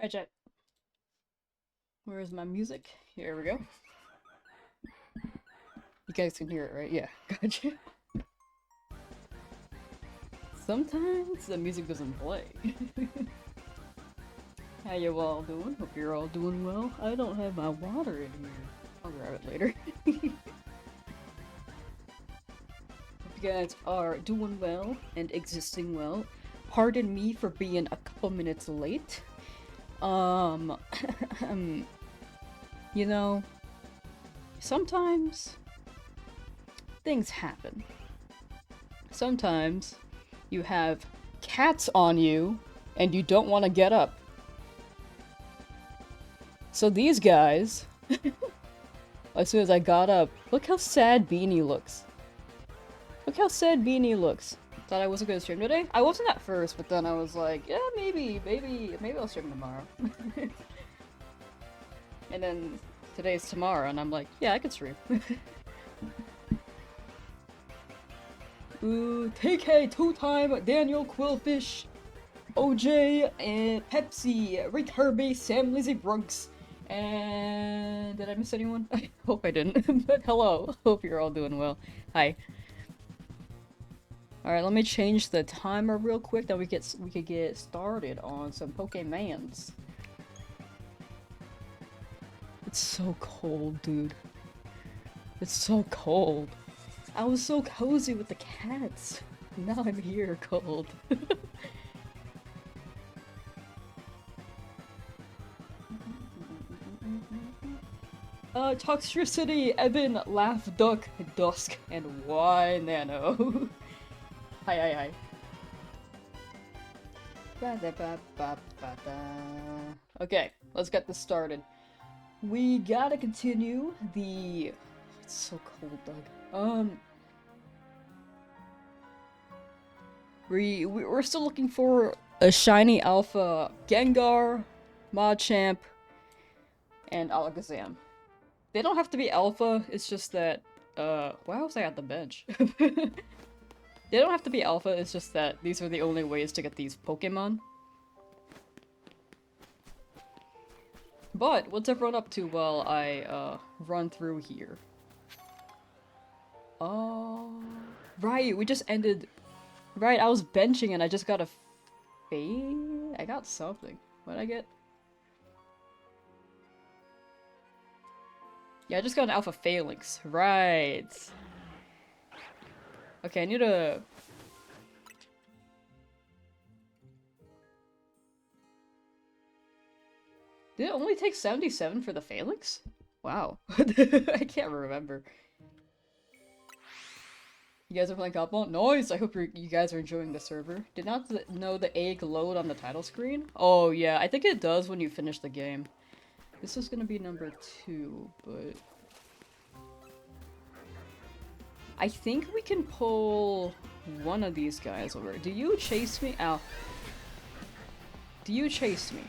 Alright, chat. Where's my music? Here we go. You guys can hear it, right? Yeah, gotcha. Sometimes the music doesn't play. How you all doing? Hope you're all doing well. I don't have my water in here. I'll grab it later. Hope you guys are doing well and existing well. Pardon me for being a couple minutes late. You know, sometimes things happen. Sometimes you have cats on you and you don't want to get up. So these guys, as soon as I got up, look how sad Beanie looks. Look how sad Beanie looks. Thought I wasn't gonna stream today? I wasn't at first, but then I was like, yeah, maybe I'll stream tomorrow. And then today's tomorrow, and I'm like, yeah, I could stream. Ooh, TK, two-time Daniel Quillfish, OJ, and Pepsi, Rick Herbie, Sam Lizzie Brooks, and did I miss anyone? I hope I didn't, but hello. Hope you're all doing well. Hi. Alright, let me change the timer real quick, then we could get started on some Pokemans. It's so cold, dude. It's so cold. I was so cozy with the cats. Now I'm here cold. Toxicity, Evan, Laugh, Duck, Dusk, and Y Nano. Hi. Okay, let's get this started. We gotta continue the... It's so cold, Doug. We're still looking for a shiny alpha Gengar, Machamp, and Alakazam. They don't have to be alpha, it's just that, why was I at the bench? They don't have to be alpha, it's just that these are the only ways to get these Pokemon. But, what's everyone up to while I, run through here? Oh... Right, we just ended... Right, I was benching and I just got a fade? I got something. What did I get? Yeah, I just got an Alpha Phalanx. Right. Okay, I need a... Did it only take 77 for the Phalanx? Wow. I can't remember. You guys are playing Copball? Nice! I hope you guys are enjoying the server. Did not know the egg load on the title screen? Oh yeah, I think it does when you finish the game. This is gonna be number 2, but... I think we can pull one of these guys over. Do you chase me? Ow. Do you chase me?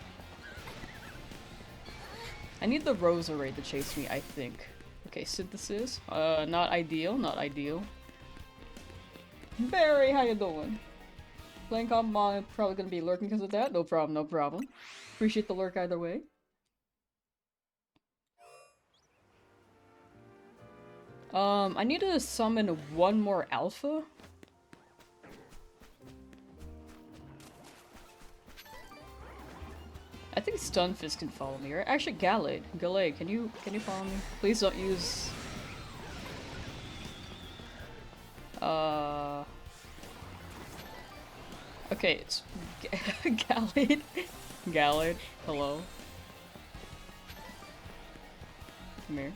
I need the Roserade to chase me, I think. Okay, Synthesis. Not ideal, not ideal. Barry, how you doing? Playing Copball, probably gonna be lurking because of that. No problem, no problem. Appreciate the lurk either way. I need to summon one more alpha. I think Stunfisk can follow me, right? Actually, Gallade, can you follow me? Please don't use... Okay, it's... Gallade, hello. Come here.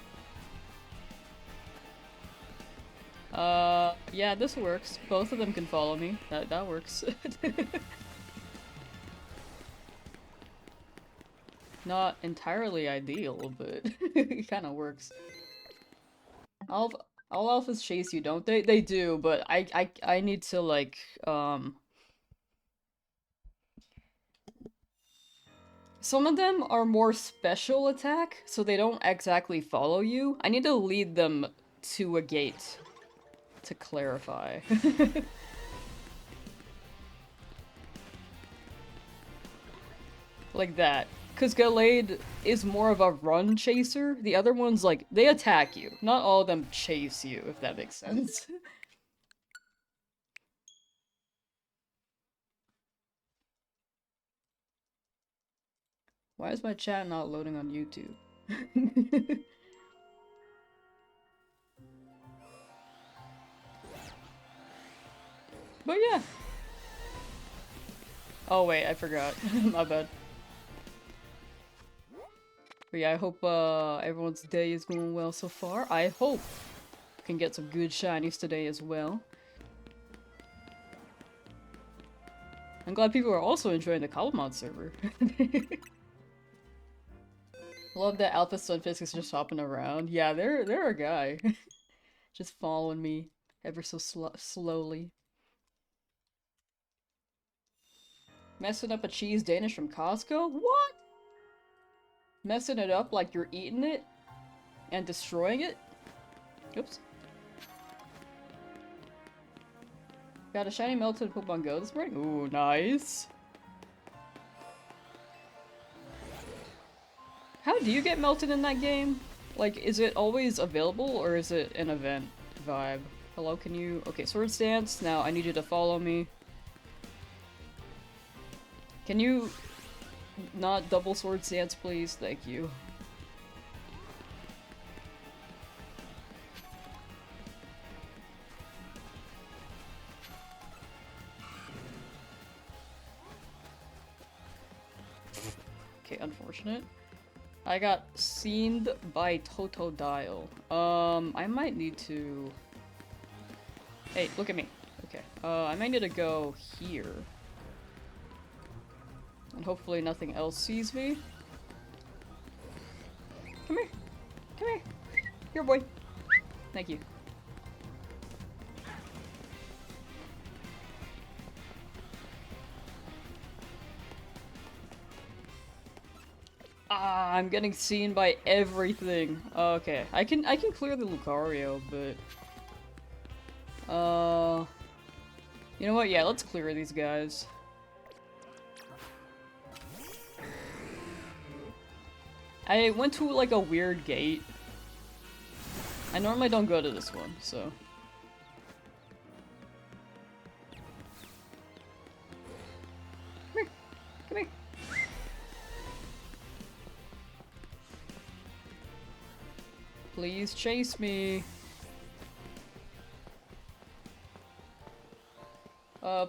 Yeah, this works. Both of them can follow me. That works. Not entirely ideal, but it kinda works. All alphas chase you, don't they? They do, but I need to, like, some of them are more special attack, so they don't exactly follow you. I need to lead them to a gate to clarify. Like that. Because Gallade is more of a run chaser. The other ones, like, they attack you. Not all of them chase you, if that makes sense. Why is my chat not loading on YouTube? But yeah. Oh wait, I forgot. My bad. But yeah, I hope everyone's day is going well so far. I hope we can get some good shinies today as well. I'm glad people are also enjoying the Cobblemon server. Love that Alpha Sunfisk is just hopping around. Yeah, they're a guy. Just following me ever so slowly. Messing up a cheese Danish from Costco? What? Messing it up like you're eating it? And destroying it? Oops. Got a shiny melted Pokemon Go this morning? Ooh, nice. How do you get melted in that game? Like, is it always available or is it an event vibe? Hello, can you... Okay, Swords Dance. Now I need you to follow me. Can you not double Swords Dance, please? Thank you. Okay, unfortunate. I got seened by Totodile. I might need to... Hey, look at me. Okay, I might need to go here. And hopefully nothing else sees me. Come here. Come here. Here, boy. Thank you. Ah, I'm getting seen by everything. Okay, I can clear the Lucario, but you know what? Yeah, let's clear these guys. I went to like a weird gate. I normally don't go to this one, so. Come here. Come here. Please chase me.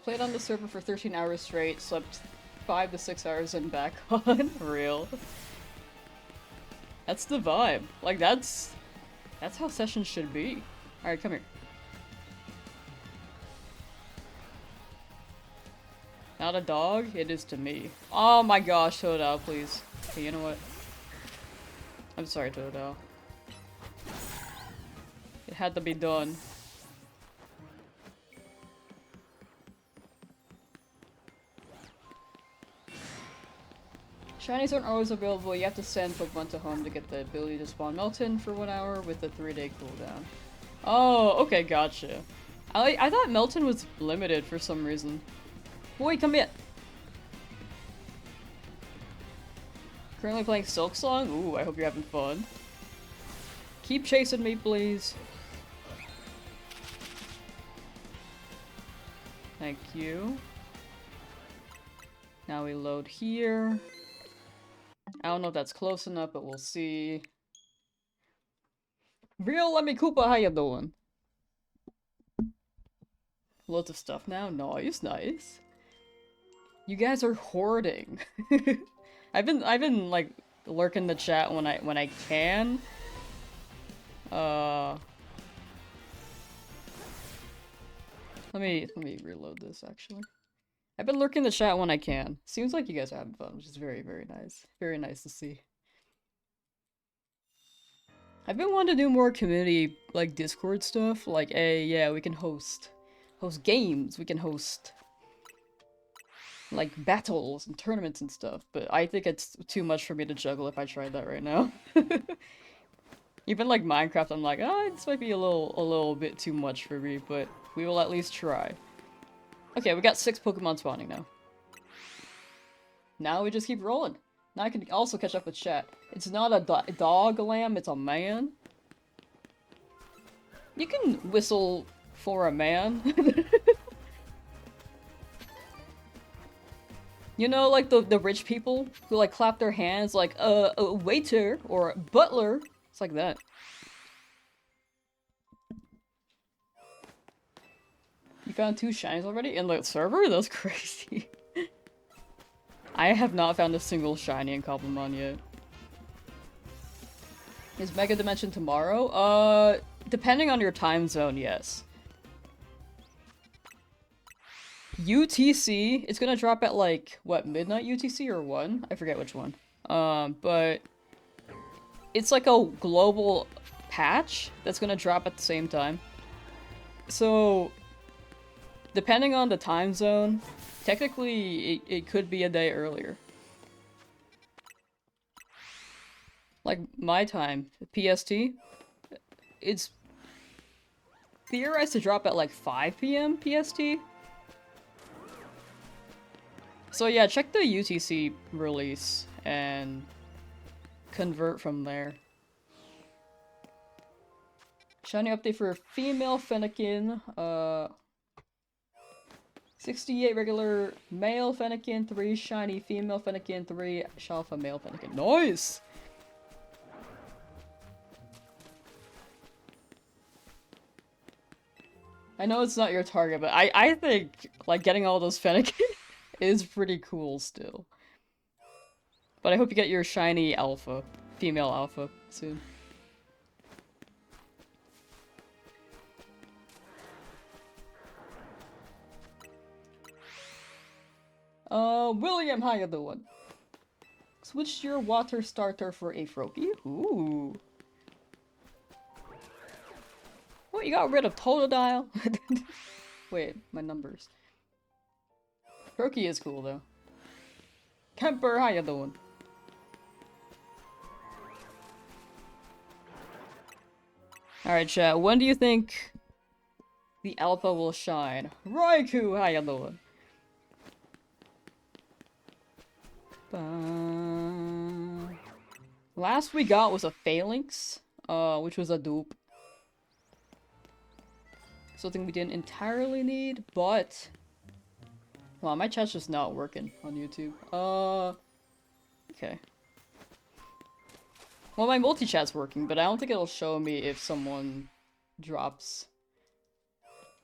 Played on the server for 13 hours straight, slept 5 to 6 hours and back on. Real. That's the vibe. Like, that's how sessions should be. Alright, come here. Not a dog? It is to me. Oh my gosh, Totodile, please. Okay, you know what? I'm sorry, Totodile. It had to be done. Shinies aren't always available. You have to send Pokemon to home to get the ability to spawn Melton for 1 hour with a 3-day cooldown. Oh, okay, gotcha. I thought Melton was limited for some reason. Boy, come here! Currently playing Silk Song? Ooh, I hope you're having fun. Keep chasing me, please. Thank you. Now we load here. I don't know if that's close enough, but we'll see. Real Lemmy Koopa, how you doing? Loads of stuff now? Nice, nice. You guys are hoarding. I've been like lurking the chat when I can. Let me reload this actually. I've been lurking the chat when I can. Seems like you guys are having fun, which is very, very nice. Very nice to see. I've been wanting to do more community, like, Discord stuff. Like, hey, yeah, we can host games. We can host, like, battles and tournaments and stuff. But I think it's too much for me to juggle if I tried that right now. Even, like, Minecraft, I'm like, ah, this might be a little bit too much for me, but we will at least try. Okay, we got 6 Pokemon spawning now. Now we just keep rolling. Now I can also catch up with chat. It's not a dog lamb, it's a man. You can whistle for a man. You know, like the rich people who like clap their hands like, a waiter or butler. It's like that. You found 2 shinies already in the server? That's crazy. I have not found a single shiny in Cobblemon yet. Is Mega Dimension tomorrow? Depending on your time zone, yes. UTC, it's gonna drop at like, what, midnight UTC or 1? I forget which one. But it's like a global patch that's gonna drop at the same time. So, depending on the time zone, technically it could be a day earlier. Like my time, PST, it's theorized to drop at like 5 PM PST. So yeah, check the UTC release and convert from there. Shiny update for female Fennekin, 68 regular male Fennekin, 3 shiny female Fennekin, 3 Shalfa male Fennekin. Nice! I know it's not your target, but I think, like, getting all those Fennekin is pretty cool still. But I hope you get your shiny alpha, female alpha, soon. William, how you doing? Switch your water starter for a Froakie? Ooh. What, you got rid of Totodile? Wait, my numbers. Froakie is cool, though. Kemper, how you doing? Alright, chat, when do you think the alpha will shine? Raikou, how you doing? Last we got was a Phalanx, which was a dupe. Something we didn't entirely need, but... Wow, my chat's just not working on YouTube. Okay. Well, my multi-chat's working, but I don't think it'll show me if someone drops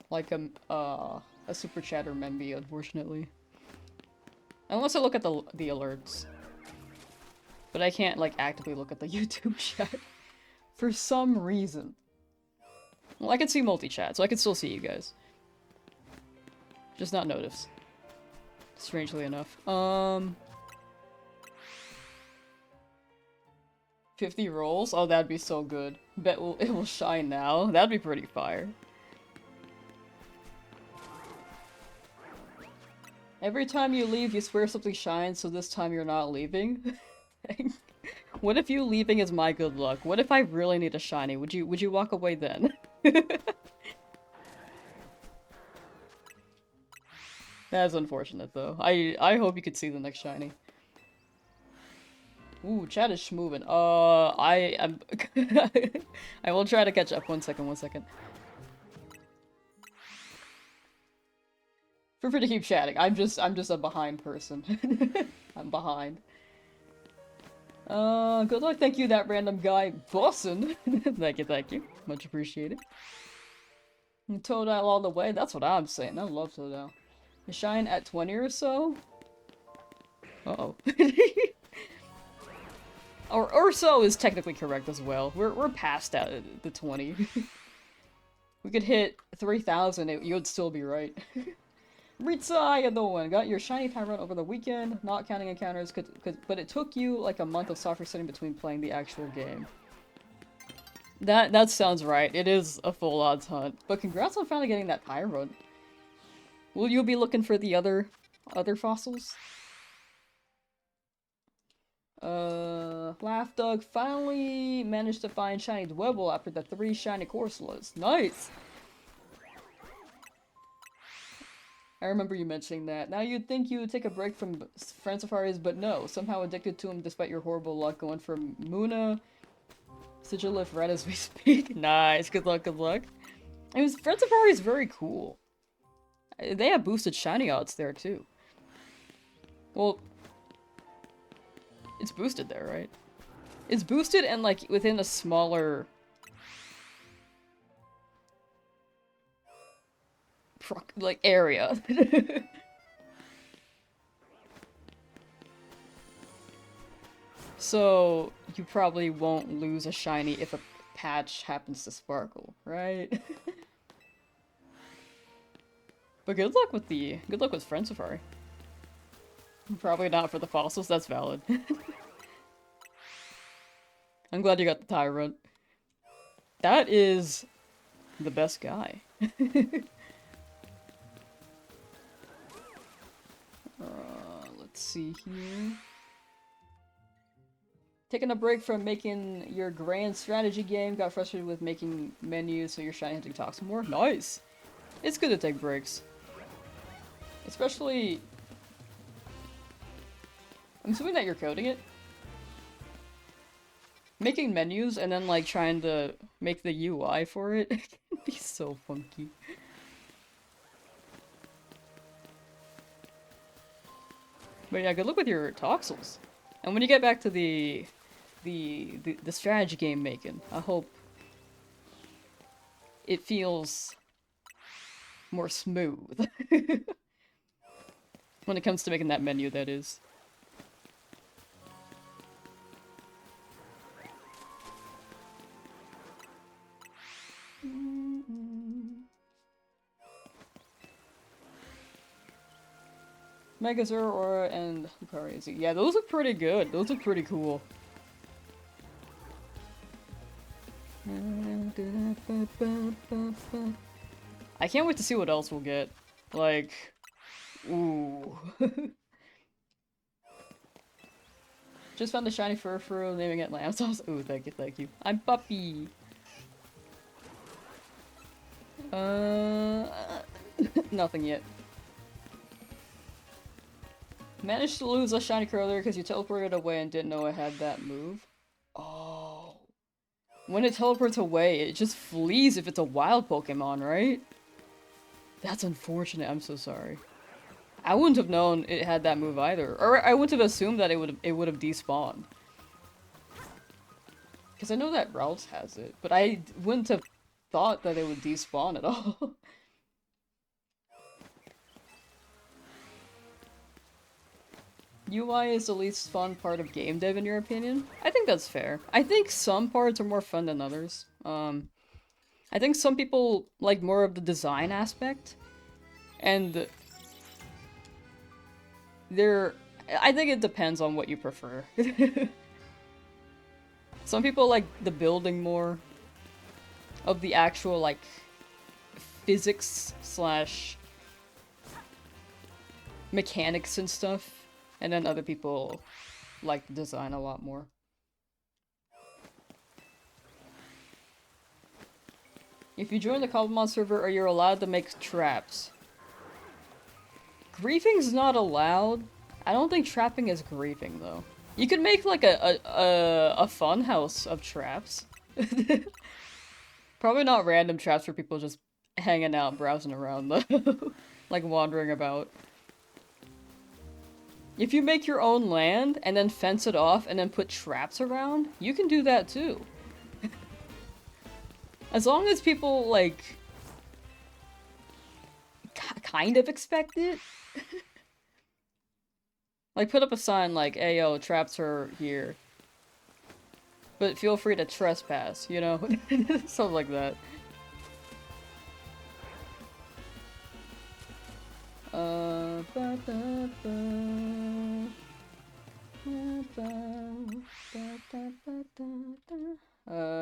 like a super chat or memby, unfortunately. Unless I look at the alerts. But I can't, like, actively look at the YouTube chat for some reason. Well, I can see multi-chat, so I can still see you guys. Just not notice. Strangely enough. 50 rolls? Oh, that'd be so good. Bet it will shine now. That'd be pretty fire. Every time you leave, you swear something shines, so this time you're not leaving. What if you leaving is my good luck? What if I really need a shiny? Would you walk away then? That's unfortunate, though. I hope you could see the next shiny. Ooh, chat is schmoving. I am... I will try to catch up. One second. Feel free to keep chatting. I'm just a behind person. I'm behind. Good luck. Thank you, that random guy. Boston. Thank you. Much appreciated. Totodile all the way. That's what I'm saying. I love Totodile. A shine at 20 or so? Uh-oh. or so is technically correct as well. We're past that, the 20. We could hit 3,000, you would still be right. Ritsa, how you doing? Got your shiny time run over the weekend, not counting encounters, but it took you like a month of software setting between playing the actual game. That sounds right. It is a full odds hunt. But congrats on finally getting that time run. Will you be looking for the other fossils? Laugh Doug finally managed to find shiny Dwebble after the 3 shiny Corsolas. Nice! I remember you mentioning that. Now you'd think you would take a break from friend safaris, but no. Somehow addicted to them despite your horrible luck going from Muna. Sigilif right as we speak. Nice. Good luck, good luck. I mean, friend safari is very cool. They have boosted shiny odds there, too. Well, it's boosted there, right? It's boosted and, like, within a smaller... like, area. So, you probably won't lose a shiny if a patch happens to sparkle, right? But good luck with Friend Safari. Probably not for the fossils, that's valid. I'm glad you got the Tyrant. That is the best guy. Let's see here. Taking a break from making your grand strategy game, got frustrated with making menus so your shiny hunting talks more. Nice! It's good to take breaks. Especially... I'm assuming that you're coding it? Making menus and then like trying to make the UI for it can be so funky. But yeah, good luck with your toxels. And when you get back to the strategy game making, I hope it feels more smooth. When it comes to making that menu, that is. Megazord, Aura, and Crazy. Yeah, those look pretty good. Those look pretty cool. I can't wait to see what else we'll get. Like, ooh. Just found a shiny Furfuru, naming it Lamsauce. Ooh, thank you, thank you. I'm Puppy! Nothing yet. Managed to lose a shiny earlier because you teleported away and didn't know it had that move. Oh. When it teleports away, it just flees if it's a wild Pokemon, right? That's unfortunate, I'm so sorry. I wouldn't have known it had that move either. Or I wouldn't have assumed that it would have despawned. Because I know that Ralts has it, but I wouldn't have thought that it would despawn at all. UI is the least fun part of game dev in your opinion? I think that's fair. I think some parts are more fun than others. I think some people like more of the design aspect. And I think it depends on what you prefer. Some people like the building more of the actual like physics slash mechanics and stuff. And then other people like the design a lot more. If you join the Cobblemon server, are you allowed to make traps? Griefing's not allowed. I don't think trapping is griefing, though. You could make, like, a fun house of traps. Probably not random traps for people just hanging out, browsing around, though. Like, wandering about. If you make your own land, and then fence it off, and then put traps around, you can do that too. As long as people, like, kind of expect it. Like, put up a sign like, hey yo, traps are here. But feel free to trespass, you know? Something like that.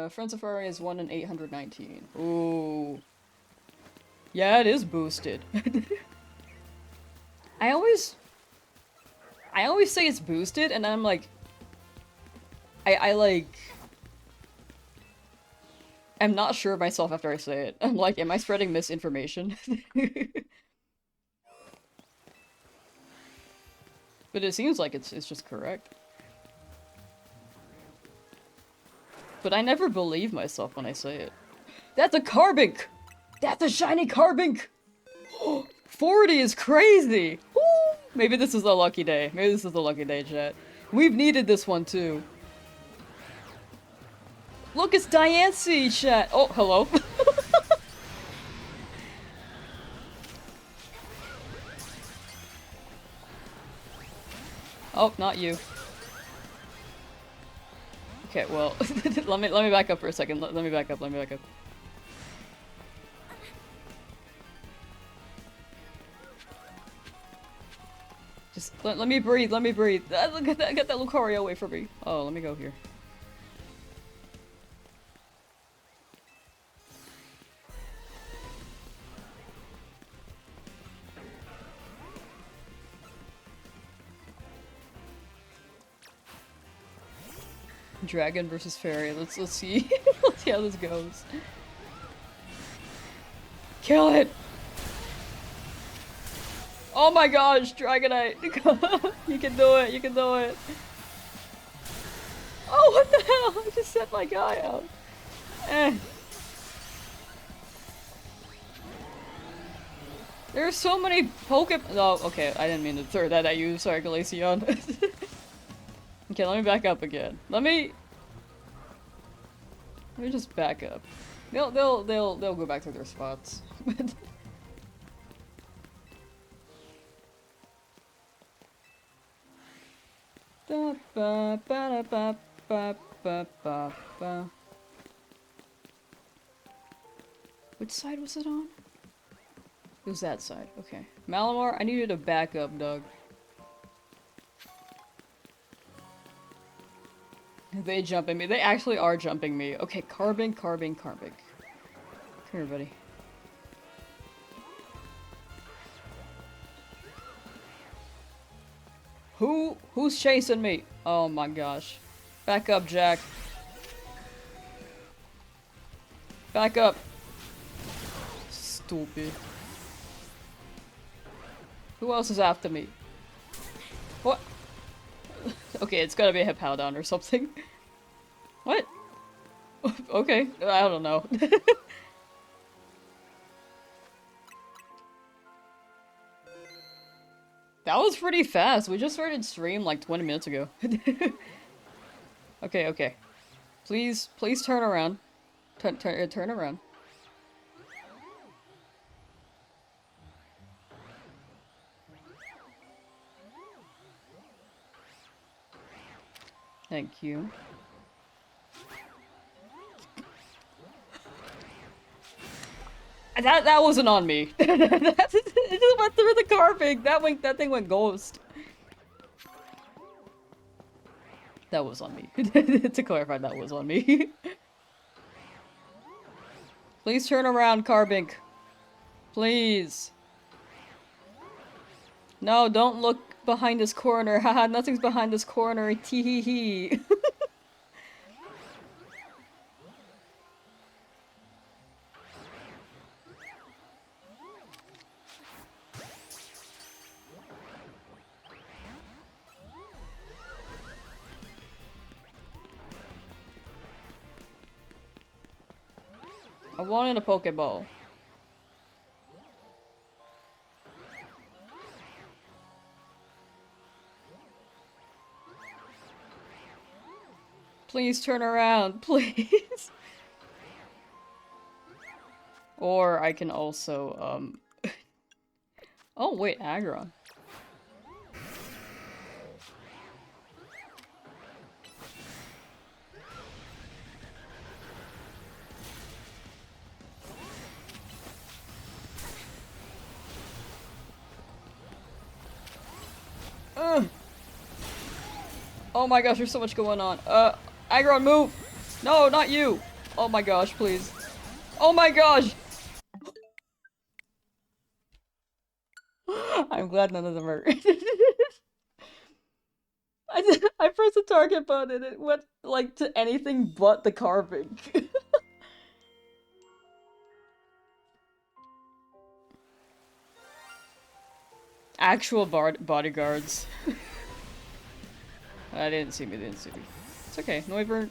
Friend Safari is 1 in 819. Ooh. Yeah, it is boosted. I always say it's boosted, and I'm like... I'm not sure of myself after I say it. I'm like, am I spreading misinformation? But it seems like it's just correct. But I never believe myself when I say it. That's a carbink! That's a shiny carbink! 40 is crazy! Woo! Maybe this is a lucky day. Maybe this is a lucky day, chat. We've needed this one too. Look, it's Diancie, chat! Oh, hello. Oh, not you. Okay, well, let me back up for a second. Let me back up. Just let me breathe. Get that Lucario away from me. Oh, let me go here. Dragon versus fairy. Let's see. Let's see how this goes. Kill it! Oh my gosh, Dragonite! You can do it, you can do it! Oh, what the hell? I just sent my guy out. Eh. There's so many Pokemon. Oh, okay, I didn't mean to throw that at you. Sorry, Glaceon. Okay, let me back up again. Let me just back up. They'll go back to their spots. Which side was it on? It was that side. Okay. Malamar, I needed a backup, Doug. They jumping me. They actually are jumping me. Okay, Carbink. Come here, buddy. Who's chasing me? Oh my gosh. Back up, Jack. Back up. Stupid. Who else is after me? What? Okay, it's gotta be a Hippowdon or something. What? Okay, I don't know. That was pretty fast. We just started stream like 20 minutes ago. Okay. Please turn around. Turn around. Thank you. That wasn't on me. It just went through the carpet. That thing went ghost. That was on me. To clarify, that was on me. Please turn around, Carbink. Please. No, don't look behind this corner. Haha, nothing's behind this corner. Tee hee hee. I wanted a Pokeball. Please turn around, please. Or I can also, Oh, wait, Aggron. Oh my gosh, there's so much going on. Aggron, move! No, not you! Oh my gosh, please. Oh my gosh! I'm glad none of them are. I pressed the target button and it went, like, to anything but the carving. Actual bodyguards. I didn't see me, didn't see me. It's okay, Noivern.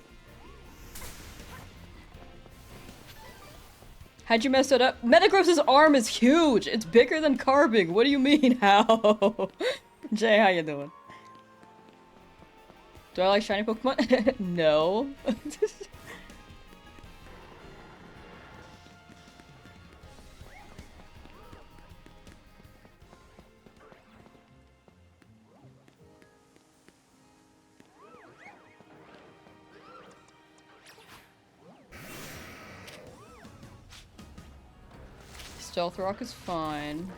How'd you mess it up? Metagross's arm is huge! It's bigger than Carbink! What do you mean, how? Jay, how you doing? Do I like shiny Pokemon? No. Stealth Rock is fine.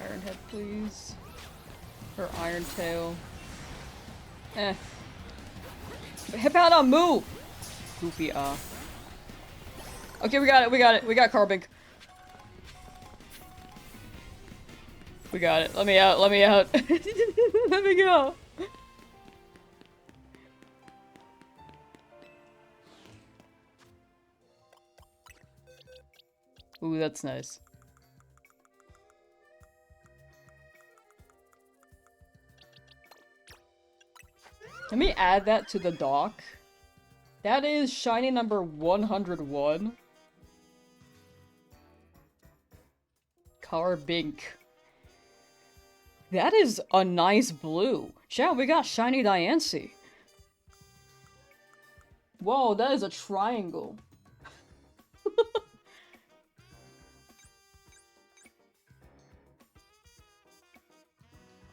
Iron Head, please. Or Iron Tail. Eh. Hippowdon, move! Goofy, Okay, we got it, we got it. We got Carbink. We got it. Let me out, let me out. Let me go. Ooh, that's nice. Let me add that to the dock. That is shiny number 101. Carbink. That is a nice blue. Chat, we got shiny Diancie. Whoa, that is a triangle.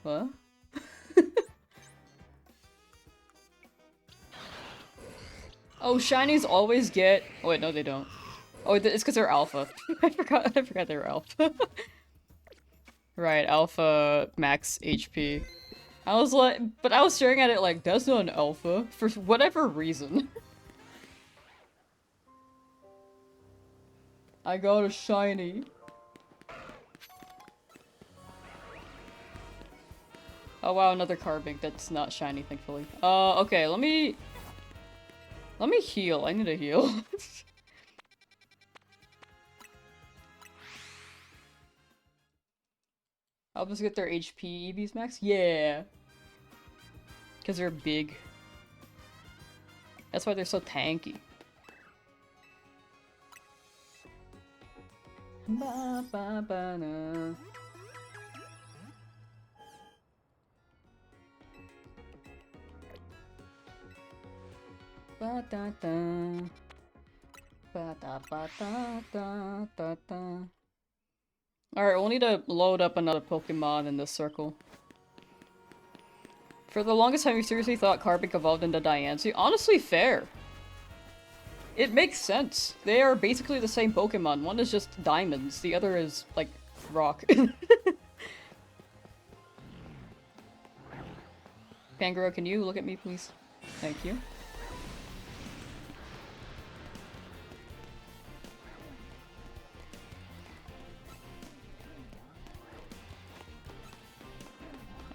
What? Oh, shinies always get... Oh wait, no they don't. Oh, it's because they're alpha. I forgot they were alpha. Right, alpha max HP. I was like, but I was staring at it like, that's not an alpha, for whatever reason. I got a shiny. Oh wow, another Carbink that's not shiny, thankfully. Okay, let me heal. I need to heal. I'll just get their HP EVs max? Yeah! Because they're big. That's why they're so tanky. Ba ba ba na. Ba da da. Ba da ba da da da da. Alright, we'll need to load up another Pokemon in this circle. For the longest time, you seriously thought Carbink evolved into Diancie? Honestly, fair. It makes sense. They are basically the same Pokemon. One is just diamonds, the other is, like, rock. Pangoro, can you look at me, please? Thank you.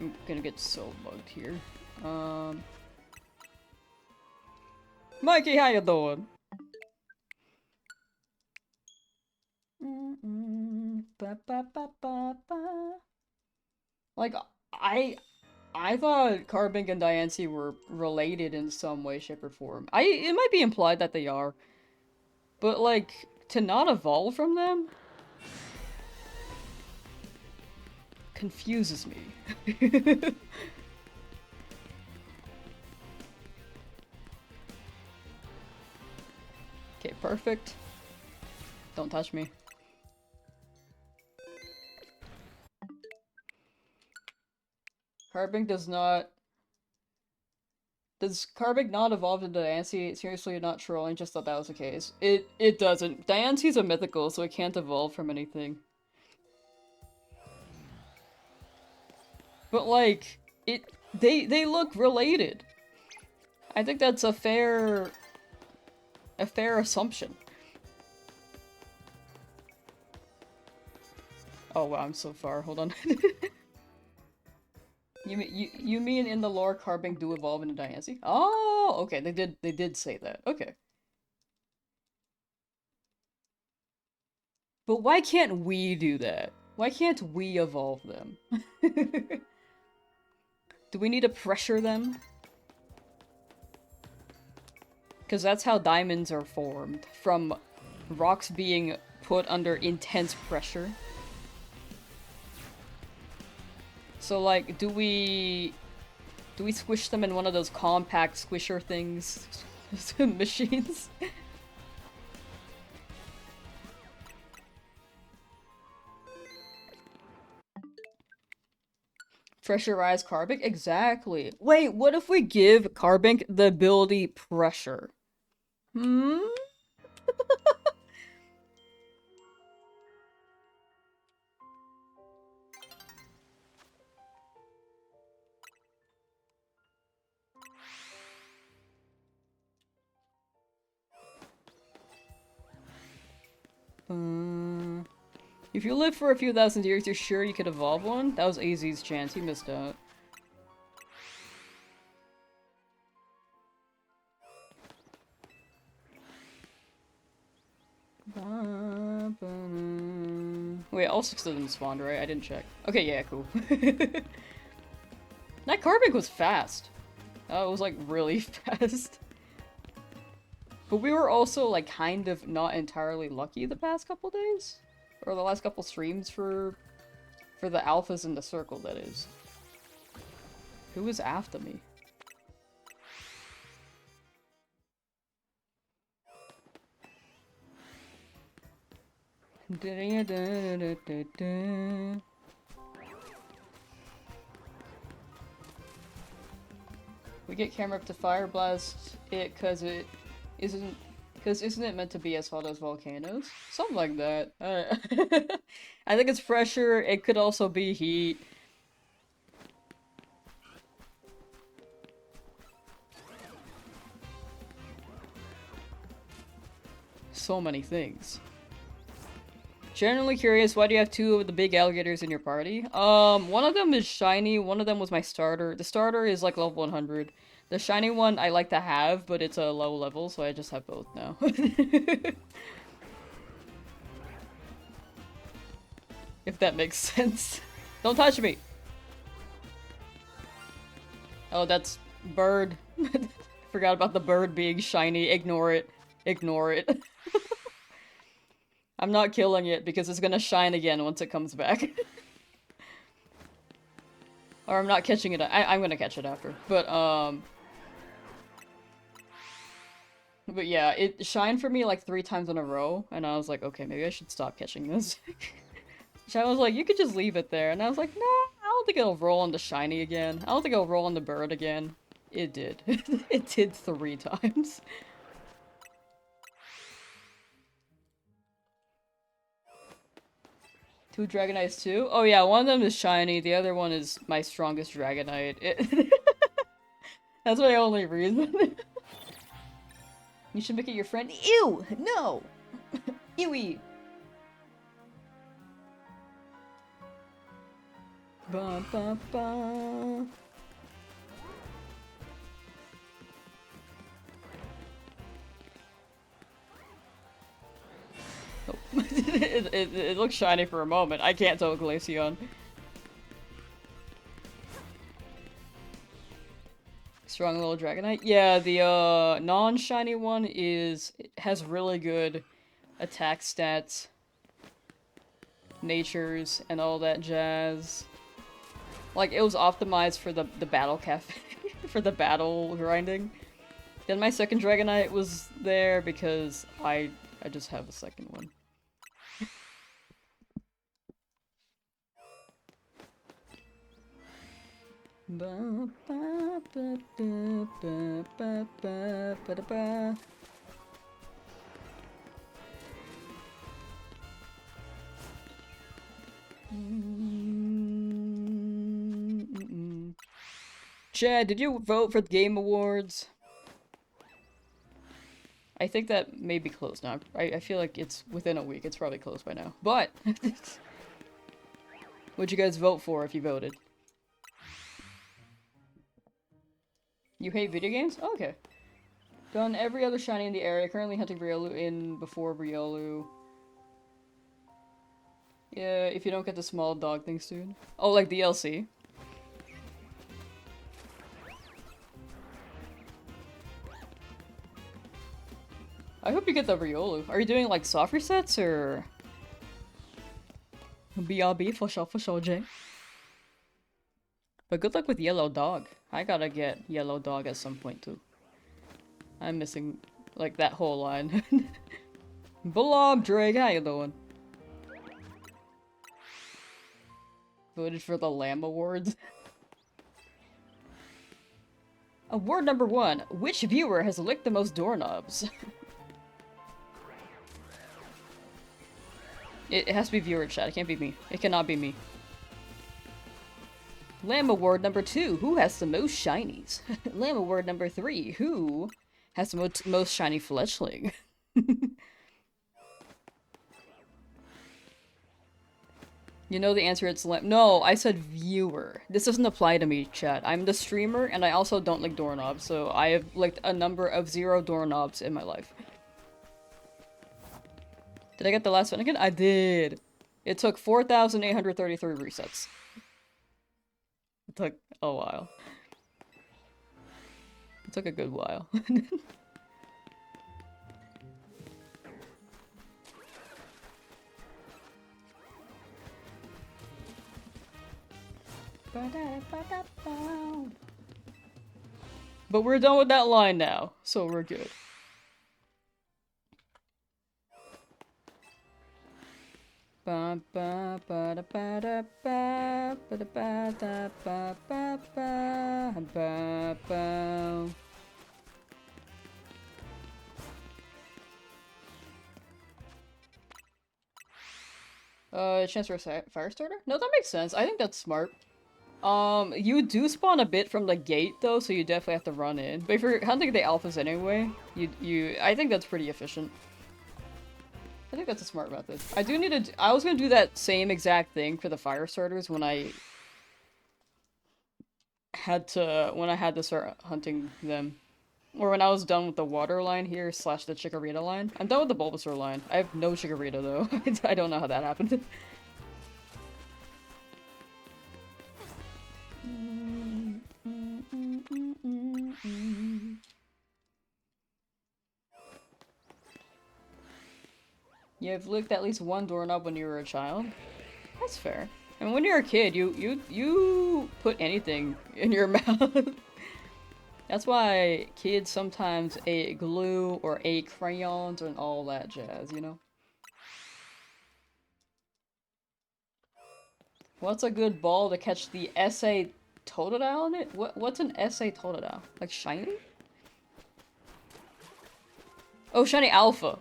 I'm gonna get so bugged here. Mikey, how you doing? Ba, ba, ba, ba, ba. Like, I thought Carbink and Diancie were related in some way, shape, or form. It might be implied that they are. But, like, to not evolve from them? Confuses me. Okay, perfect. Don't touch me. Carbink does not... Does Carbink not evolve into Diancie? Seriously, not trolling, just thought that was the case. It doesn't. Diancie's a mythical, so it can't evolve from anything. But like, they look related. I think that's a fair assumption. Oh wow, I'm so far. Hold on. You mean in the lore Carbink do evolve into Diancie? Oh, okay, they did say that. Okay. But why can't we do that? Why can't we evolve them? Do we need to pressure them? Because that's how diamonds are formed. From rocks being put under intense pressure. So, like, do we squish them in one of those compact squisher things? Machines? Pressurized Carbink? Exactly. Wait, what if we give Carbink the ability pressure? Hmm? If you live for a few thousand years, you're sure you could evolve one? That was AZ's chance, he missed out. Wait, all 6 of them spawned, right? I didn't check. Okay, yeah, cool. That Carbink was fast. It was like really fast. But we were also like kind of not entirely lucky the past couple days. Or the last couple streams for the alphas in the circle, that is. Who is after me? We get camera up to fire blast it isn't it meant to be as hot as volcanoes? Something like that. I think it's pressure, it could also be heat. So many things. Generally curious, why do you have 2 of the big alligators in your party? One of them is shiny, one of them was my starter. The starter is like level 100. The shiny one I like to have, but it's a low level, so I just have both now. If that makes sense. Don't touch me! Oh, that's bird. Forgot about the bird being shiny. Ignore it. Ignore it. I'm not killing it because it's gonna shine again once it comes back. Or I'm not catching it. I'm gonna catch it after. But yeah, it shined for me like 3 times in a row, and I was like, okay, maybe I should stop catching this. Shine was like, you could just leave it there, and I was like, nah, I don't think it'll roll on the shiny again. I don't think it'll roll on the bird again. It did. It did 3 times. Two Dragonites too? Oh yeah, one of them is shiny, the other one is my strongest Dragonite. That's my only reason. You should make it your friend. Ew! No! Ewy! Ba ba ba. Oh. it looks shiny for a moment. I can't tell Glaceon. Strong little Dragonite? Yeah, the non-shiny one has really good attack stats, natures, and all that jazz. Like, it was optimized for the battle cafe, for the battle grinding. Then my second Dragonite was there because I just have a second one. Ba, ba, ba, ba, ba, ba, ba, ba, ba. Chad, did you vote for the Game Awards? I think that may be closed now. I feel like it's within a week. It's probably closed by now. But what'd you guys vote for if you voted? You hate video games? Oh, okay. Done every other shiny in the area. Currently hunting Riolu in before Riolu. Yeah, if you don't get the small dog thing soon. Oh, like DLC? I hope you get the Riolu. Are you doing like soft resets or BRB for sure, Jay? But good luck with Yellow Dog. I gotta get Yellow Dog at some point too. I'm missing like that whole line. Blob Drake, how you doing? Voted for the Lamb Awards. Award number 1. Which viewer has licked the most doorknobs? It has to be viewer chat. It can't be me. It cannot be me. Lamb Award number 2. Who has the most shinies? Lamb Award number 3. Who has the most shiny fletchling? You know the answer, it's no, I said viewer. This doesn't apply to me, chat. I'm the streamer, and I also don't lick doorknobs, so I have licked a number of 0 doorknobs in my life. Did I get the last one again? I did! It took 4,833 resets. It took a while. It took a good while. But we're done with that line now, so we're good. Chance for a fire starter? No, that makes sense. I think that's smart. You do spawn a bit from the gate though, so you definitely have to run in. But if you're hunting the alphas anyway, I think that's pretty efficient. I think that's a smart method. I do need to- I was gonna do that same exact thing for the fire starters when I had to start hunting them. Or when I was done with the water line here, / the Chikorita line. I'm done with the Bulbasaur line. I have no Chikorita though. I don't know how that happened. You've licked at least one doorknob when you were a child? That's fair. I mean, when you're a kid, you put anything in your mouth. That's why kids sometimes ate glue or ate crayons and all that jazz, you know? What's a good ball to catch the SA Totodile in it? What's an SA Totodile? Like shiny? Oh, shiny alpha.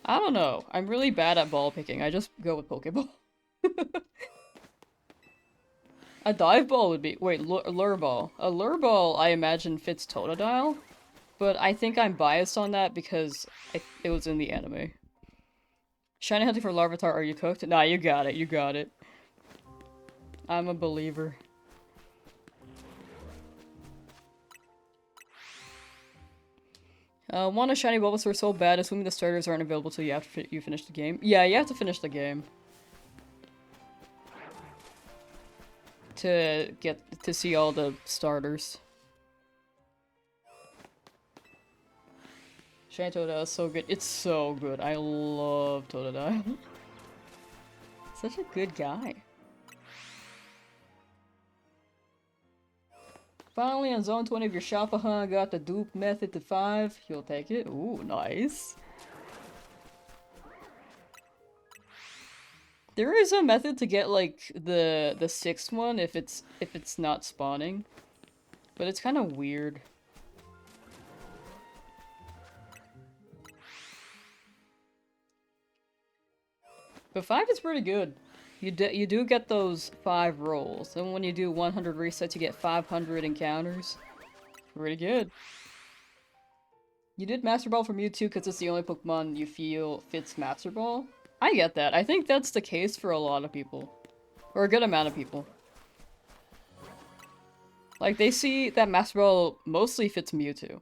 I don't know. I'm really bad at ball picking. I just go with Pokeball. A dive ball would be- wait, lure ball. A lure ball, I imagine, fits Totodile, but I think I'm biased on that because it was in the anime. Shiny hunting for Larvitar, are you cooked? Nah, you got it, you got it. I'm a believer. Want a shiny Bulbasaur so bad, assuming the starters aren't available till you finish the game. Yeah, you have to finish the game. To get to see all the starters. Shiny Totodile is so good. It's so good. I love Totodile. Such a good guy. Finally, on zone 20 of your Shopahun, got the dupe method to 5. You'll take it. Ooh, nice. There is a method to get like the 6th one if it's not spawning, but it's kind of weird. But 5 is pretty good. You do get those 5 rolls, and when you do 100 resets, you get 500 encounters. Pretty good. You did Master Ball for Mewtwo because it's the only Pokemon you feel fits Master Ball. I get that. I think that's the case for a lot of people. Or a good amount of people. Like, they see that Master Ball mostly fits Mewtwo.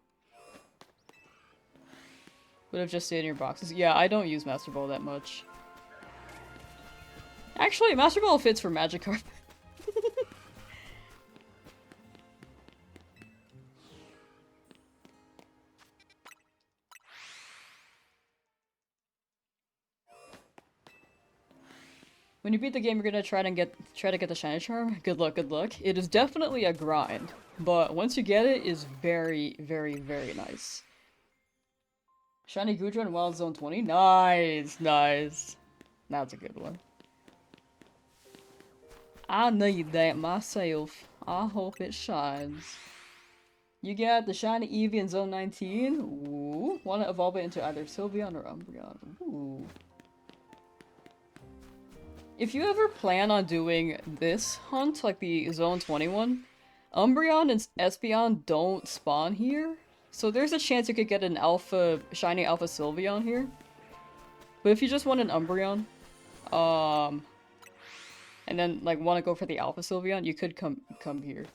Would have just stayed in your boxes. Yeah, I don't use Master Ball that much. Actually, Master Ball fits for Magikarp. When you beat the game, you're gonna try to get the shiny charm. Good luck, good luck. It is definitely a grind, but once you get it, it's very, very, very nice. Shiny Gudra in Wild Zone 20. Nice, nice. That's a good one. I need that myself. I hope it shines. You got the shiny Eevee in Zone 19. Ooh. Wanna evolve it into either Sylveon or Umbreon. Ooh. If you ever plan on doing this hunt, like the Zone 21, Umbreon and Espeon don't spawn here. So there's a chance you could get an shiny alpha Sylveon here. But if you just want an Umbreon, and then like want to go for the alpha Sylveon, you could come here.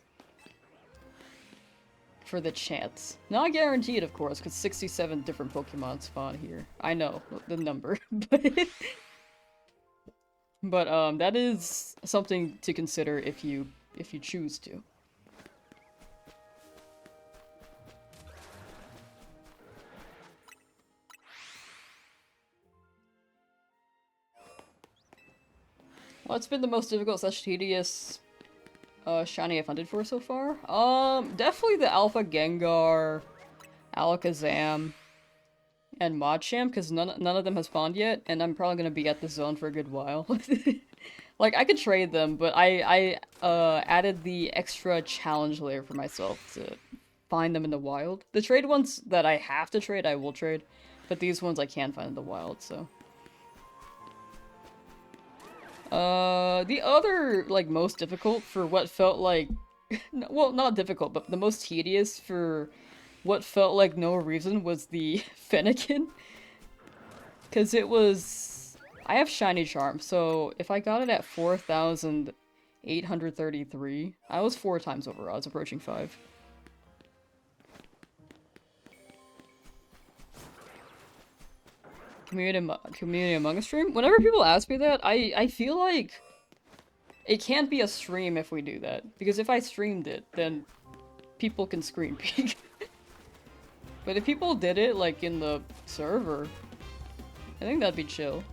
For the chance. Not guaranteed, of course, because 67 different Pokemon spawn here. I know the number, but that is something to consider if you choose to. What's been the most difficult / tedious shiny I've hunted for so far? Definitely the Alpha Gengar, Alakazam, and Machamp, because none of them have spawned yet, and I'm probably gonna be at the zone for a good while. Like, I could trade them, but I added the extra challenge layer for myself to find them in the wild. The trade ones that I have to trade, I will trade, but these ones I can find in the wild, so. The other, like, most difficult for what felt like... well, not difficult, but the most tedious for what felt like no reason was the Fennekin. Because it was... I have Shiny Charm, so if I got it at 4,833, I was 4 times over. I was approaching 5. Community Among Us stream? Whenever people ask me that, I feel like it can't be a stream if we do that. Because if I streamed it, then people can screen peek. But if people did it, like, in the server, I think that'd be chill.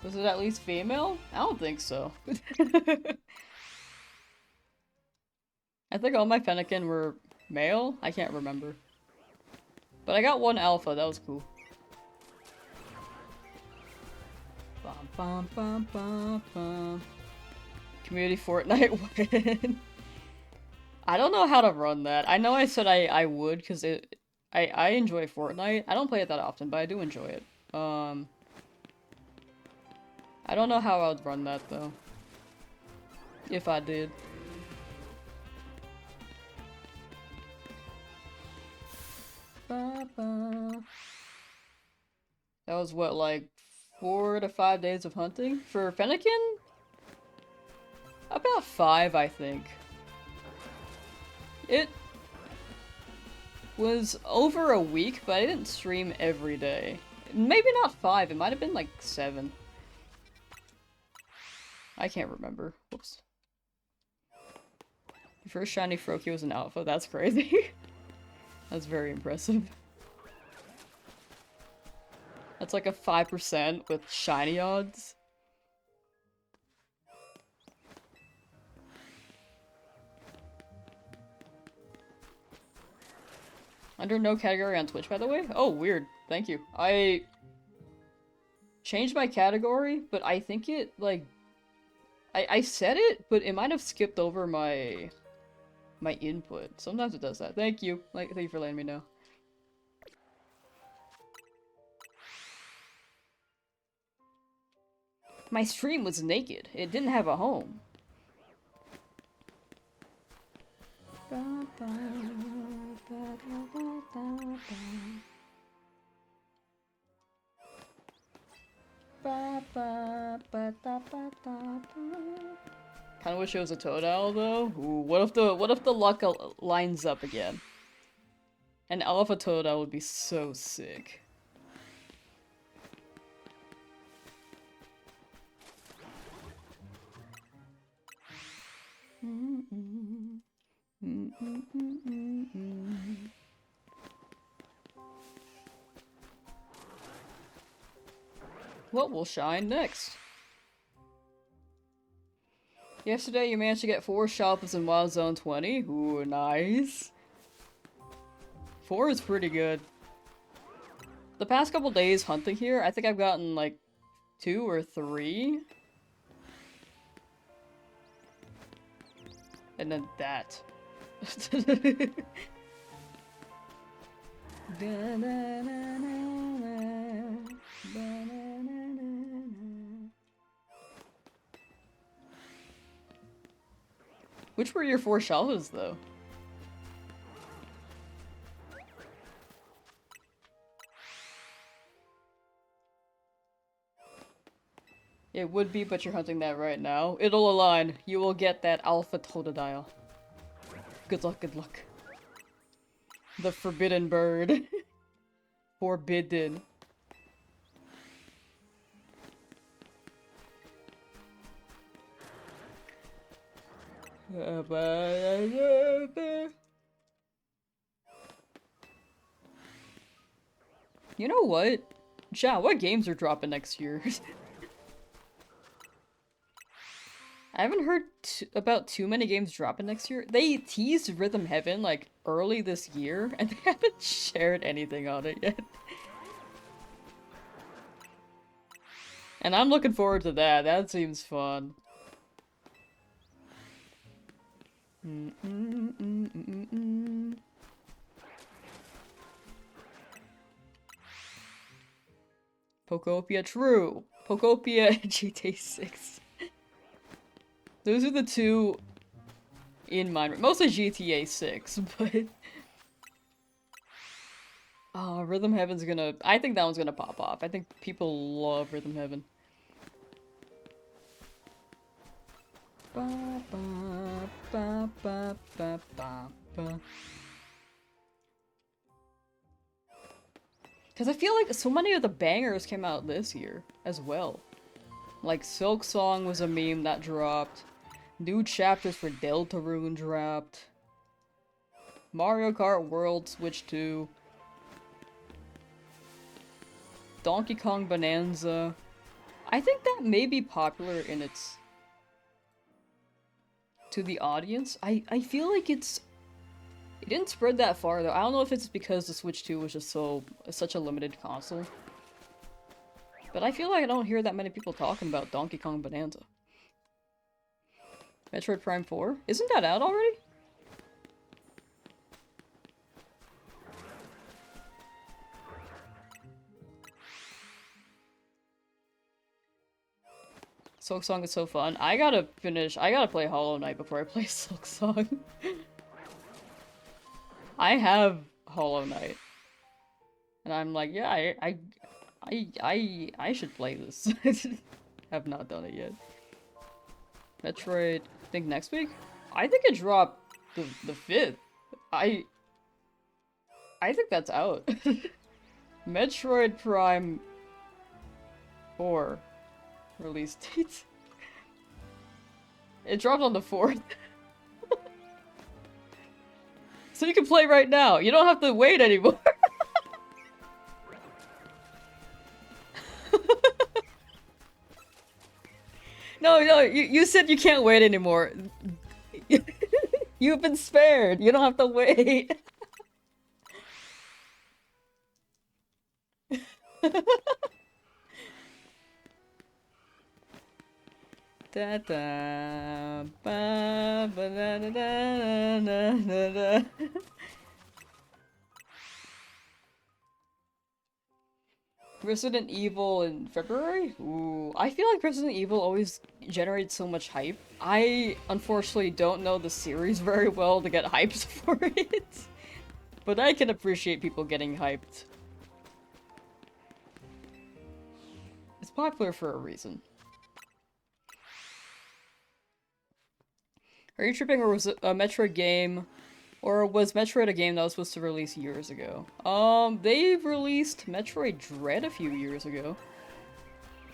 Was it at least female? I don't think so. I think all my Fennekin were male? I can't remember. But I got 1 alpha, that was cool. Bum, bum, bum, bum, bum. Community Fortnite win. I don't know how to run that. I know I said I would, because I enjoy Fortnite. I don't play it that often, but I do enjoy it. I don't know how I would run that, though. If I did. That was what, like 4 to 5 days of hunting? For Fennekin? About 5, I think. It was over a week, but I didn't stream every day. Maybe not 5, it might have been like 7. I can't remember. Whoops. Your first shiny Froakie was an alpha? That's crazy. That's very impressive. That's like a 5% with shiny odds. Under no category on Twitch, by the way? Oh, weird. Thank you. I changed my category, but I think it, like... I said it, but it might have skipped over my input. Sometimes it does that. Thank you. Thank you for letting me know. My stream was naked. It didn't have a home. Kinda wish it was a Totodile though. Ooh, what if the luck lines up again? An Alpha Totodile would be so sick. What will shine next? Yesterday you managed to get 4 shoppers in Wild Zone 20. Ooh, nice. 4 is pretty good. The past couple days hunting here, I think I've gotten like 2 or 3. And then that. Which were your 4 shelves, though? It would be, but you're hunting that right now. It'll align. You will get that alpha totodile. Good luck, good luck. The forbidden bird. Forbidden. You know what? Chat, what games are dropping next year? I haven't heard about too many games dropping next year. They teased Rhythm Heaven like early this year, and they haven't shared anything on it yet. And I'm looking forward to that. That seems fun. Pokopia, true. Pokopia and GTA 6. Those are the 2 in mind. Mostly GTA 6, but... Oh, Rhythm Heaven's gonna... I think that one's gonna pop off. I think people love Rhythm Heaven. Ba, ba, ba, ba, ba, ba, ba. Because I feel like so many of the bangers came out this year as well. Like Silk Song was a meme that dropped. New chapters for Deltarune dropped. Mario Kart World Switch 2. Donkey Kong Bonanza. I think that may be popular in its... to the audience. I feel like it didn't spread that far though. I don't know if it's because the Switch 2 was just such a limited console. But I feel like I don't hear that many people talking about Donkey Kong Bonanza. Metroid Prime 4? Isn't that out already? Silk Song is so fun. I gotta play Hollow Knight before I play Silk Song. I have Hollow Knight. And I'm like, yeah, I should play this. Have not done it yet. Metroid, I think next week? I think it dropped the 5th. I think that's out. Metroid Prime 4 release date. It dropped on the 4th. So you can play right now. You don't have to wait anymore. No, you said you can't wait anymore. You've been spared. You don't have to wait. Da da ba ba da da da da da. Resident Evil in February? Ooh, I feel like Resident Evil always generates so much hype. I unfortunately don't know the series very well to get hyped for it. But I can appreciate people getting hyped. It's popular for a reason. Are you tripping, or was it a Metroid game? Or was Metroid a game that was supposed to release years ago? They've released Metroid Dread a few years ago.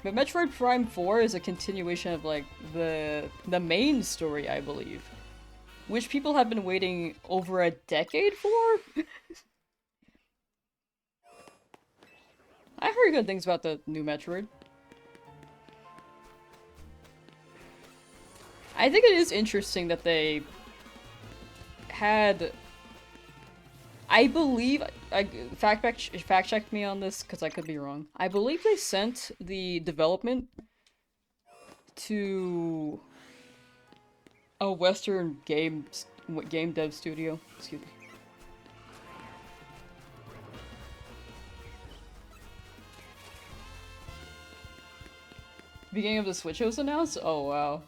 But Metroid Prime 4 is a continuation of, like, the main story, I believe. which people have been waiting over a decade for. I heard good things about the new Metroid. I think it is interesting that they had... I believe... fact check me on this, because I could be wrong. I believe they sent the development to a Western game dev studio. Excuse me. Beginning of the Switch was announced? Oh wow.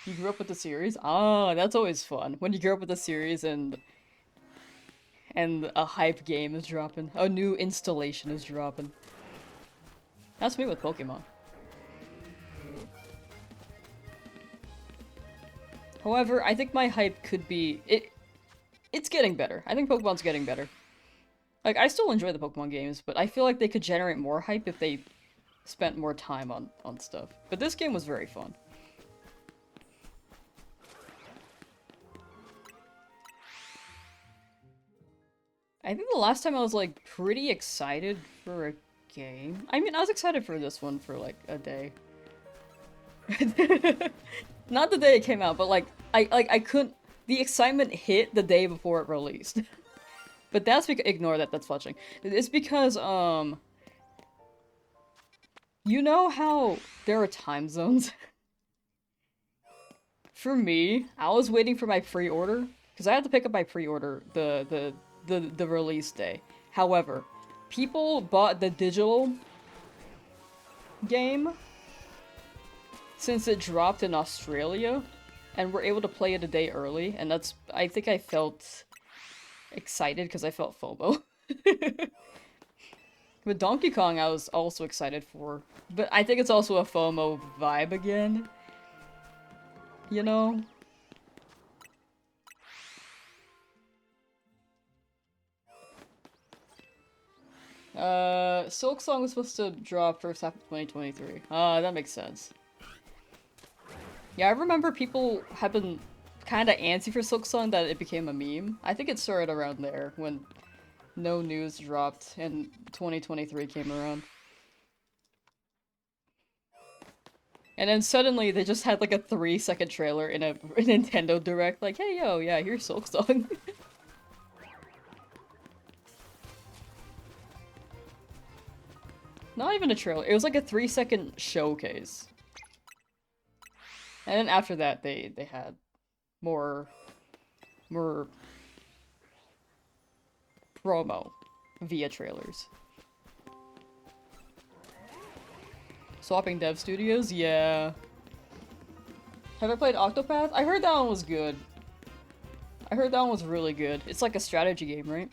You grew up with the series? Ah, that's always fun. When you grow up with the series and a hype game is dropping. A new installation is dropping. That's me with Pokemon. However, I think my hype could be... It's getting better. I think Pokemon's getting better. Like, I still enjoy the Pokemon games, but I feel like they could generate more hype if they spent more time on stuff. But this game was very fun. I think the last time I was, like, pretty excited for a game... I mean, I was excited for this one for, like, a day. Not the day it came out, but, like, I couldn't... The excitement hit the day before it released. But that's because... Ignore that, that's fletching. It's because, you know how there are time zones? For me, I was waiting for my pre-order, because I had to pick up my pre-order the release day. However, people bought the digital game since it dropped in Australia and were able to play it a day early, and that's... I think I felt excited because I felt FOMO. With Donkey Kong, I was also excited for, but I think it's also a FOMO vibe again. You know? Silk Song was supposed to drop first half of 2023. That makes sense. Yeah, I remember people have been kinda antsy for Silk Song that it became a meme. I think it started around there, when no news dropped and 2023 came around. And then suddenly they just had like a 3-second trailer in a Nintendo Direct, like, hey yo, yeah, here's Silk Song. Not even a trailer, it was like a 3-second showcase. And then after that they had more promo via trailers. Swapping dev studios? Yeah. Have I played Octopath? I heard that one was good. I heard that one was really good. It's like a strategy game, right?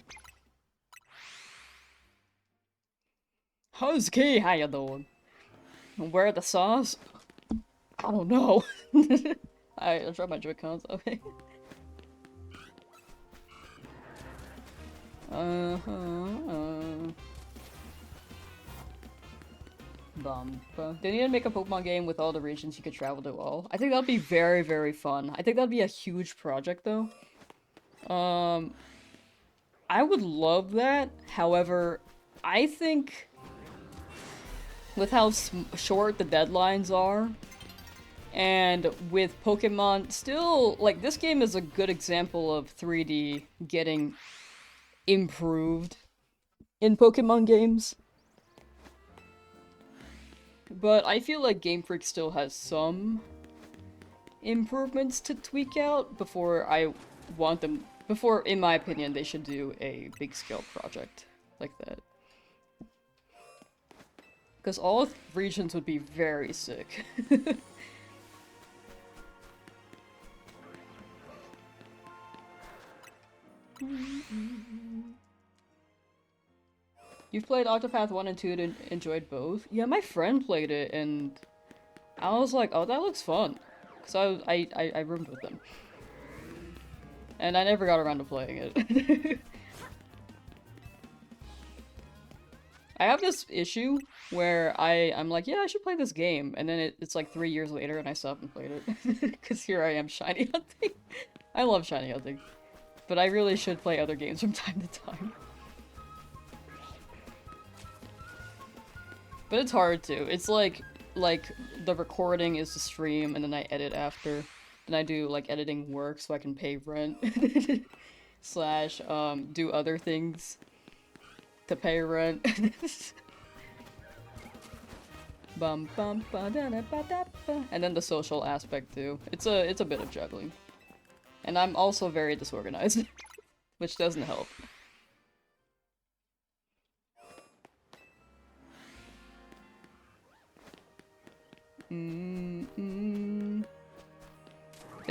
How's Kay? How you doing? Where are the sauce? I don't know. I dropped my Joy-Cons, okay. They need to make a Pokemon game with all the regions you could travel to all. I think that'd be very, very fun. I think that'd be a huge project, though. I would love that. However, I think with how short the deadlines are, and with Pokemon still, like, this game is a good example of 3D getting improved in Pokemon games. But I feel like Game Freak still has some improvements to tweak out before before, in my opinion, they should do a big scale project like that. Because all regions would be very sick. You've played Octopath 1 and 2 and enjoyed both? Yeah, my friend played it and I was like, oh, that looks fun. So I roomed with them. And I never got around to playing it. I have this issue where I'm like, yeah, I should play this game, and then it's like 3 years later and I still haven't played it. Because here I am shiny hunting. I love shiny hunting. But I really should play other games from time to time. But it's hard to. It's like the recording is the stream and then I edit after. Then I do like editing work so I can pay rent. Slash do other things to pay rent. Bum bum ba da da ba da ba. And then the social aspect too. It's a bit of juggling. And I'm also very disorganized, which doesn't help. Did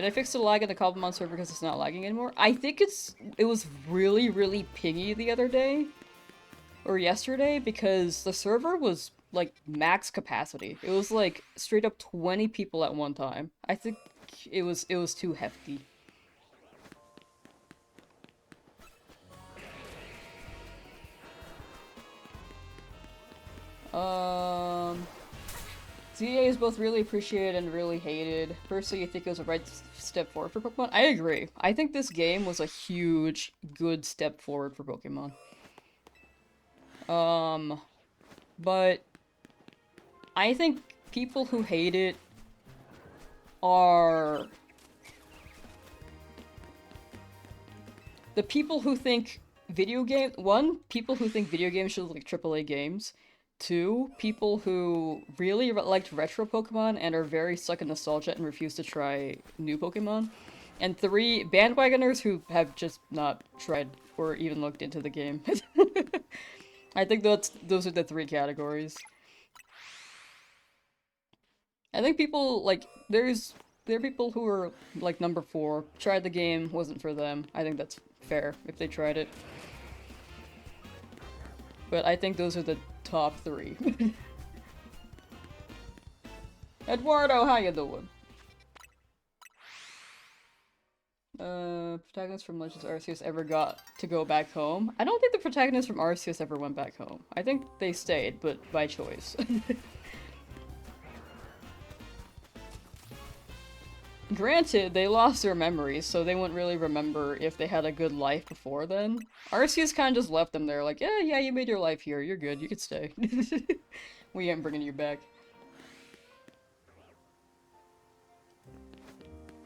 I fix the lag in the Cobblemon server because it's not lagging anymore? I think it was really, really pingy the other day. Or yesterday, because the server was, like, max capacity. It was, like, straight up 20 people at one time. I think it was too hefty. ZA is both really appreciated and really hated. Personally, I think it was a right step forward for Pokemon. I agree. I think this game was a huge, good step forward for Pokemon. But I think people who hate it are the people who think people who think video games should look like AAA games. 2, people who really liked retro Pokemon and are very stuck in nostalgia and refuse to try new Pokemon. And 3, bandwagoners who have just not tried or even looked into the game. I think those are the 3 categories. I think people, like, there are people who are, like, number 4, tried the game, wasn't for them. I think that's fair if they tried it. But I think those are the top 3. Eduardo, how you doing? Protagonists from Legends Arceus ever got to go back home? I don't think the protagonists from Arceus ever went back home. I think they stayed, but by choice. Granted, they lost their memories, so they wouldn't really remember if they had a good life before then. Arceus kind of just left them there, like, yeah, you made your life here, you're good, you can stay. We ain't bringing you back.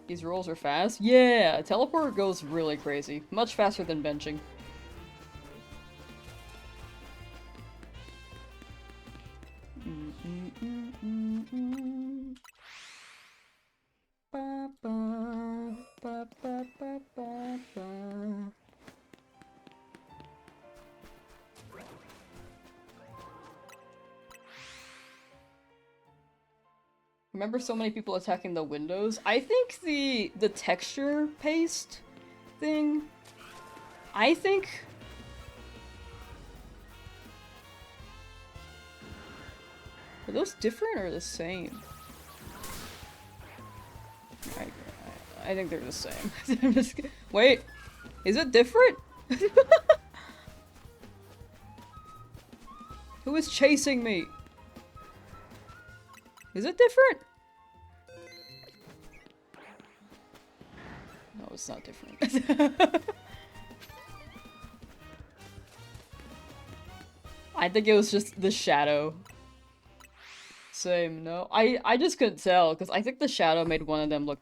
These rolls are fast? Yeah, teleport goes really crazy. Much faster than benching. Ba, ba, ba, ba, ba, ba, ba. Remember so many people attacking the windows? I think the texture paste thing, I think... Are those different or the same? I think they're the same. I'm just wait, is it different? Who is chasing me? Is it different? No, it's not different. I think it was just the shadow. Same, no. I just couldn't tell, because I think the shadow made one of them look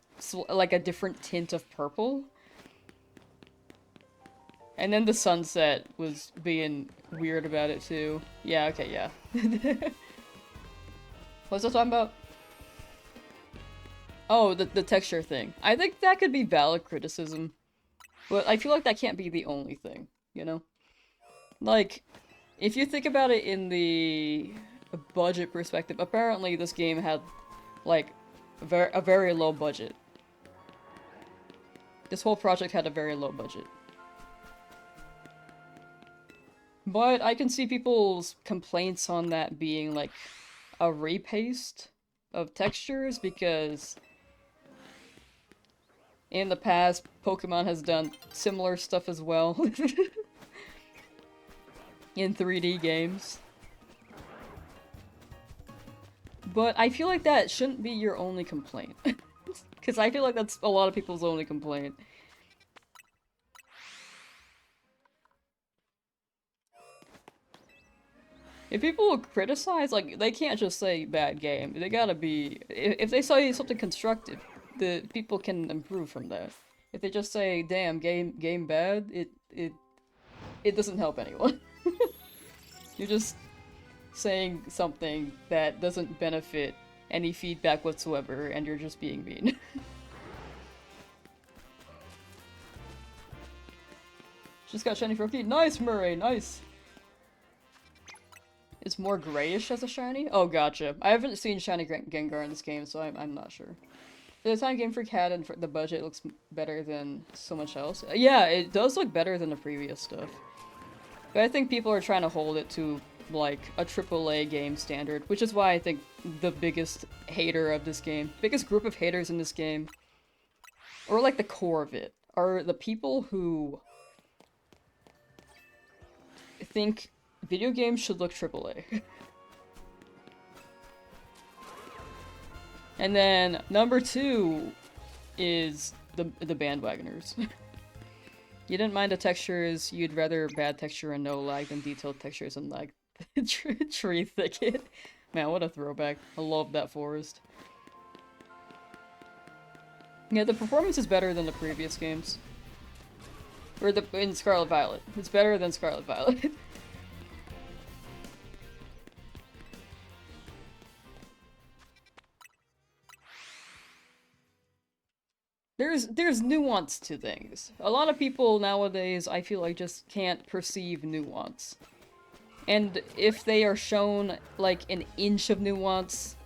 like a different tint of purple. And then the sunset was being weird about it too. Yeah, okay, yeah. What's I talking about? Oh, the texture thing. I think that could be valid criticism. But I feel like that can't be the only thing, you know? Like, if you think about it in the budget perspective, apparently this game had, like, a very low budget. This whole project had a very low budget. But I can see people's complaints on that being, like, a repaste of textures, because in the past, Pokemon has done similar stuff as well. In 3D games. But I feel like that shouldn't be your only complaint. Because I feel like that's a lot of people's only complaint. If people criticize, like, they can't just say bad game. They gotta be... If they say something constructive, the people can improve from that. If they just say, damn, game bad, it doesn't help anyone. You're just saying something that doesn't benefit any feedback whatsoever, and you're just being mean. Just got shiny Froakie. Nice, Murray, nice! It's more grayish as a shiny? Oh, gotcha. I haven't seen shiny Gengar in this game, so I'm not sure. For the time Game Freak had and for the budget, it looks better than so much else. Yeah, it does look better than the previous stuff. But I think people are trying to hold it to, like, a AAA game standard, which is why I think the biggest hater of this game, biggest group of haters in this game, or like the core of it, are the people who think video games should look AAA. And then number 2 is the bandwagoners. You didn't mind the textures, you'd rather bad texture and no lag than detailed textures and like tree thicket. Man, what a throwback. I love that forest. Yeah, the performance is better than the previous games. Or in Scarlet Violet. It's better than Scarlet Violet. There's nuance to things. A lot of people nowadays, I feel like, just can't perceive nuance. And if they are shown, like, an inch of nuance,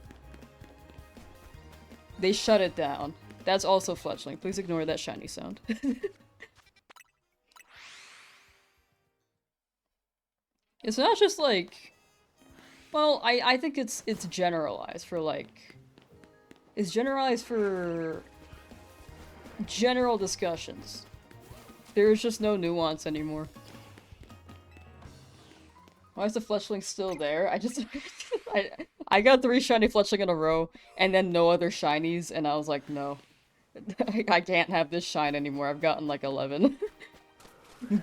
they shut it down. That's also fletchling. Please ignore that shiny sound. It's not just, like... Well, I think it's generalized for, like... It's generalized for... general discussions. There's just no nuance anymore. Why is the fletchling still there? I just... I got 3 shiny fletchling in a row, and then no other shinies, and I was like, no. I can't have this shine anymore. I've gotten like 11.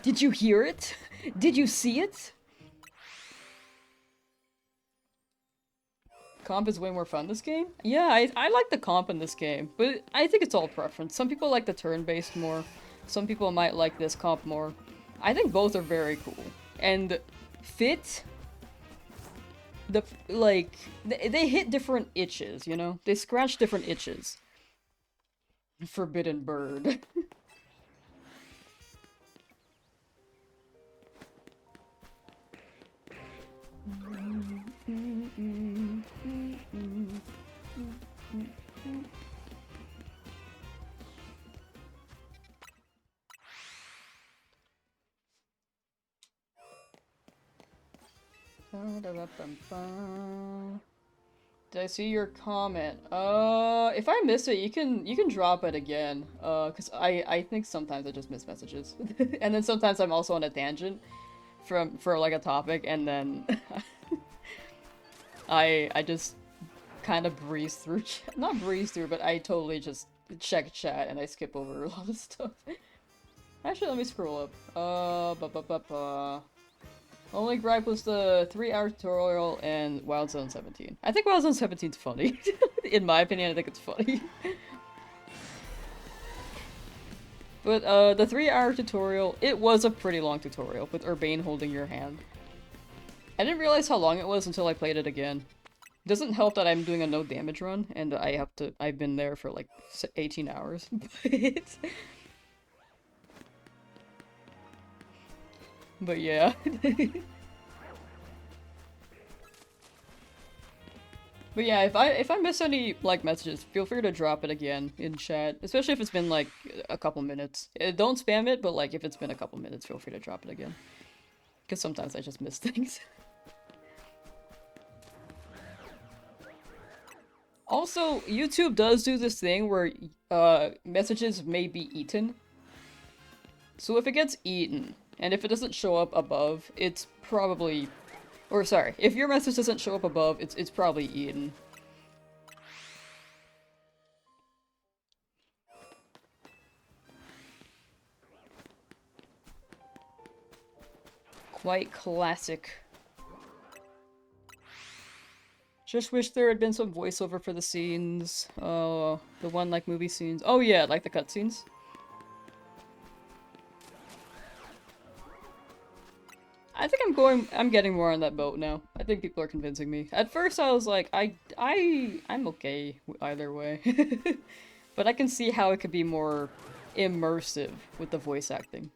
Did you hear it? Did you see it? Comp is way more fun this game? Yeah, I like the comp in this game, but I think it's all preference. Some people like the turn-based more. Some people might like this comp more. I think both are very cool. And fit... they hit different itches, you know? They scratch different itches. Forbidden bird. Did I see your comment? If I miss it, you can drop it again. Cause I think sometimes I just miss messages. And then sometimes I'm also on a tangent for like a topic, and then I just kind of breeze through not breeze through, but I totally just check chat and I skip over a lot of stuff. Actually, let me scroll up. Only gripe was the 3-hour tutorial and Wild Zone 17. I think Wild Zone 17 is funny. In my opinion, I think it's funny. But the 3-hour tutorial, it was a pretty long tutorial with Urbane holding your hand. I didn't realize how long it was until I played it again. It doesn't help that I'm doing a no damage run and I've been there for like 18 hours. But yeah. But yeah, if I miss any, like, messages, feel free to drop it again in chat. Especially if it's been, like, a couple minutes. Don't spam it, but, like, if it's been a couple minutes, feel free to drop it again. Because sometimes I just miss things. Also, YouTube does do this thing where, messages may be eaten. So if it gets eaten, and if it doesn't show up above, it's probably... Or sorry, if your message doesn't show up above, it's probably eaten. Quite classic. Just wish there had been some voiceover for the scenes. Oh, the one like movie scenes. Oh yeah, like the cutscenes. I think I'm getting more on that boat now. I think people are convincing me. At first I was like, I'm okay either way. But I can see how it could be more immersive with the voice acting.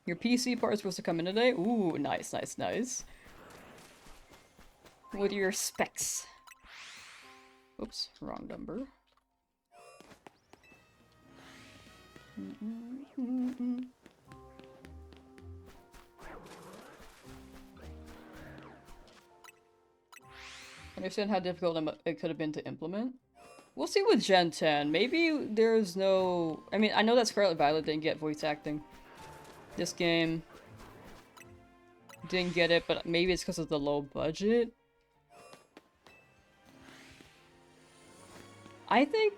Your PC part is supposed to come in today? Ooh, nice, nice, nice. What are your specs? Oops, wrong number. Understand how difficult it could have been to implement? We'll see with Gen 10. Maybe there's no... I mean, I know that Scarlet Violet didn't get voice acting. This game didn't get it, but maybe it's because of the low budget. I think,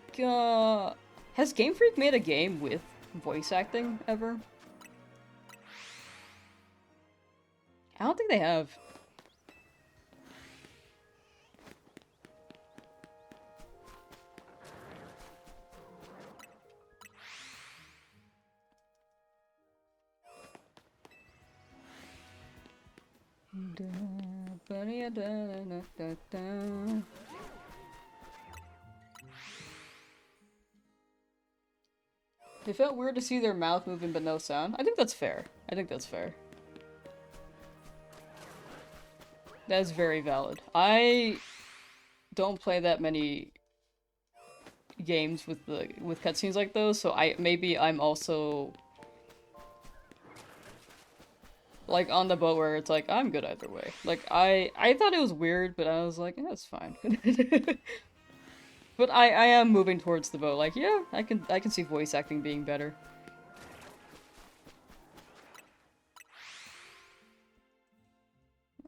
has Game Freak made a game with voice acting ever? I don't think they have. It felt weird to see their mouth moving but no sound. I think that's fair. I think that's fair. That is very valid. I don't play that many games with cutscenes like those, so maybe I'm also like on the boat where it's like I'm good either way. Like I thought it was weird, but I was like, yeah, it's fine. But I am moving towards the boat. Like, yeah, I can see voice acting being better.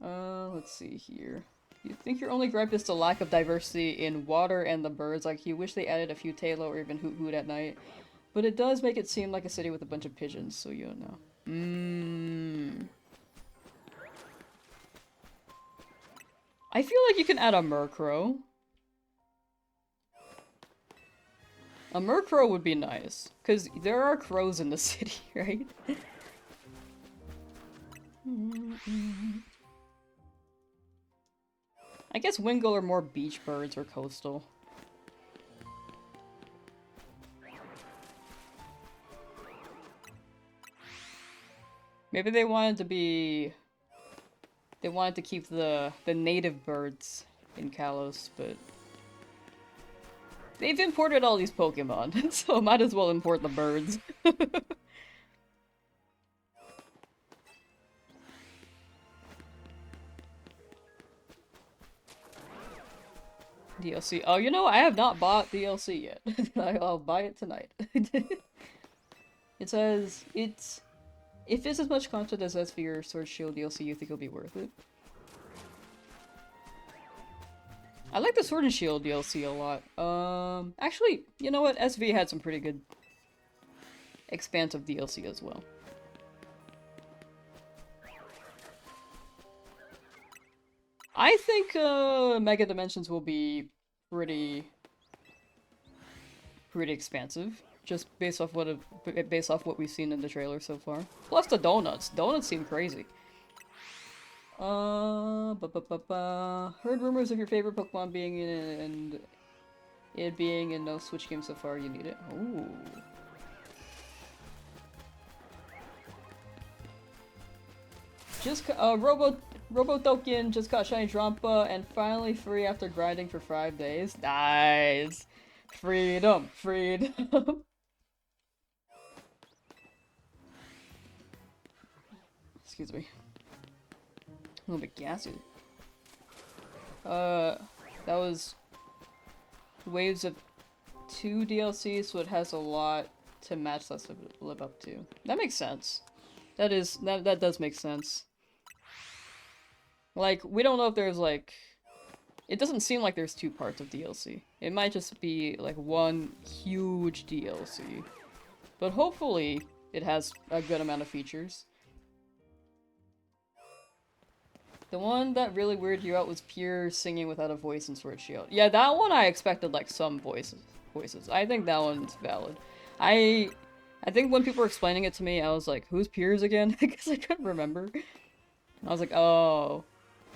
Let's see here. You think your only gripe is the lack of diversity in water and the birds? Like, you wish they added a few Tailo or even Hoot Hoot at night. But it does make it seem like a city with a bunch of pigeons, so you don't know. I feel like you can add a Murkrow. A Murkrow would be nice, because there are crows in the city, right? I guess Wingull are more beach birds or coastal. Maybe they wanted to be... They wanted to keep the native birds in Kalos, but... They've imported all these Pokemon, so might as well import the birds. DLC. Oh, you know, I have not bought DLC yet. I'll buy it tonight. It says, if it's as much content as for your Sword Shield DLC, you think it'll be worth it? I like the Sword and Shield DLC a lot. Actually, you know what? SV had some pretty good expansive DLC as well. I think Mega Dimensions will be pretty expansive, just based off what we've seen in the trailer so far. Plus the donuts. Donuts seem crazy. Heard rumors of your favorite Pokemon being in it and it being in no Switch game so far. You need it. Ooh. Just Robotoken just got Shiny Drampa and finally free after grinding for 5 days. Nice! Freedom! Freedom! Excuse me. A little bit gassy. That was waves of 2 DLCs, so it has a lot to match that to live up to. That makes sense. That does make sense. Like, we don't know if there's, like, It doesn't seem like there's 2 parts of DLC. It might just be like one huge DLC. But hopefully it has a good amount of features. The one that really weirded you out was Pure singing without a voice in Sword Shield. Yeah, that one I expected like some voices. I think that one's valid. I think when people were explaining it to me, I was like, who's Piers again? Because I couldn't remember. And I was like, oh.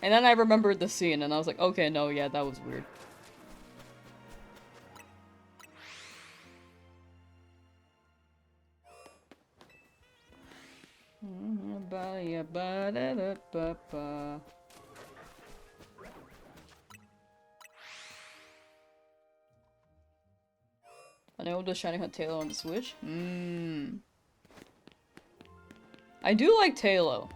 And then I remembered the scene and I was like, okay, no, yeah, that was weird. Unable to shiny hunt Tailo on the Switch? I do like Tailo.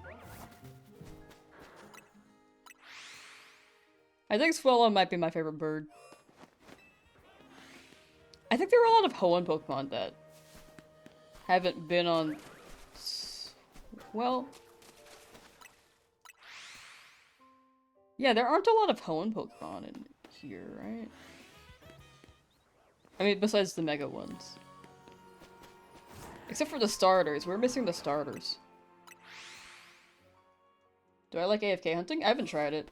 I think Swallow might be my favorite bird. I think there are a lot of Hoenn Pokemon that haven't been on... Well... Yeah, there aren't a lot of Hoenn Pokemon in here, right? I mean, besides the Mega ones. Except for the starters. We're missing the starters. Do I like AFK hunting? I haven't tried it.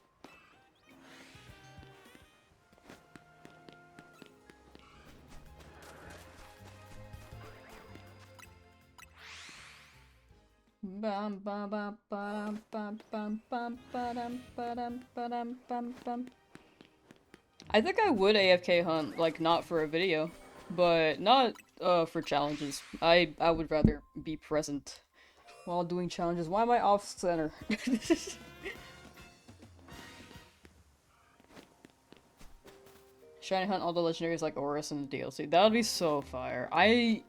I think I would AFK hunt, like, not for a video, but not for challenges. I would rather be present while doing challenges. Why am I off center? Shiny hunt all the legendaries like Oris in the DLC. That would be so fire. I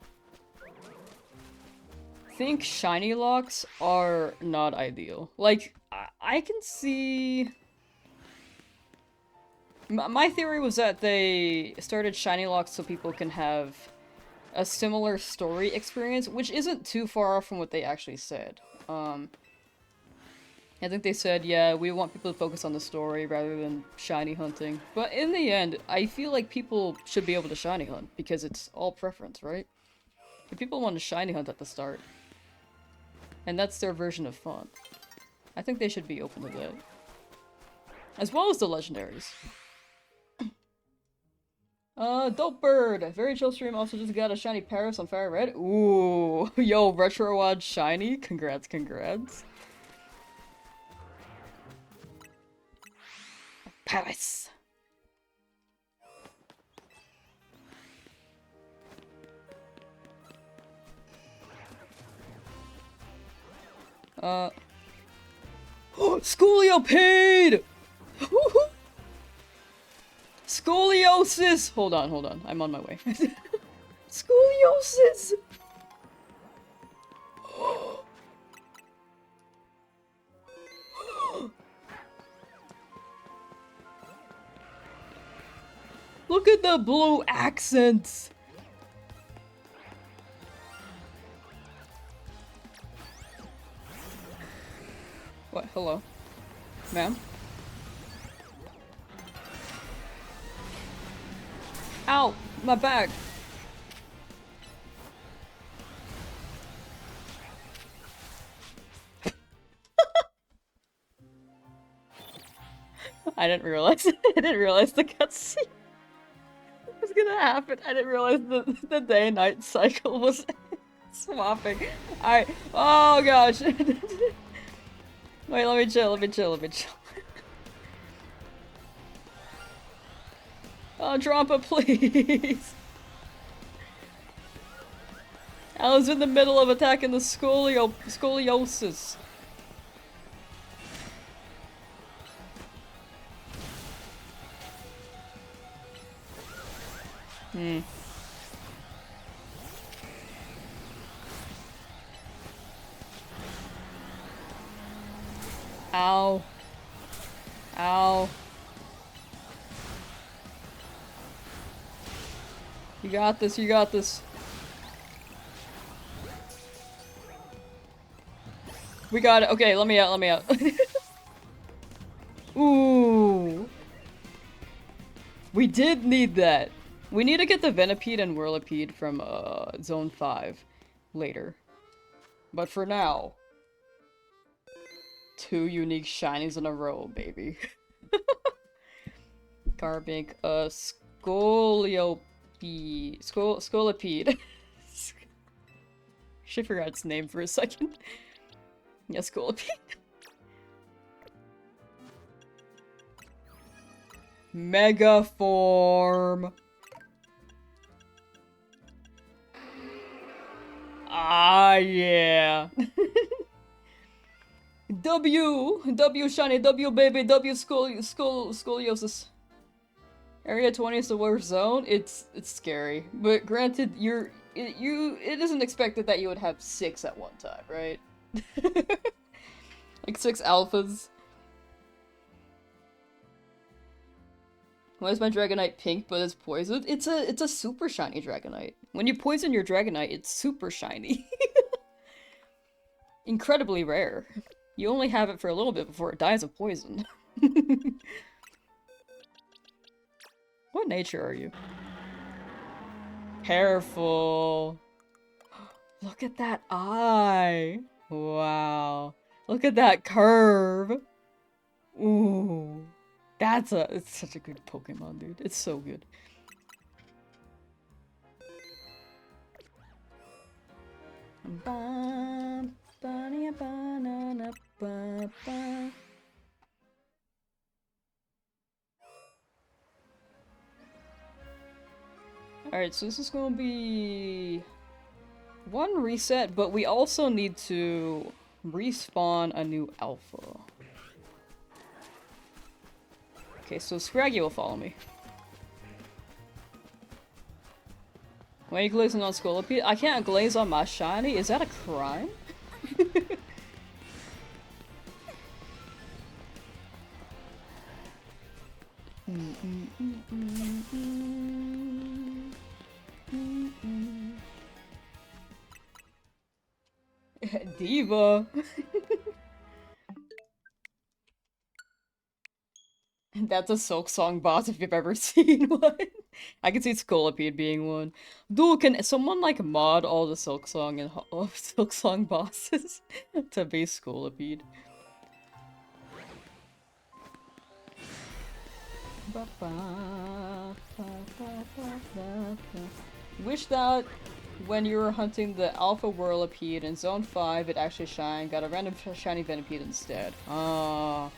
think shiny locks are not ideal. Like, I can see... My theory was that they started shiny locks so people can have a similar story experience, which isn't too far off from what they actually said. I think they said, yeah, we want people to focus on the story rather than shiny hunting. But in the end, I feel like people should be able to shiny hunt, because it's all preference, right? If people want to shiny hunt at the start, and that's their version of fun, I think they should be open to that. As well as the legendaries. Dope Bird! Very chill stream also just got a shiny Paris on Fire Red. Ooh, yo, Retro Watch shiny? Congrats, congrats. Paris! Schoolio paid! Scoliosis! Hold on. I'm on my way. Scoliosis! Look at the blue accents! What? Hello? Ma'am? Ow! My bag! I didn't realize the cutscene was gonna happen. I didn't realize the day and night cycle was swapping. Alright. Oh gosh. Wait, let me chill. Oh, Drampa, please! I was in the middle of attacking the scoliosis. Ow. Ow. You got this, We got it. Okay, let me out. Ooh. We did need that. We need to get the Venipede and Whirlipede from, Zone 5 later. But for now, 2 unique shinies in a row, baby. Garbink, Scolipede. She forgot its name for a second. Yeah, Scolipede. Mega form. Ah, yeah. W shiny, W baby, W scoliosis. Area 20 is the worst zone. It's scary, but granted, it isn't expected that you would have 6 at one time, right? Like 6 alphas. Why is my Dragonite pink but it's poisoned? It's a super shiny Dragonite. When you poison your Dragonite, it's super shiny. Incredibly rare. You only have it for a little bit before it dies of poison. What nature are you? Careful. Look at that eye. Wow. Look at that curve. Ooh. It's such a good Pokemon, dude. It's so good. Alright, so this is gonna be 1 reset, but we also need to respawn a new alpha. Okay, so Scraggy will follow me. Why are you glazing on Scolipede? I can't glaze on my shiny? Is that a crime? Diva! That's a Silk Song boss if you've ever seen one. I can see Scolipede being one. Dude, can someone like mod all the Silk Song and Silk Song bosses to be Scolipede? Wish that when you were hunting the Alpha Whirlipede in Zone 5, it actually shined. Got a random shiny Venipede instead. Ah.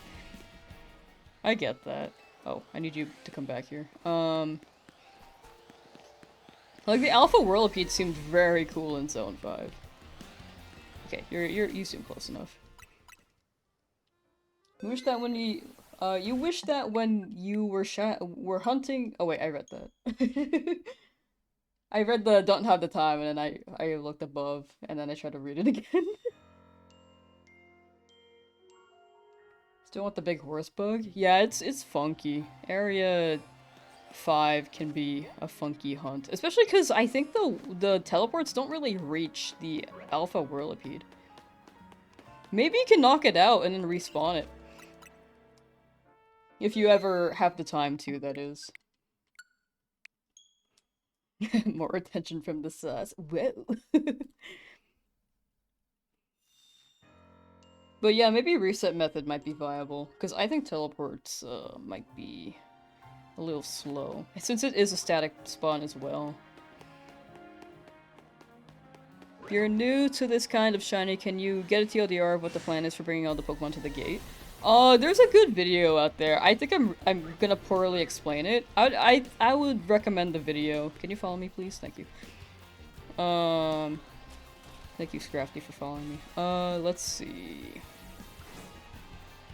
I get that. Oh, I need you to come back here. Like the Alpha Whirlipede seemed very cool in Zone 5. Okay, you seem close enough. You wish that when you wish that when you were hunting. Oh wait, I read that. I read the don't have the time, and then I looked above, and then I tried to read it again. Still want the big horse bug? Yeah, it's funky. Area 5 can be a funky hunt, especially because I think the teleports don't really reach the Alpha Whirlipede. Maybe you can knock it out and then respawn it. If you ever have the time to, that is. More attention from the sus. Whoa. But yeah, maybe reset method might be viable, because I think teleports might be a little slow, since it is a static spawn as well. If you're new to this kind of shiny, can you get a TLDR of what the plan is for bringing all the Pokemon to the gate? There's a good video out there. I think I'm gonna poorly explain it. I would recommend the video. Can you follow me, please? Thank you. Thank you, Scrafty, for following me. Let's see.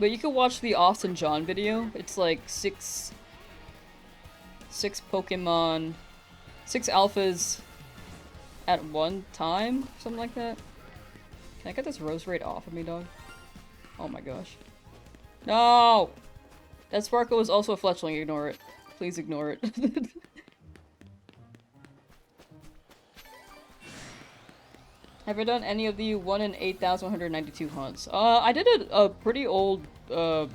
But you can watch the Austin John video. It's like six Pokemon, 6 alphas at one time, something like that. Can I get this rose rate off of me, dog? Oh my gosh. No! That Sparkle is also a fletchling, ignore it. Please ignore it. Have I done any of the 1 in 8,192 hunts? I did a pretty old,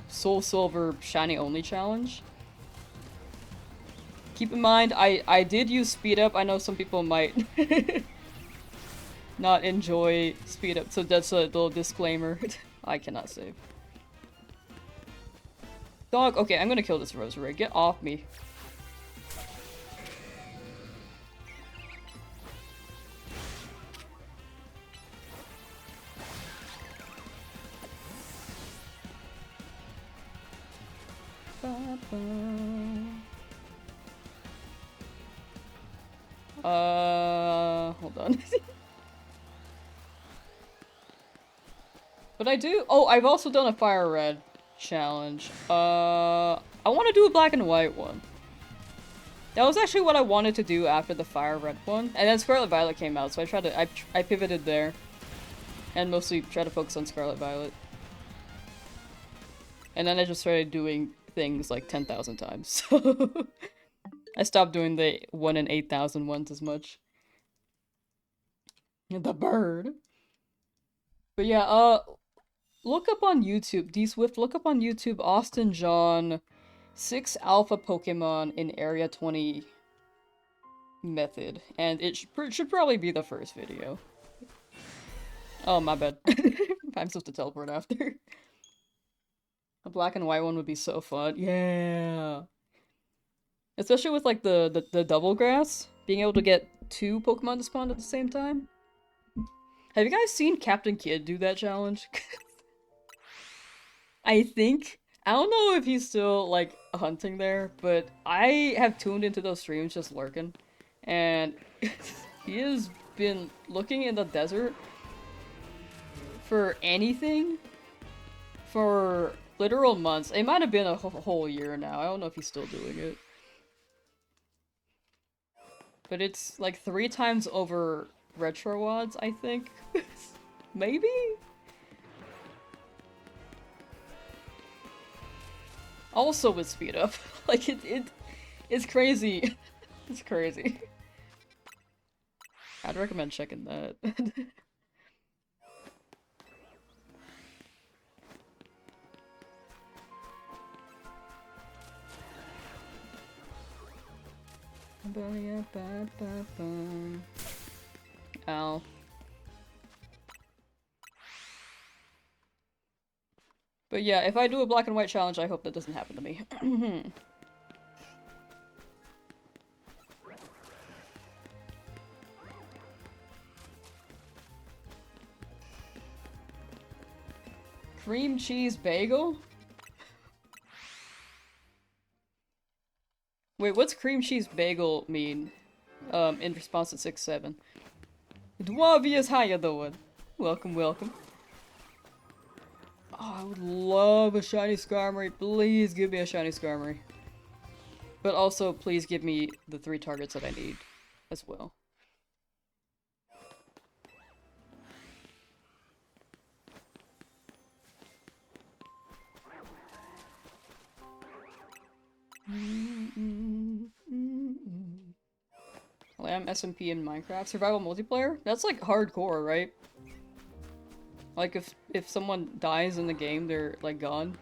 Soul Silver Shiny Only challenge. Keep in mind, I did use speed up. I know some people might not enjoy speed up, so that's a little disclaimer. I cannot save. Dog, okay, I'm gonna kill this Rosary. Get off me. Hold on. But I do- oh, I've also done a Fire Red challenge. I want to do a Black and White one. That was actually what I wanted to do after the Fire Red one. And then Scarlet Violet came out, so I tried to- I pivoted there. And mostly try to focus on Scarlet Violet. And then I just started doing things like 10,000 times, so... I stopped doing the 1 in 8,000 ones as much. The bird. But yeah, look up on YouTube, D-Swift, look up on YouTube Austin John 6 alpha Pokemon in Area 20 method. And it should probably be the first video. Oh, my bad. I'm supposed to teleport after. A black and white one would be so fun. Yeah. Especially with like the double grass. Being able to get 2 Pokemon to spawn at the same time. Have you guys seen Captain Kidd do that challenge? I think. I don't know if he's still, like, hunting there, but I have tuned into those streams just lurking. And he has been looking in the desert for anything for literal months. It might have been a whole year now. I don't know if he's still doing it. But it's like 3 times over Retro VODs, I think. Maybe? Also with speed up. Like, it's crazy. It's crazy. I'd recommend checking that. Ow. But yeah, if I do a black and white challenge, I hope that doesn't happen to me. Cream cheese bagel? Wait, what's cream cheese bagel mean? In response to 6-7. Dwavius, how you doing? Welcome, welcome. Oh, I would love a shiny Skarmory. Please give me a shiny Skarmory. But also, please give me the 3 targets that I need as well. Lamb SMP in Minecraft. Survival multiplayer? That's like hardcore, right? Like if someone dies in the game, they're like gone.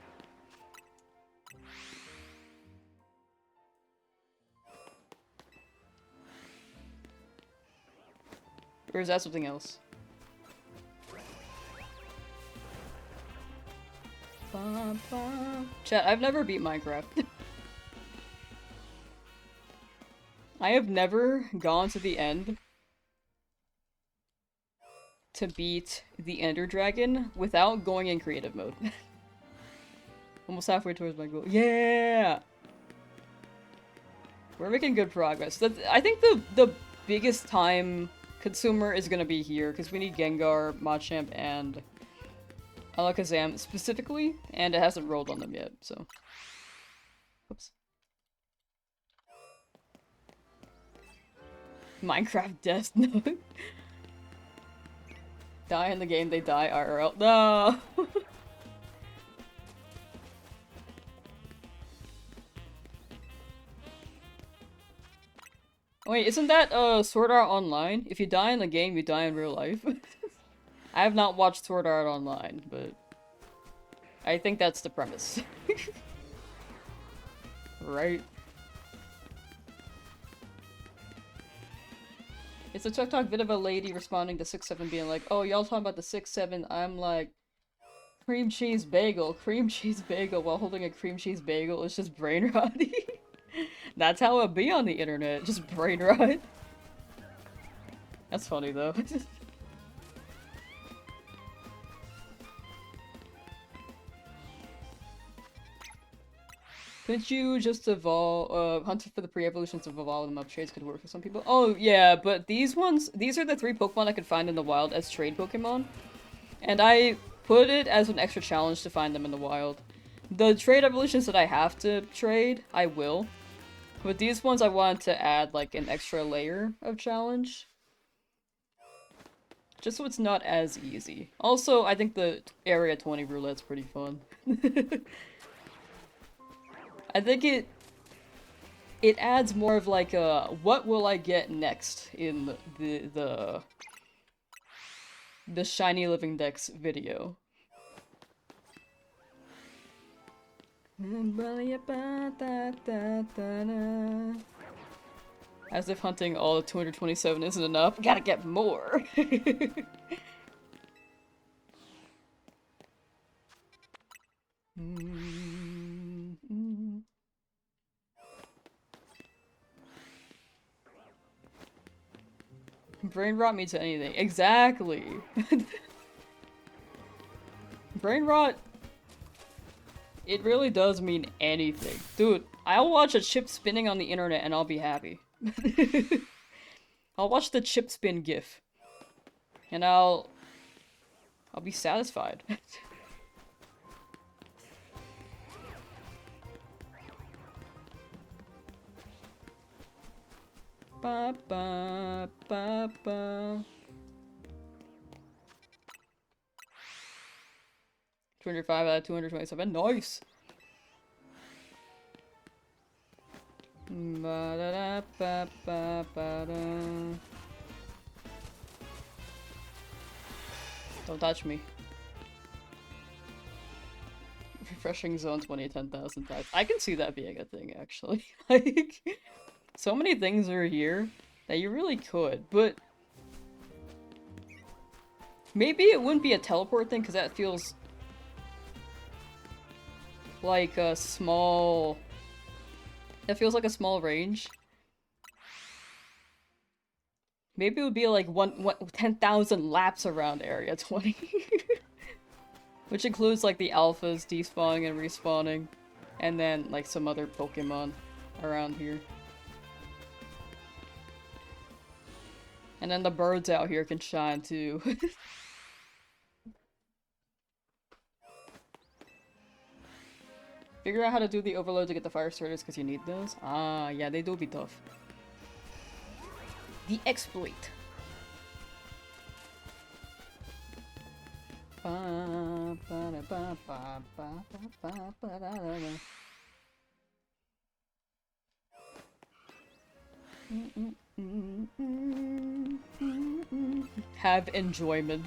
Or is that something else? Chat, I've never beat Minecraft. I have never gone to the end to beat the Ender Dragon without going in creative mode. Almost halfway towards my goal. Yeah! We're making good progress. I think the biggest time consumer is gonna be here, because we need Gengar, Machamp, and Alakazam specifically, and it hasn't rolled on them yet, so... Oops. Minecraft death note. Die in the game, they die IRL. No! Wait, isn't that Sword Art Online? If you die in the game, you die in real life. I have not watched Sword Art Online, but I think that's the premise. Right? It's a TikTok vid of a lady responding to 6-7 being like, oh, y'all talking about the 6-7, I'm like, cream cheese bagel, while holding a cream cheese bagel is just brain rotty. That's how it be on the internet, just brain rot. That's funny though. Couldn't you just evolve, hunt for the pre-evolutions of evolving them up? Trades could work for some people. Oh, yeah, but these are the 3 Pokemon I could find in the wild as trade Pokemon. And I put it as an extra challenge to find them in the wild. The trade evolutions that I have to trade, I will. But these ones I wanted to add, like, an extra layer of challenge. Just so it's not as easy. Also, I think the Area 20 roulette's pretty fun. I think it adds more of like a what will I get next in the Shiny Living Dex video. As if hunting all of 227 isn't enough, gotta get more. Brain rot means anything. Exactly. Brain rot, it really does mean anything. Dude, I'll watch a chip spinning on the internet and I'll be happy. I'll watch the chip spin gif. And I'll be satisfied. Ba ba ba ba. 205 out of 227. Nice. Ba da da ba ba ba da. Don't touch me. Refreshing zone 10,000 times. I can see that being a thing, actually. Like, so many things are here that you really could, but maybe it wouldn't be a teleport thing because that feels like a small. It feels like a small range. Maybe it would be like 10,000 laps around Area 20. Which includes like the alphas despawning and respawning. And then like some other Pokemon around here. And then the birds out here can shine too. Figure out how to do the overload to get the fire starters because you need those. Ah, yeah, they do be tough. The exploit. Have enjoyment.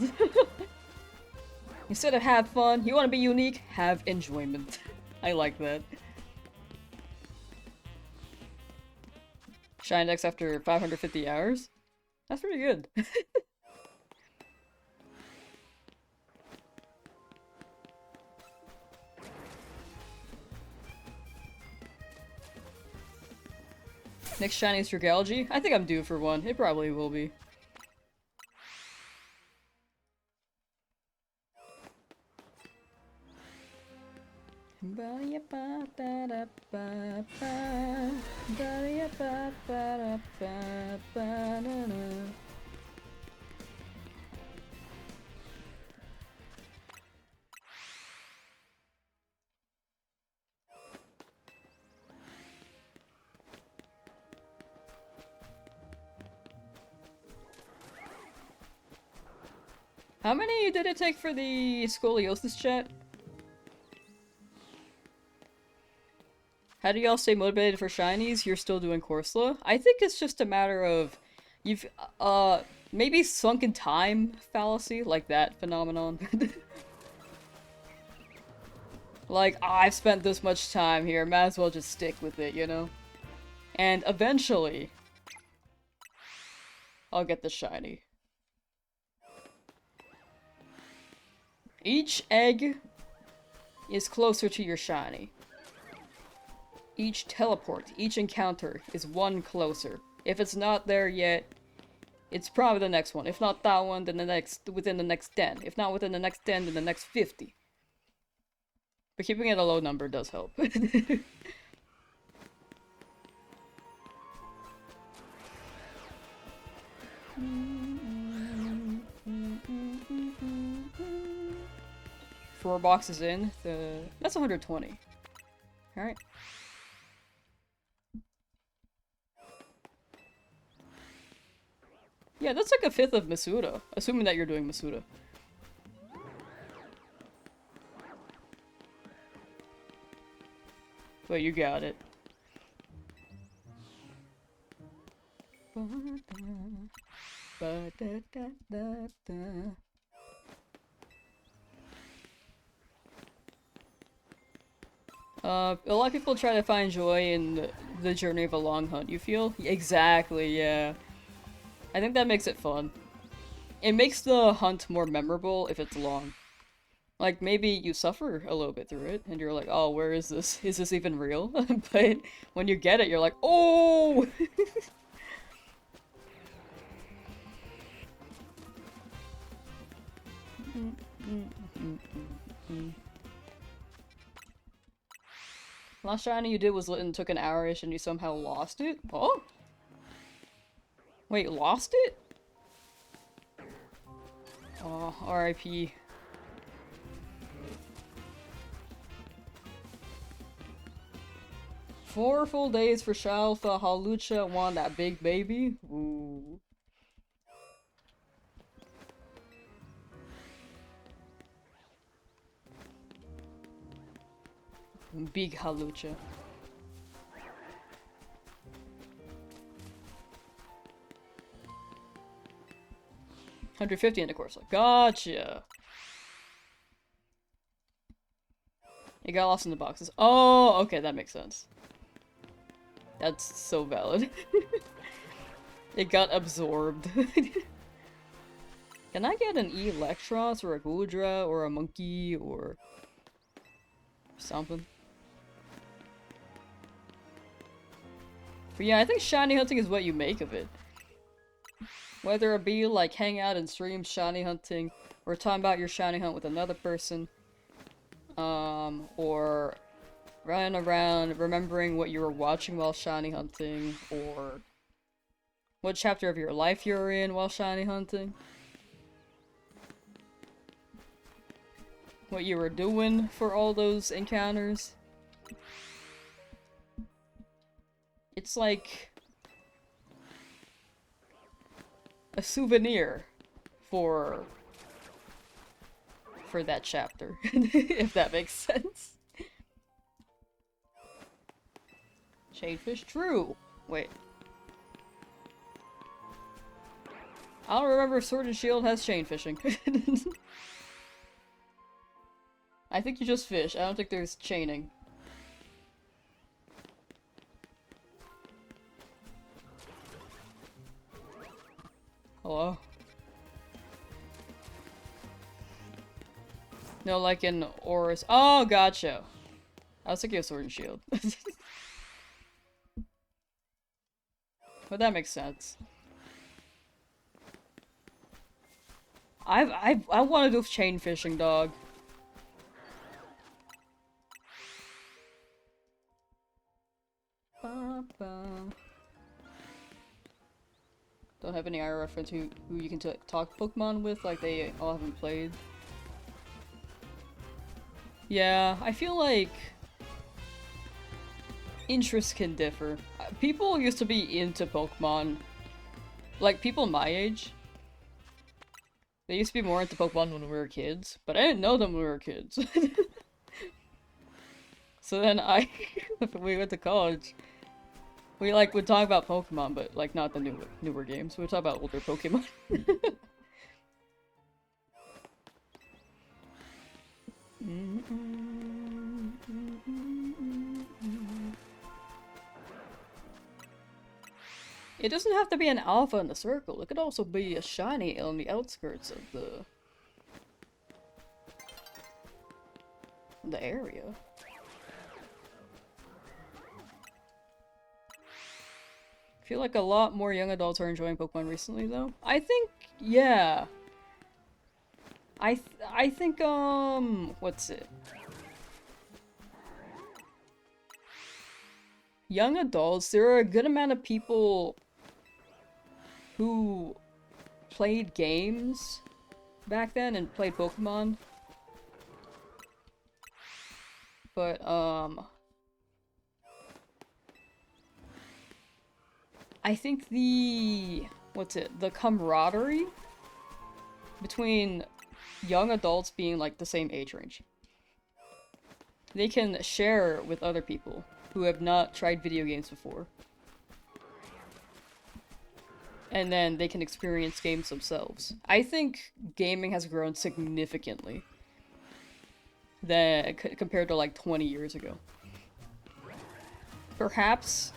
Instead of have fun, you want to be unique, have enjoyment. I like that. Shine Dex after 550 hours? That's pretty good. Next shiny is Dragalge? I think I'm due for one. It probably will be. How many did it take for the scoliosis chat? How do y'all stay motivated for shinies? You're still doing Corsola? I think it's just a matter of you've maybe sunken time fallacy, like that phenomenon. Like, oh, I've spent this much time here, might as well just stick with it, you know? And eventually, I'll get the shiny. Each egg is closer to your shiny. Each teleport, each encounter is one closer. If it's not there yet, it's probably the next one. If not that one, then the next, within the next 10. If not within the next 10, then the next 50. But keeping it a low number does help. Four boxes in, that's 120. Alright. Yeah, that's like a fifth of Masuda, assuming that you're doing Masuda. But you got it. A lot of people try to find joy in the journey of a long hunt, you feel? Exactly, yeah. I think that makes it fun. It makes the hunt more memorable if it's long. Like, maybe you suffer a little bit through it, and you're like, oh, where is this? Is this even real? But when you get it, you're like, oh! Last shiny you did was lit and took an hour-ish and you somehow lost it? Oh? Wait, lost it? Oh, RIP. Four full days for Shalfa Halucha won that big baby? Ooh. Big Halucha. $150 in the course. Gotcha. It got lost in the boxes. Oh, okay, that makes sense. That's so valid. It got absorbed. Can I get an Electros or a Gudra or a Monkey or something? But yeah, I think shiny hunting is what you make of it. Whether it be like hang out and stream shiny hunting, or talking about your shiny hunt with another person, or running around remembering what you were watching while shiny hunting, or what chapter of your life you're in while shiny hunting. What you were doing for all those encounters. It's like a souvenir for that chapter, if that makes sense. Shadefish, true. Wait. I don't remember if Sword and Shield has chain fishing. I think you just fish. I don't think there's chaining. Hello? No, like in Oris. Oh, gotcha. I was thinking of Sword and Shield. But that makes sense. I want to do chain fishing, dog. Don't have any IR friends who you can talk Pokemon with, like they all haven't played. Yeah, I feel like interests can differ. People used to be into Pokemon, like people my age. They used to be more into Pokemon when we were kids, but I didn't know them when we were kids. So then we went to college. We like would talk about Pokemon, but like not the newer games. We would talk about older Pokemon. It doesn't have to be an alpha in the circle. It could also be a shiny on the outskirts of the area. I feel like a lot more young adults are enjoying Pokemon recently, though. I think, yeah. I think, what's it? Young adults, there are a good amount of people who played games back then and played Pokemon. But, I think the camaraderie between young adults being like the same age range. They can share with other people who have not tried video games before. And then they can experience games themselves. I think gaming has grown significantly compared to like 20 years ago. Perhaps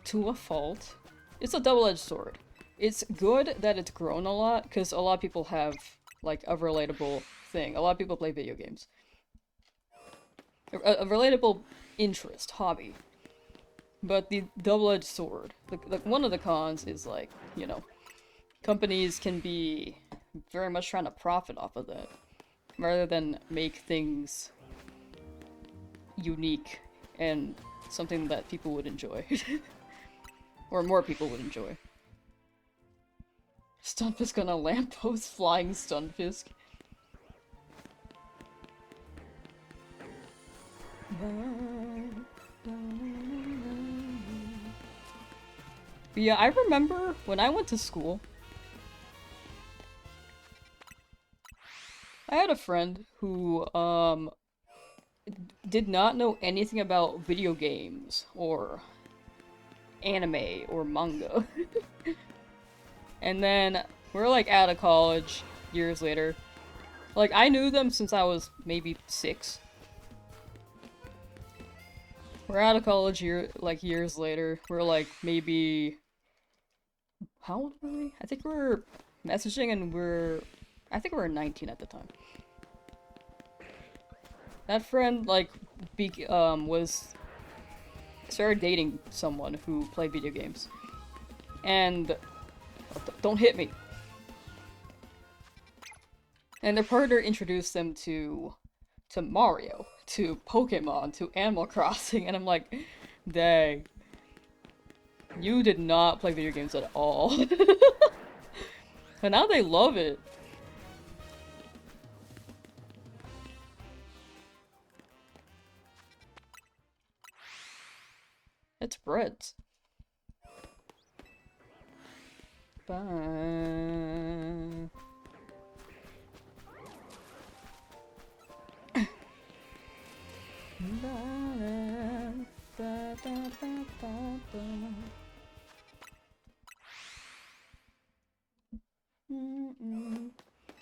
to a fault. It's a double-edged sword. It's good that it's grown a lot, because a lot of people have, like, a relatable thing. A lot of people play video games. A relatable interest, hobby. But the double-edged sword, one of the cons is, like, you know, companies can be very much trying to profit off of that, rather than make things unique and something that people would enjoy. Or more people would enjoy. Stunfisk on a lamppost, flying Stunfisk. But yeah, I remember when I went to school, I had a friend who, did not know anything about video games, or anime, or manga. And then, we're like out of college, years later. Like, I knew them since I was maybe 6. We're out of college years later. We're like maybe... How old were we? I think we were messaging and I think we were 19 at the time. That friend, like, started dating someone who played video games. And... Don't hit me! And their partner introduced them to Mario, to Pokemon, to Animal Crossing, and I'm like, dang. You did not play video games at all. And now they love it. It's breads. Bye.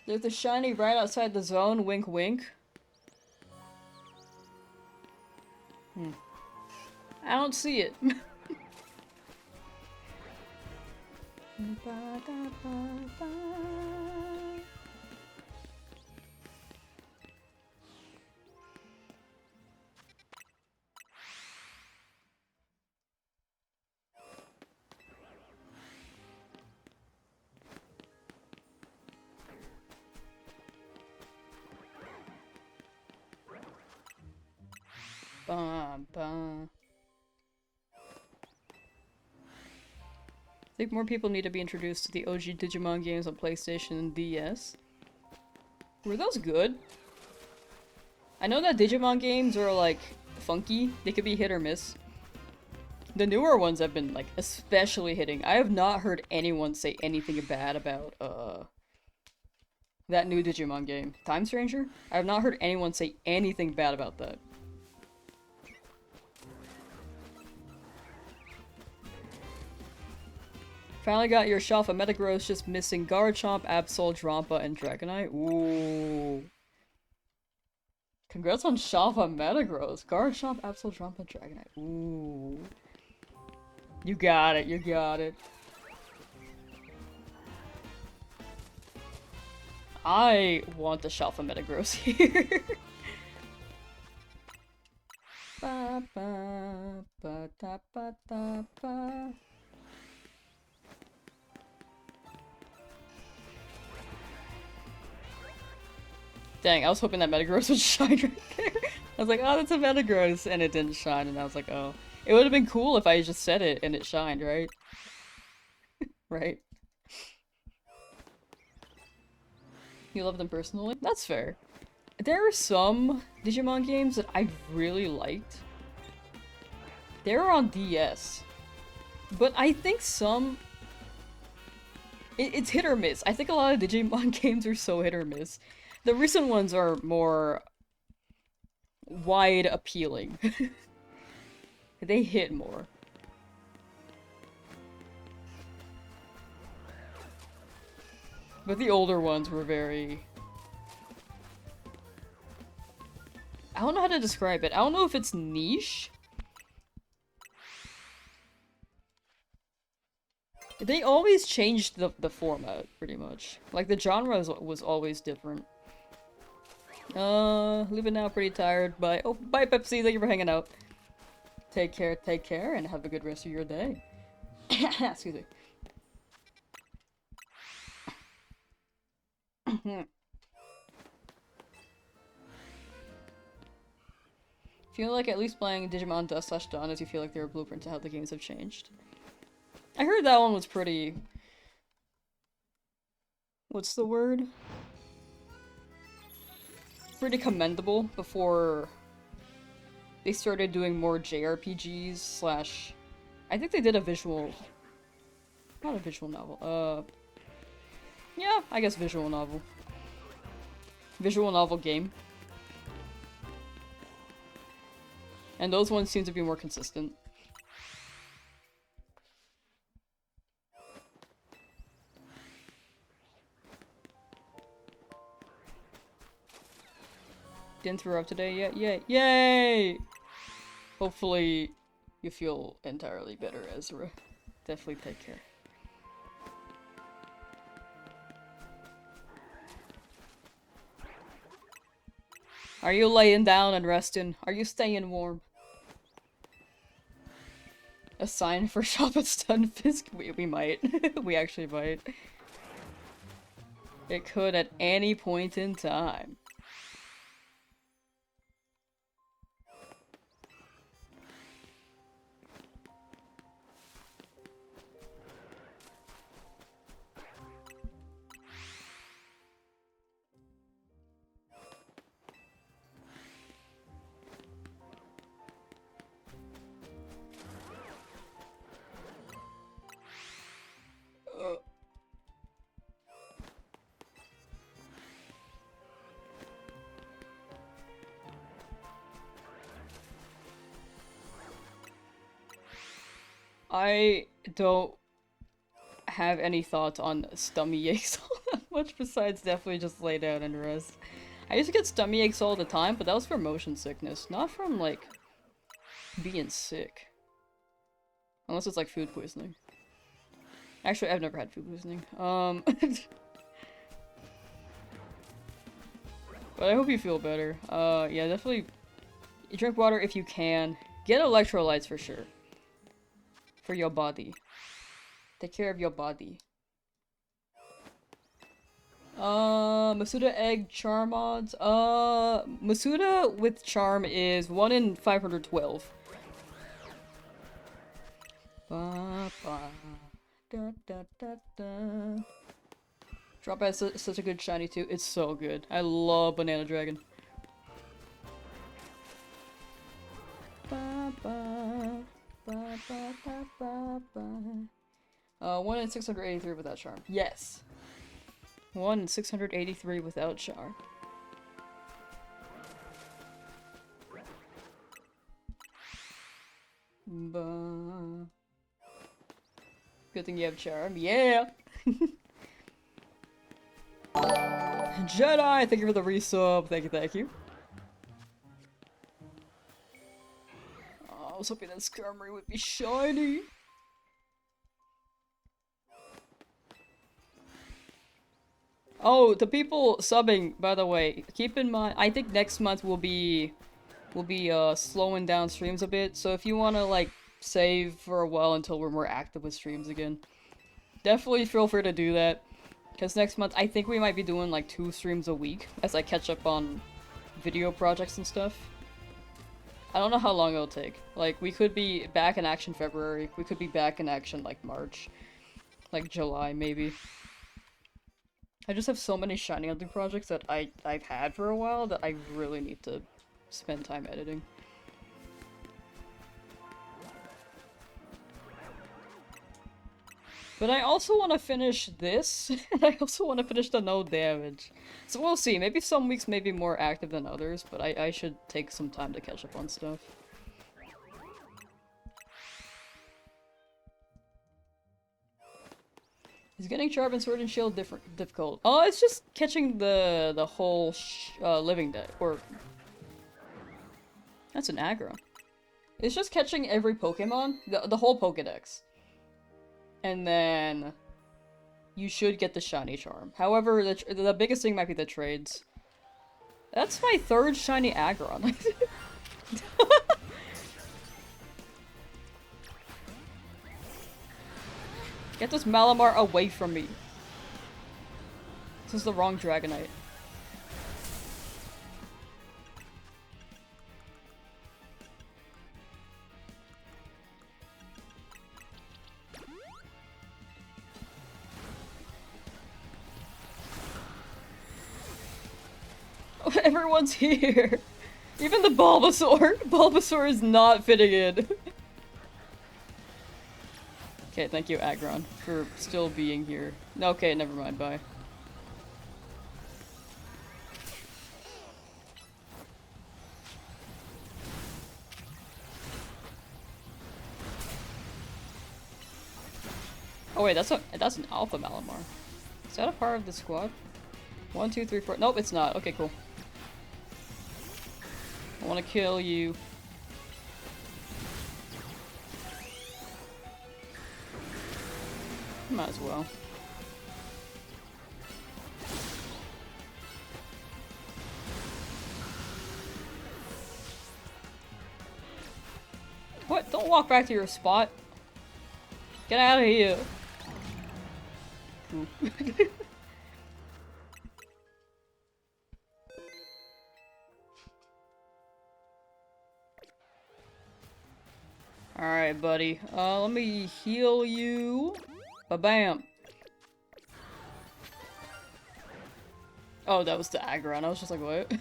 There's a shiny right outside the zone, wink wink. I don't see it. Bum, bum. I think more people need to be introduced to the OG Digimon games on PlayStation and DS. Were those good? I know that Digimon games are, like, funky. They could be hit or miss. The newer ones have been, like, especially hitting. I have not heard anyone say anything bad about, that new Digimon game. Time Stranger? I have not heard anyone say anything bad about that. Finally got your shelf of Metagross, just missing Garchomp, Absol, Drampa, and Dragonite. Ooh. Congrats on Shelf of Metagross. Garchomp, Absol, Drampa, Dragonite. Ooh. You got it, you got it. I want the shelf of Metagross here. Ba, ba, ba, da, ba, da, ba. Dang, I was hoping that Metagross would shine right there. I was like, oh, that's a Metagross, and it didn't shine, and I was like, oh. It would have been cool if I just said it and it shined, right? Right? You love them personally? That's fair. There are some Digimon games that I really liked. They're on DS. But I think some... It's hit or miss. I think a lot of Digimon games are so hit or miss. The recent ones are more... wide appealing. They hit more. But the older ones were very... I don't know how to describe it. I don't know if it's niche. They always changed the format, pretty much. Like, the genre was always different. Leaving now, pretty tired. Bye. Oh, bye, Pepsi. Thank you for hanging out. Take care, and have a good rest of your day. Excuse me. Feel like at least playing Digimon Dust/Dawn as you feel like they're a blueprint to how the games have changed. I heard that one was pretty... What's the word? Pretty commendable before they started doing more JRPGs slash... I think they did a visual... Not a visual novel, yeah, I guess visual novel. Visual novel game. And those ones seem to be more consistent. Didn't throw up today yet? Yay! Yay! Hopefully you feel entirely better, Ezra. Definitely take care. Are you laying down and resting? Are you staying warm? A sign for shop at Stunfisk? We might. We actually might. It could at any point in time. I don't have any thoughts on stomach aches all that much besides definitely just lay down and rest. I used to get stomach aches all the time, but that was from motion sickness, not from, like, being sick. Unless it's, like, food poisoning. Actually, I've never had food poisoning. But I hope you feel better. Yeah, definitely drink water if you can. Get electrolytes for sure. For your body. Take care of your body. Masuda egg charm mods. Masuda with charm is 1 in 512. Ba, ba, da, da, da, da. Drop has such a good shiny too. It's so good. I love Banana Dragon. Ba, ba. Ba, ba, ba, ba, ba. 1 in 683 without charm. Yes. 1 in 683 without charm. Ba. Good thing you have charm. Yeah! Jedi, thank you for the resub. Thank you, thank you. I was hoping that Skarmory would be shiny. Oh, the people subbing, by the way, keep in mind, I think next month we'll be slowing down streams a bit, so if you want to like save for a while until we're more active with streams again, definitely feel free to do that. Because next month I think we might be doing like 2 streams a week as I catch up on video projects and stuff. I don't know how long it'll take. Like, we could be back in action February, we could be back in action like March, like July maybe. I just have so many shiny hunting projects that I've had for a while that I really need to spend time editing. But I also want to finish this, and I also want to finish the no damage. So we'll see, maybe some weeks may be more active than others, but I should take some time to catch up on stuff. Is getting sharp and sword and shield difficult? Oh, it's just catching the whole living dead, or... That's an aggro. It's just catching every Pokemon, the whole Pokedex. And then you should get the shiny charm. However, the biggest thing might be the trades. That's my 3rd shiny Aggron. Get this Malamar away from me. This is the wrong Dragonite. Oh, everyone's here! Even the Bulbasaur! Bulbasaur is not fitting in. Okay, thank you, Aggron, for still being here. Okay, never mind, bye. Oh wait, that's an Alpha Malamar. Is that a part of the squad? 1, 2, 3, 4. Nope, it's not. Okay, cool. I want to kill you. Might as well. What? Don't walk back to your spot. Get out of here. Cool. Alright, buddy. Let me heal you. Ba-bam. Oh, that was the Aggron. I was just like, what?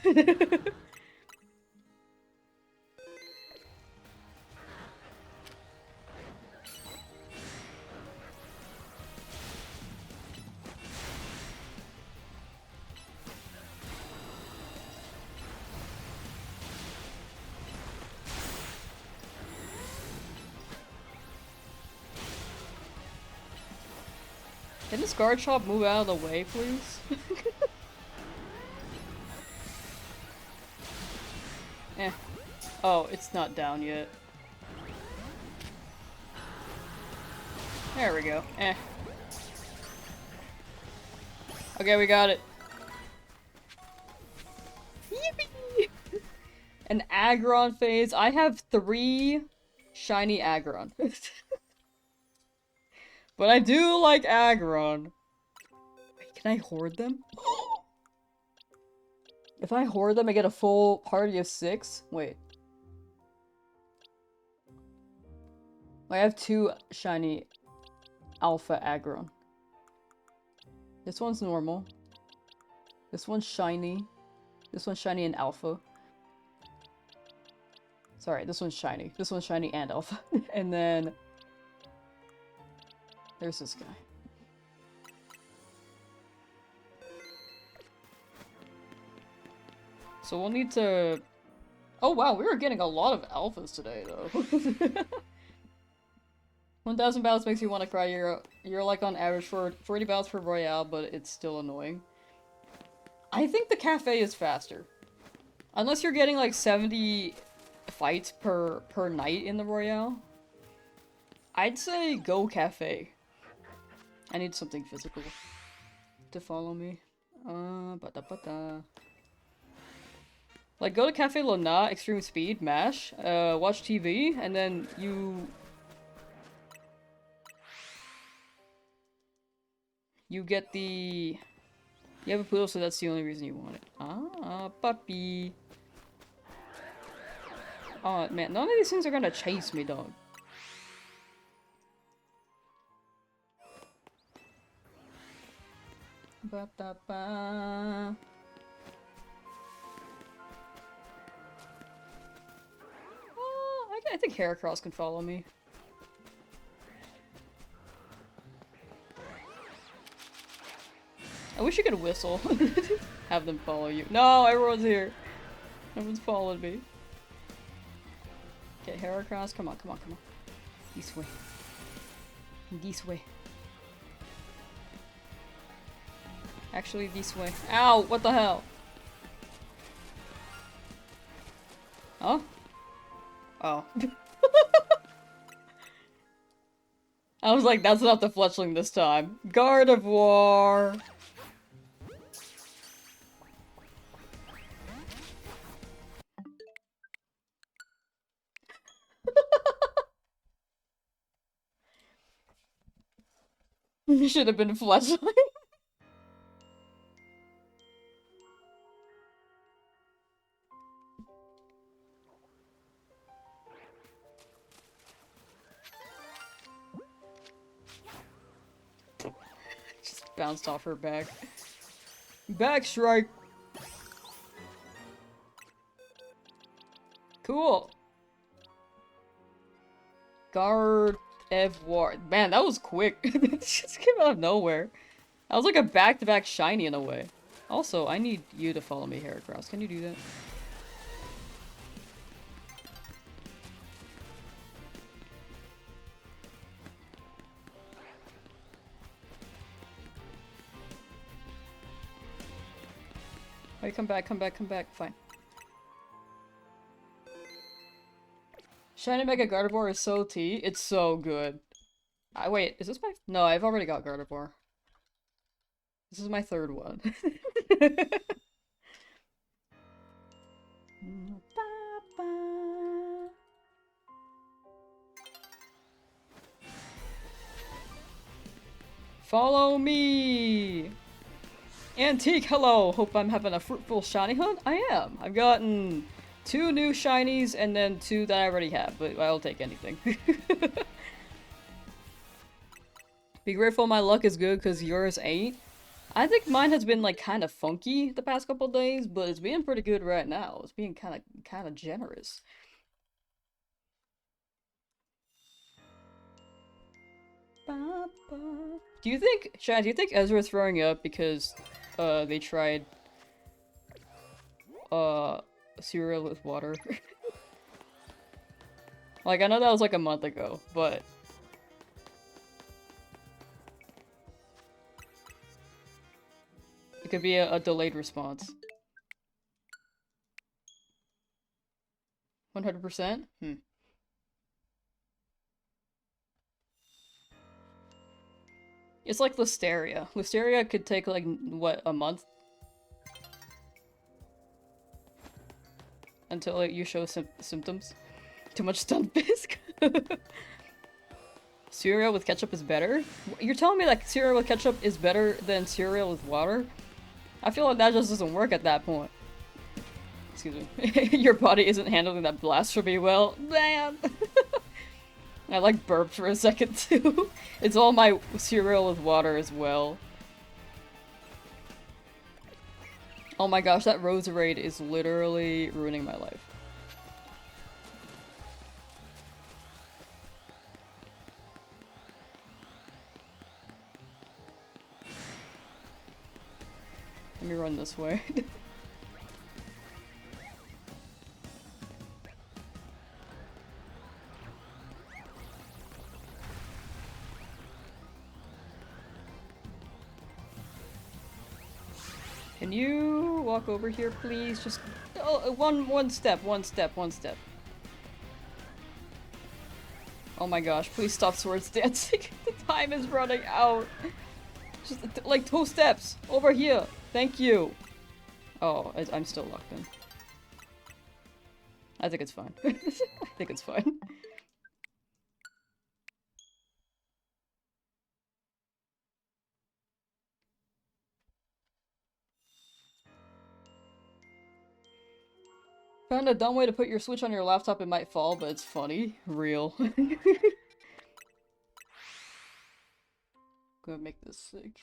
Can this guard shop move out of the way, please? Eh. Oh, it's not down yet. There we go. Eh. Okay, we got it. Yippee! An Aggron phase. I have 3 shiny Aggron. But I do like Aggron. Wait, can I hoard them? If I hoard them, I get a full party of 6? Wait. I have 2 shiny Alpha Aggron. This one's normal. This one's shiny. This one's shiny and Alpha. Sorry, this one's shiny. This one's shiny and Alpha. And then... there's this guy. So we'll need to... Oh wow, we were getting a lot of alphas today, though. 1,000 battles makes you want to cry. You're like on average for 40 battles per Royale, but it's still annoying. I think the cafe is faster. Unless you're getting like 70 fights per night in the Royale. I'd say go cafe. I need something physical to follow me. Bada. Like, go to Cafe Lona, Extreme Speed, MASH, watch TV, and then you get the... You have a poodle, so that's the only reason you want it. Ah, puppy. Oh, man, none of these things are gonna chase me, dog. Ba-da-ba. I think Heracross can follow me. I wish you could whistle. Have them follow you. No, everyone's here. Everyone's following me. Okay, Heracross, come on. This way. This way. Actually, this way. Ow! What the hell? Huh? Oh. I was like, that's not the fletchling this time. Gardevoir! Should have been fletchling. Just bounced off her back. Back strike! Cool! Gardevoir. Man, that was quick. It just came out of nowhere. That was like a back-to-back shiny in a way. Also, I need you to follow me, Heracross. Can you do that? Wait, come back. Fine. Shiny Mega Gardevoir is so T. It's so good. Wait, is this my... No, I've already got Gardevoir. This is my third one. Follow me! Antique, hello! Hope I'm having a fruitful shiny hunt? I am! I've gotten 2 new shinies and then 2 that I already have, but I'll take anything. Be grateful my luck is good because yours ain't. I think mine has been like kind of funky the past couple days, but it's being pretty good right now. It's being kind of generous. Do you think, Shad, do you think Ezra's throwing up because they tried cereal with water? Like, I know that was like a month ago, but it could be a delayed response. 100%? It's like Listeria. Listeria could take like, what, a month? Until you show symptoms. Too much stunt bisque? Cereal with ketchup is better? You're telling me that cereal with ketchup is better than cereal with water? I feel like that just doesn't work at that point. Excuse me. Your body isn't handling that blasphemy well. Man! I like burped for a second too. It's all my cereal with water as well. Oh my gosh, that Roserade is literally ruining my life. Let me run this way. Can you walk over here, please? Just one step. Oh my gosh, please stop swords dancing. The time is running out. Just like 2 steps over here. Thank you. Oh, I'm still locked in. I think it's fine. I think it's fine. Found a dumb way to put your Switch on your laptop, it might fall, but it's funny. Real. Gonna make this 6.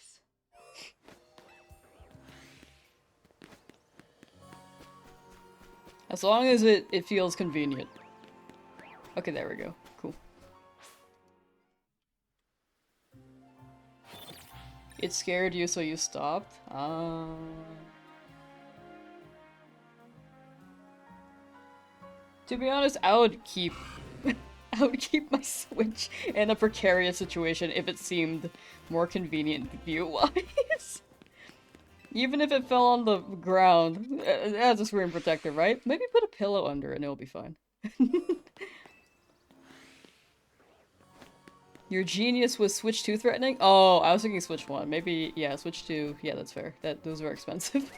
As long as it feels convenient. Okay, there we go. Cool. It scared you, so you stopped? To be honest, I would keep my Switch in a precarious situation if it seemed more convenient view-wise. Even if it fell on the ground, it has a screen protector, right? Maybe put a pillow under it and it'll be fine. Your genius was Switch 2 threatening? Oh, I was thinking Switch 1. Maybe, yeah, Switch 2. Yeah, that's fair. Those are expensive.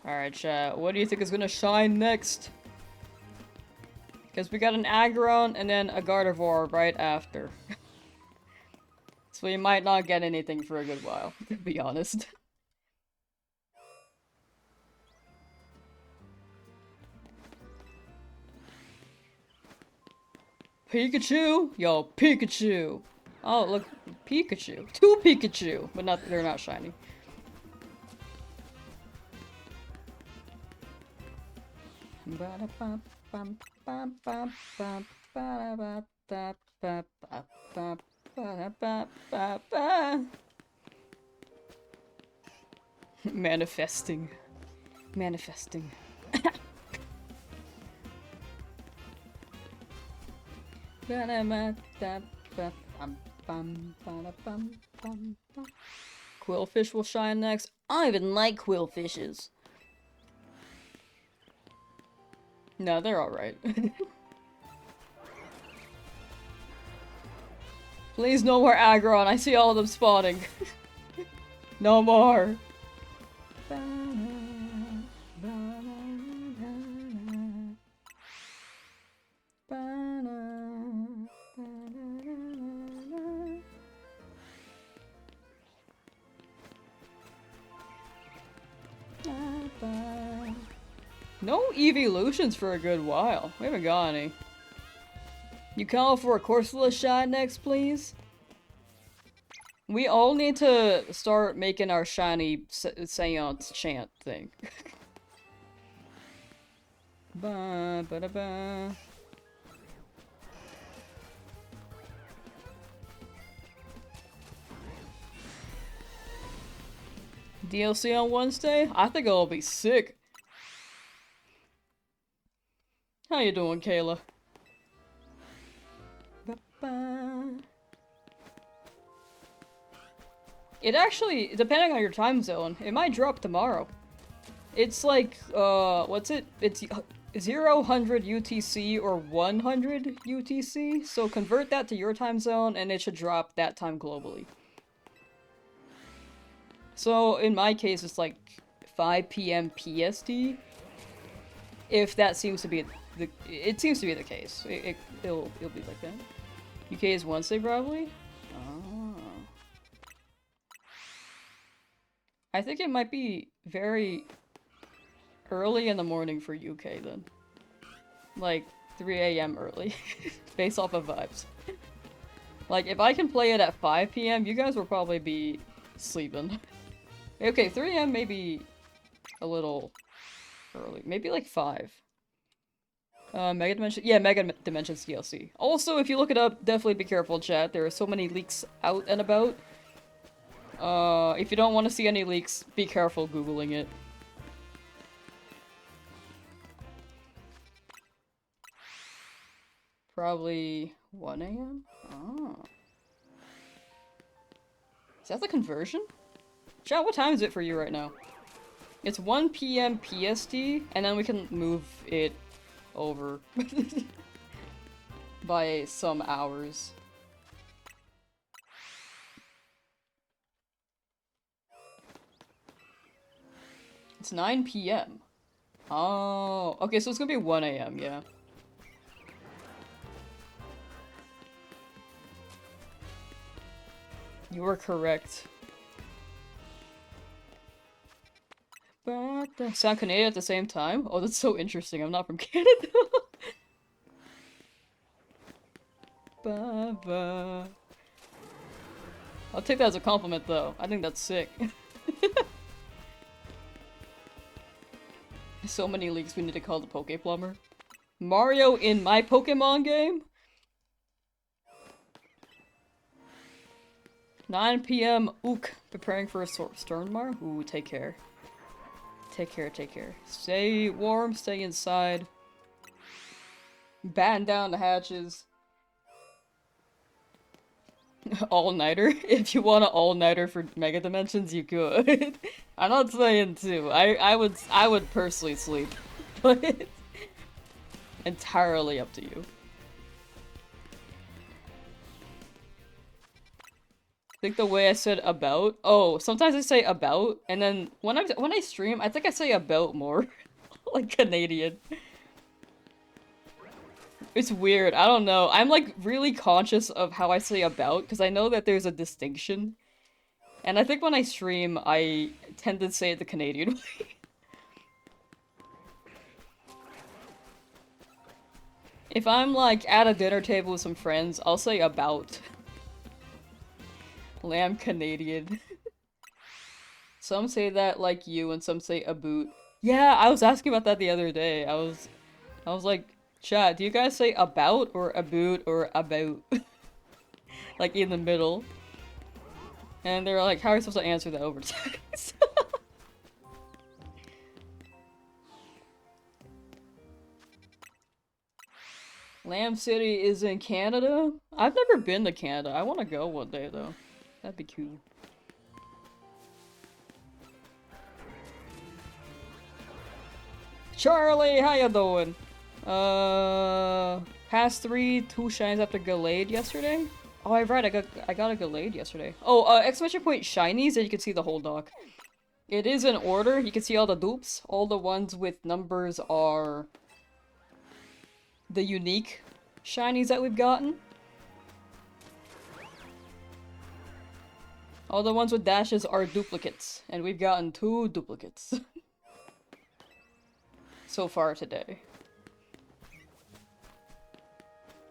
Alright, chat. What do you think is gonna shine next? Because we got an Aggron and then a Gardevoir right after. So we might not get anything for a good while, to be honest. Pikachu! Yo, Pikachu! Oh, look, Pikachu. 2 Pikachu! But they're not shiny. Manifesting. Manifesting. Quillfish will shine next. I don't even like quillfishes. No, they're alright. Please no more Aggron, I see all of them spawning. No more. No evolutions for a good while. We haven't got any. You call for a Corsola shot next, please? We all need to start making our shiny seance chant thing. Ba ba da ba. DLC on Wednesday? I think it'll be sick. How you doing, Kayla? It actually, depending on your time zone, it might drop tomorrow. It's like, what's it? It's 0, 100 UTC or 100 UTC, so convert that to your time zone and it should drop that time globally. So in my case, it's like 5 PM PST. If that seems to be it seems to be the case. It'll be like that. UK is Wednesday probably. Oh. I think it might be very early in the morning for UK then. Like 3 AM early, based off of vibes. Like if I can play it at 5 PM, you guys will probably be sleeping. Okay, 3 AM maybe a little early. Maybe like 5. Mega Dimension? Yeah, Mega Dimensions DLC. Also, if you look it up, definitely be careful, chat. There are so many leaks out and about. If you don't want to see any leaks, be careful Googling it. Probably 1 AM? Oh. Is that the conversion? Chat, what time is it for you right now? It's 1 p.m. PST, and then we can move it over by some hours. It's 9 p.m. Oh, okay, so it's gonna be 1 a.m., yeah. You were correct. But sound Canadian at the same time? Oh, that's so interesting. I'm not from Canada. Ba-ba. I'll take that as a compliment, though. I think that's sick. So many leaks we need to call the Poke Plumber. Mario in my Pokemon game? 9 p.m. Ook. Preparing for a Stormar? Ooh, take care. Take care, take care. Stay warm, stay inside. Batten down the hatches. All-nighter? If you want an all-nighter for Mega Dimensions, you could. I'm not saying to. I would personally sleep. But it's entirely up to you. I think the way I said about. Oh, sometimes I say about, and then when I stream, I think I say about more. Like Canadian. It's weird, I don't know. I'm like really conscious of how I say about, because I know that there's a distinction. And I think when I stream, I tend to say it the Canadian way. If I'm like at a dinner table with some friends, I'll say about. Lamb Canadian. Some say that like you, and some say a boot. Yeah, I was asking about that the other day. I was like, chat, do you guys say about or a boot or about? Like in the middle. And they're like, how are you supposed to answer that over text? Lamb City is in Canada? I've never been to Canada. I want to go one day though. That'd be cool. Charlie, how you doing? Past 3, 2 shines after Gallade yesterday? Oh, I'm right, I got a Gallade yesterday. Oh, exclamation point shinies, and you can see the whole dock. It is in order, you can see all the dupes. All the ones with numbers are the unique shinies that we've gotten. All the ones with dashes are duplicates, and we've gotten 2 duplicates. So far today.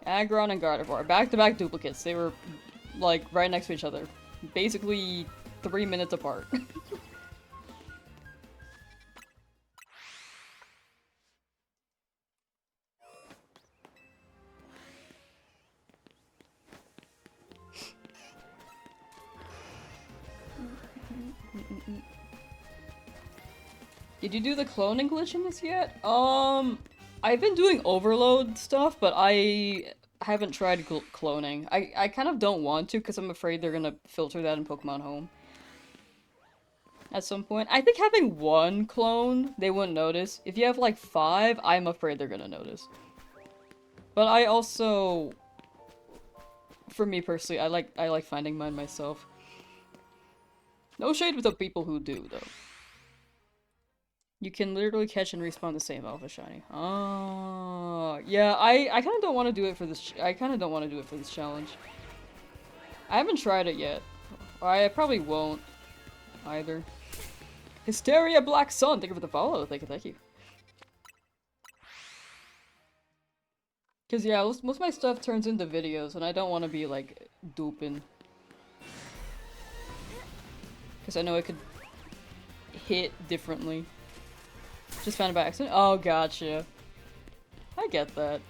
Aggron and Gardevoir. Back-to-back duplicates. They were, like, right next to each other. Basically, 3 minutes apart. Did you do the cloning glitch in this yet? I've been doing overload stuff, but I haven't tried cloning. I kind of don't want to because I'm afraid they're gonna filter that in Pokemon Home. At some point. I think having 1 clone, they wouldn't notice. If you have like 5, I'm afraid they're gonna notice. But I also, for me personally, I like finding mine myself. No shade with the people who do, though. You can literally catch and respawn the same alpha shiny. Oh, yeah, I kind of don't want to do it for this. I kind of don't want to do it for this challenge. I haven't tried it yet. I probably won't either. Hysteria Black Sun, thank you for the follow. Thank you, thank you. Cause yeah, most of my stuff turns into videos, and I don't want to be like duping. Cause I know it could hit differently. Just found it by accident? Oh, gotcha. I get that.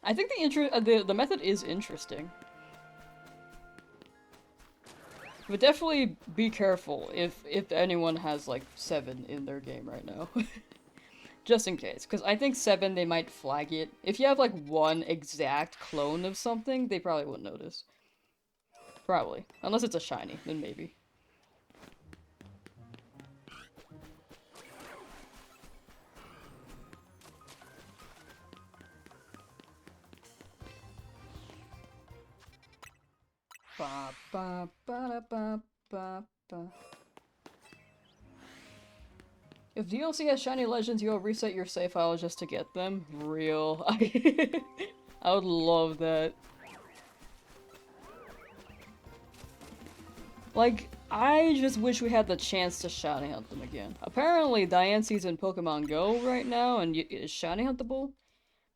I think the method is interesting. But definitely be careful if anyone has like 7 in their game right now. Just in case, because I think 7 they might flag it. If you have like one exact clone of something, they probably wouldn't notice. Probably. Unless it's a shiny, then maybe. Ba ba ba ba ba ba. If DLC has shiny legends, you'll reset your save file just to get them. Real. I would love that. Like, I just wish we had the chance to shiny hunt them again. Apparently, Diancie's in Pokemon Go right now and is shiny huntable.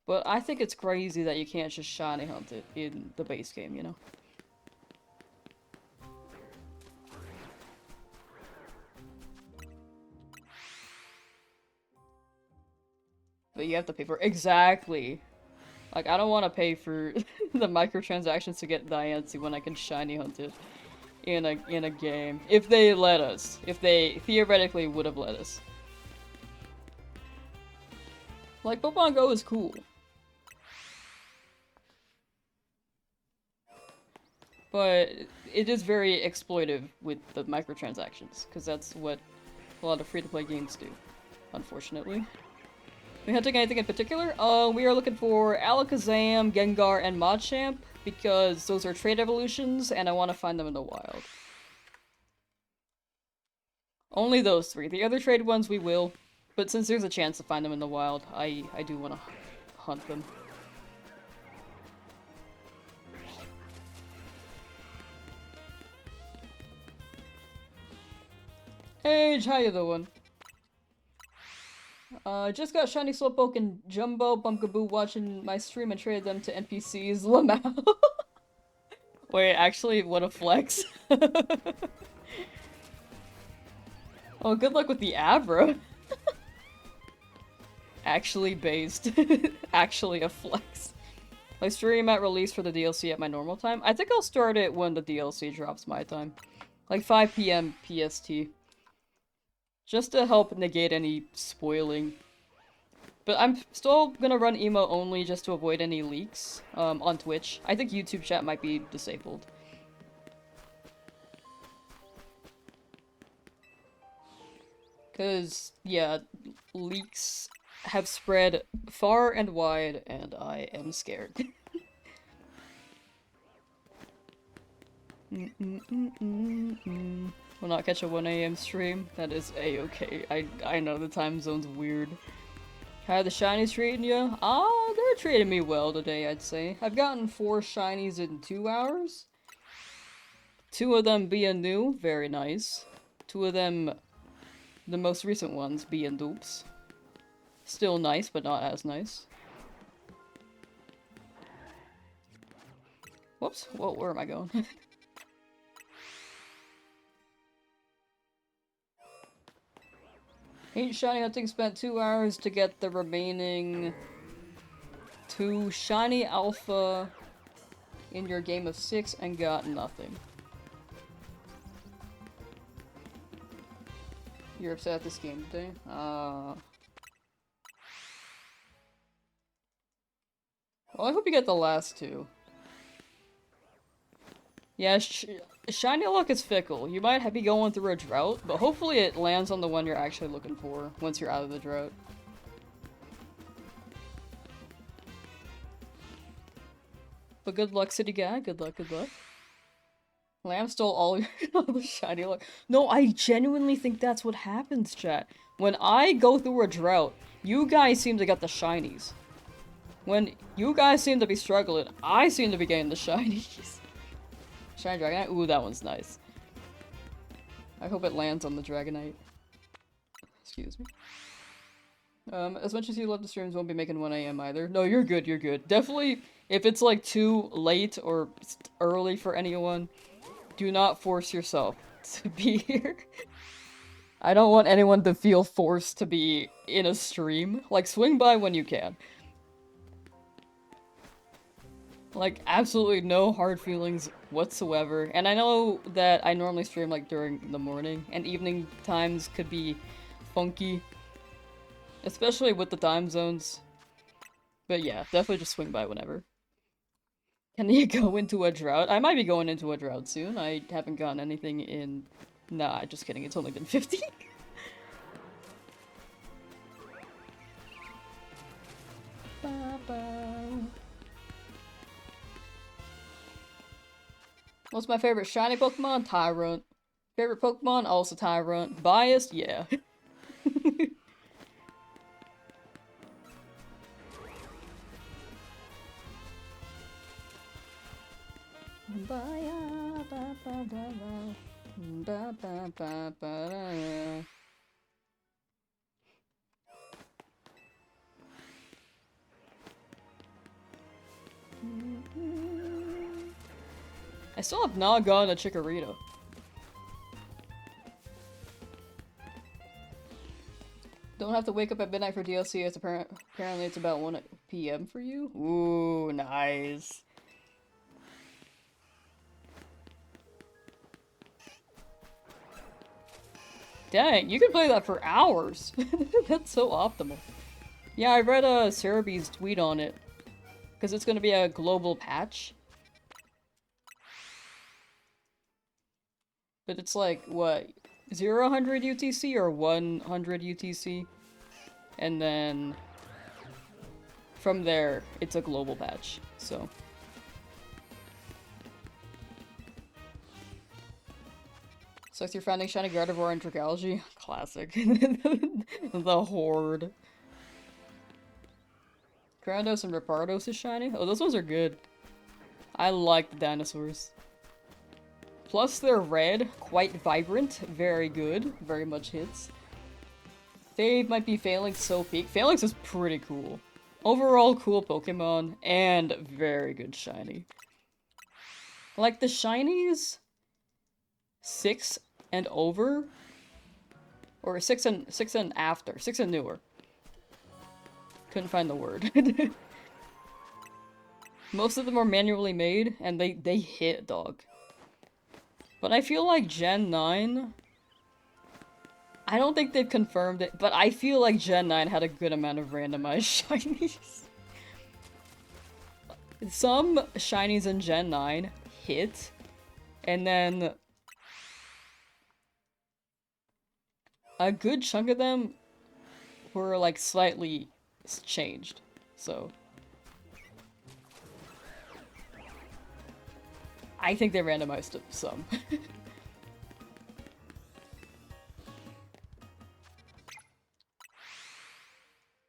But I think it's crazy that you can't just shiny hunt it in the base game, you know? But you have to pay for exactly. Like, I don't want to pay for the microtransactions to get Diancie when I can shiny hunt it in a game. If they let us. If they theoretically would have let us. Like, Pokemon Go is cool. But it is very exploitive with the microtransactions, because that's what a lot of free-to-play games do, unfortunately. We hunting anything in particular? We are looking for Alakazam, Gengar, and Machamp, because those are trade evolutions, and I want to find them in the wild. Only those 3. The other trade ones we will, but since there's a chance to find them in the wild, I do want to hunt them. Age, how you doing? Just got Shiny Slowpoke and Jumbo Bumpkaboo watching my stream and traded them to NPCs. Lamau. Wait, actually, what a flex. Oh, good luck with the Abra. Actually based. Actually a flex. My stream at release for the DLC at my normal time. I think I'll start it when the DLC drops my time. Like 5 PM PST. Just to help negate any spoiling. But I'm still gonna run emo only just to avoid any leaks on Twitch. I think YouTube chat might be disabled. Cause, yeah, leaks have spread far and wide, and I am scared. Will not catch a 1 AM stream. That is a-okay. I know the time zone's weird. How are the shinies treating you? Ah, they're treating me well today, I'd say. I've gotten 4 shinies in 2 hours. 2 of them being new, very nice. 2 of them, the most recent ones, being dupes. Still nice, but not as nice. Whoops, whoa, where am I going? Ain't shiny hunting, spent 2 hours to get the remaining 2 shiny alpha in your game of 6 and got nothing. You're upset at this game today? Well, I hope you get the last 2. Yeah, shiny luck is fickle. You might be going through a drought, but hopefully it lands on the one you're actually looking for once you're out of the drought. But good luck, city guy. Good luck, good luck. Lamb stole all the shiny luck. No, I genuinely think that's what happens, chat. When I go through a drought, you guys seem to get the shinies. When you guys seem to be struggling, I seem to be getting the shinies. Shiny Dragonite? Ooh, that one's nice. I hope it lands on the Dragonite. Excuse me. As much as you love the streams, won't be making 1 AM either. No, you're good, you're good. Definitely, if it's like too late or early for anyone, do not force yourself to be here. I don't want anyone to feel forced to be in a stream. Like, swing by when you can. Like, absolutely no hard feelings whatsoever. And I know that I normally stream, like, during the morning, and evening times could be funky. Especially with the time zones. But yeah, definitely just swing by whenever. Can you go into a drought? I might be going into a drought soon. I haven't gotten anything in... Nah, just kidding. It's only been 50. What's my favorite shiny Pokemon? Tyrant. Favorite Pokemon? Also Tyrant. Biased? Yeah. I still have not gotten a Chikorita. Don't have to wake up at midnight for DLC. It's apparently it's about 1 p.m. for you. Ooh, nice. Dang, you can play that for hours. That's so optimal. Yeah, I read Cerebee's tweet on it. Because it's gonna be a global patch. But it's like, what? 0-100 UTC or 100 UTC? And then... from there, it's a global patch, so... So you're finding Shiny Gardevoir and Dragalge? Classic. The Horde. Gyarados and Rapardos is shiny? Oh, those ones are good. I like the dinosaurs. Plus they're red, quite vibrant, very good, very much hits. They might be Phalanx so peak. Phalanx is pretty cool. Overall cool Pokemon, and very good shiny. Like the shinies... 6 and over? Or 6 and after. 6 and newer. Couldn't find the word. Most of them are manually made, and they hit, dog. But I feel like Gen 9... I don't think they've confirmed it, but I feel like Gen 9 had a good amount of randomized shinies. Some shinies in Gen 9 hit, and then... a good chunk of them were, like, slightly changed, so... I think they randomized it some.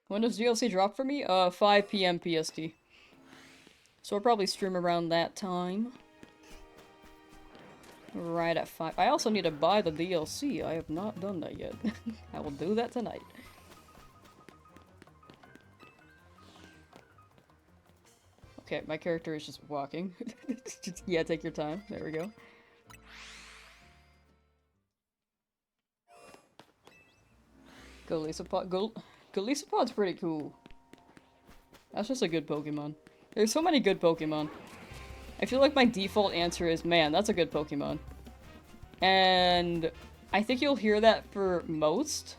When does DLC drop for me? 5 p.m. PST. So I'll probably stream around that time. Right at 5. I also need to buy the DLC. I have not done that yet. I will do that tonight. Okay, my character is just walking. Yeah, take your time. There we go. Golisopod's pretty cool. That's just a good Pokemon. There's so many good Pokemon. I feel like my default answer is, man, that's a good Pokemon. And I think you'll hear that for most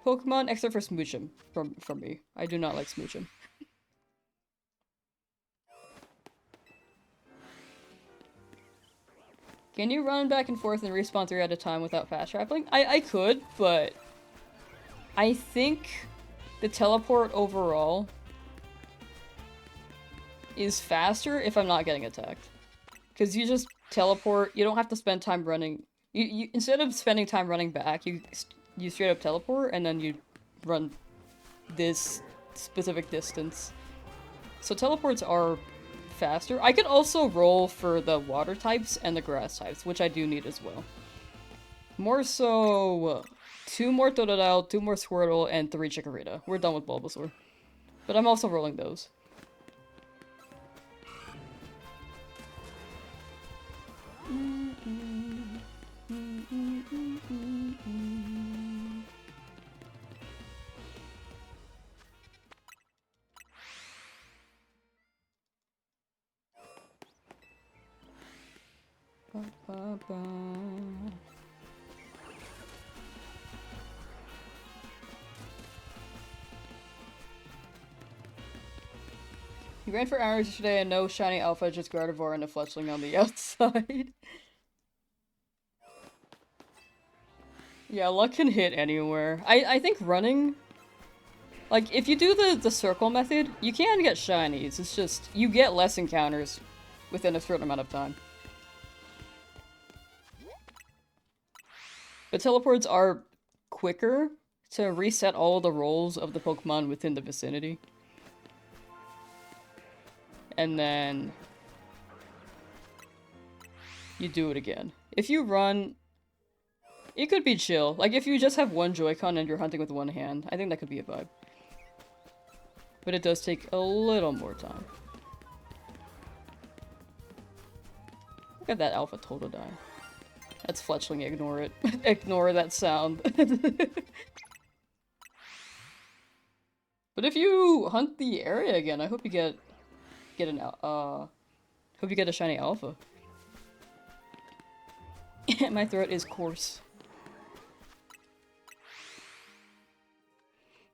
Pokemon, except for Smoochum from me. I do not like Smoochum. Can you run back and forth and respawn 3 at a time without fast traveling? I could, but I think the teleport overall is faster if I'm not getting attacked. Because you just teleport, you don't have to spend time running. You instead of spending time running back, you straight up teleport and then you run this specific distance. So teleports are faster. I could also roll for the water types and the grass types, which I do need as well. More so, 2 more Totodile, 2 more Squirtle, and 3 Chikorita. We're done with Bulbasaur. But I'm also rolling those. He ran for hours yesterday and no shiny alpha, just Gardevoir and a fletchling on the outside. Yeah, luck can hit anywhere. I think running... Like, if you do the circle method, you can get shinies. It's just, you get less encounters within a certain amount of time. But teleports are quicker to reset all the rolls of the Pokemon within the vicinity. And then you do it again. If you run, it could be chill. Like, if you just have one Joy-Con and you're hunting with one hand, I think that could be a vibe. But it does take a little more time. Look at that Alpha Totodile. That's fletchling, ignore it. Ignore that sound. But if you hunt the area again, I hope you get hope you get a shiny Alpha. My throat is coarse.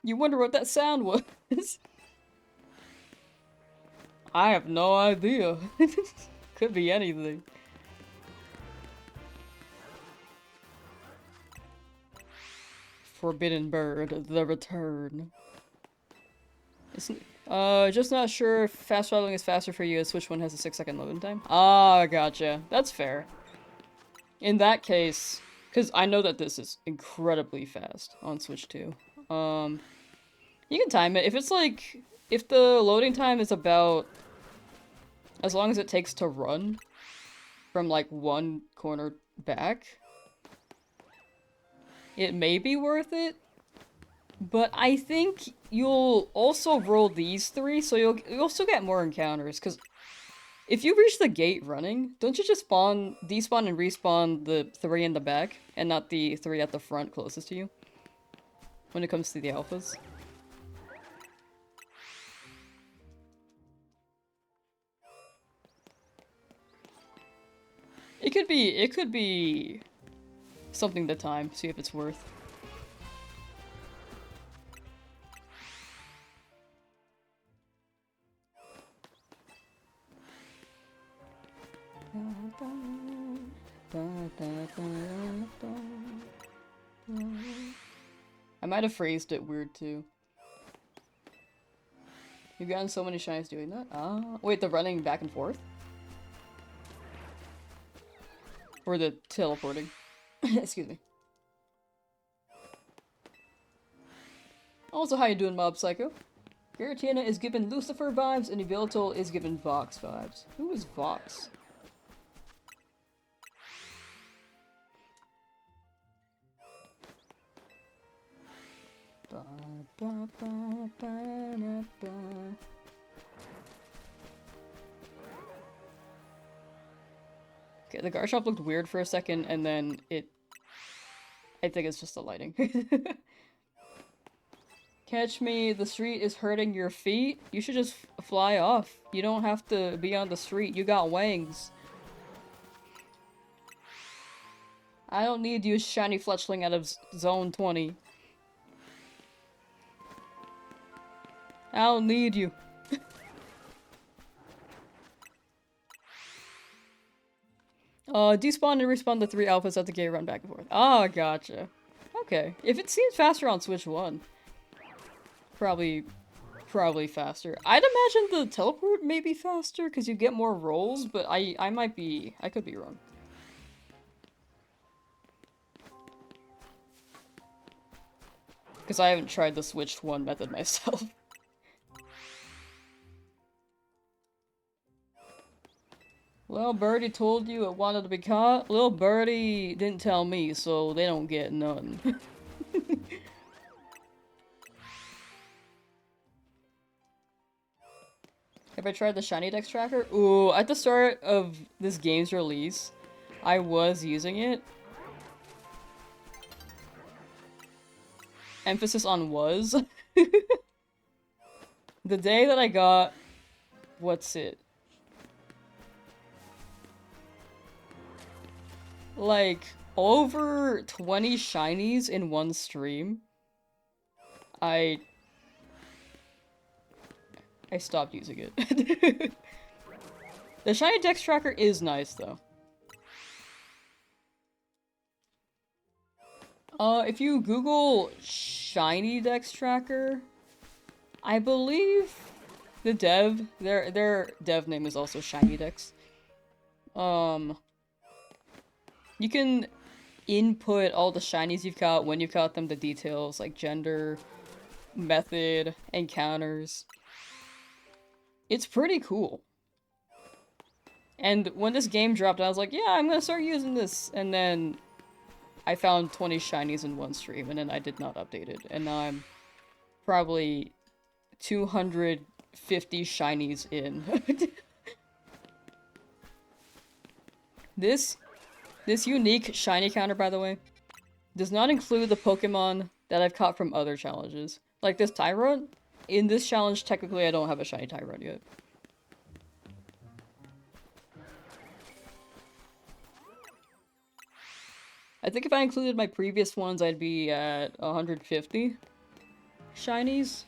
You wonder what that sound was? I have no idea. Could be anything. Forbidden Bird, the return. Just not sure if fast traveling is faster for you as Switch 1 has a 6-second loading time. Ah, gotcha. That's fair. In that case, because I know that this is incredibly fast on Switch 2. You can time it. If it's like, if the loading time is about, as long as it takes to run from like one corner back, it may be worth it. But I think you'll also roll these 3, so you'll still get more encounters, because if you reach the gate running, don't you just despawn and respawn the 3 in the back, and not the 3 at the front closest to you? When it comes to the alphas. It could be something to time, see if it's worth. I might have phrased it weird too. You've gotten so many shinies doing that? Ah, wait, the running back and forth? Or the teleporting? Excuse me. Also, how you doing, Mob Psycho? Giratina is given Lucifer vibes, and Yveltal is given Vox vibes. Who is Vox? Okay, the Garchomp looked weird for a second, and then I think it's just the lighting. Catch me, the street is hurting your feet? You should just fly off. You don't have to be on the street, you got wings. I don't need you, shiny fletchling out of zone 20. I don't need you. Despawn and respawn the 3 alphas at the gate, run back and forth. Ah, gotcha. Okay. If it seems faster on Switch 1. Probably faster. I'd imagine the teleport may be faster, because you get more rolls, but I could be wrong. Because I haven't tried the Switch 1 method myself. Little Birdie told you it wanted to be caught. Little Birdie didn't tell me, so they don't get none. Have I tried the Shiny Dex tracker? Ooh, at the start of this game's release, I was using it. Emphasis on was. The day that I got... what's it? Like, over 20 shinies in one stream. I stopped using it. The shiny dex tracker is nice, though. If you Google shiny dex tracker, I believe the their dev name is also shiny dex. You can input all the shinies you've caught, when you caught them, the details, like gender, method, encounters. It's pretty cool. And when this game dropped, I was like, yeah, I'm gonna start using this. And then I found 20 shinies in one stream, and then I did not update it. And now I'm probably 250 shinies in. This unique shiny counter, by the way, does not include the Pokemon that I've caught from other challenges. Like this Tyrunt, in this challenge, technically I don't have a shiny Tyrunt yet. I think if I included my previous ones, I'd be at 150 shinies.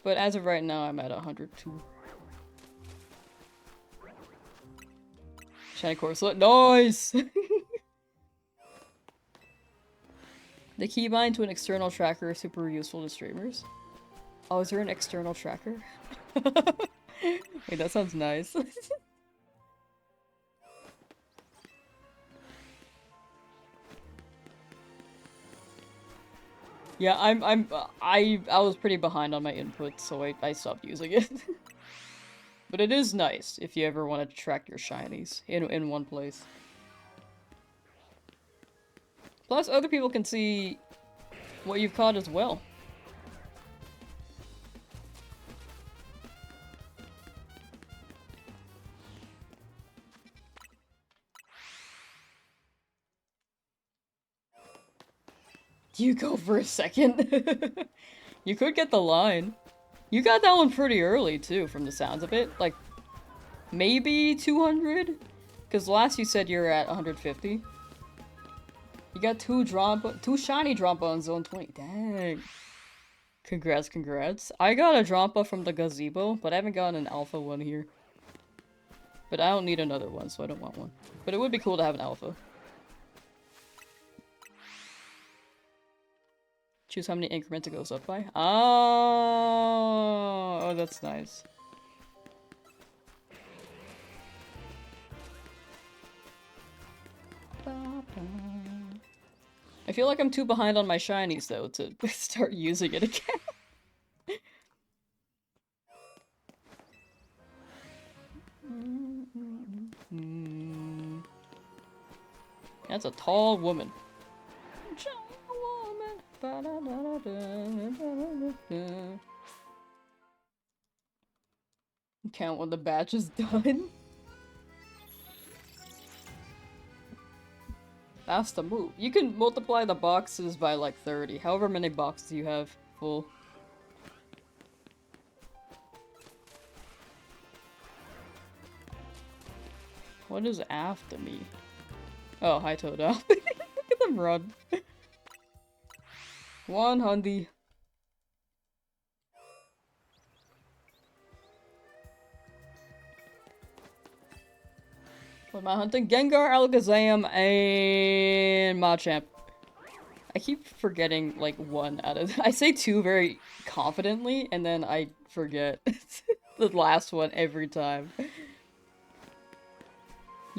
But as of right now, I'm at 102. Shiny Corset. Nice! The keybind to an external tracker is super useful to streamers. Oh, is there an external tracker? Wait, that sounds nice. Yeah, I was pretty behind on my input, so I stopped using it. But it is nice if you ever want to track your shinies in one place. Plus, other people can see what you've caught as well. You go for a second. You could get the line. You got that one pretty early, too, from the sounds of it. Like, maybe 200? Because last you said you're at 150. You got two shiny Drampa in Zone 20. Dang. Congrats, congrats. I got a Drampa from the gazebo, but I haven't gotten an alpha one here. But I don't need another one, so I don't want one. But it would be cool to have an alpha. Choose how many increments it goes up by. Oh, that's nice. I feel like I'm too behind on my shinies, though, to start using it again. That's a tall woman. Count when the batch is done. That's the move. You can multiply the boxes by like 30, however many boxes you have full. What is after me? Oh, hi Toad. Look at them run. 100. What am I hunting? Gengar, Alakazam, and Machamp. I keep forgetting, like, one out of... I say two very confidently, and then I forget the last one every time. You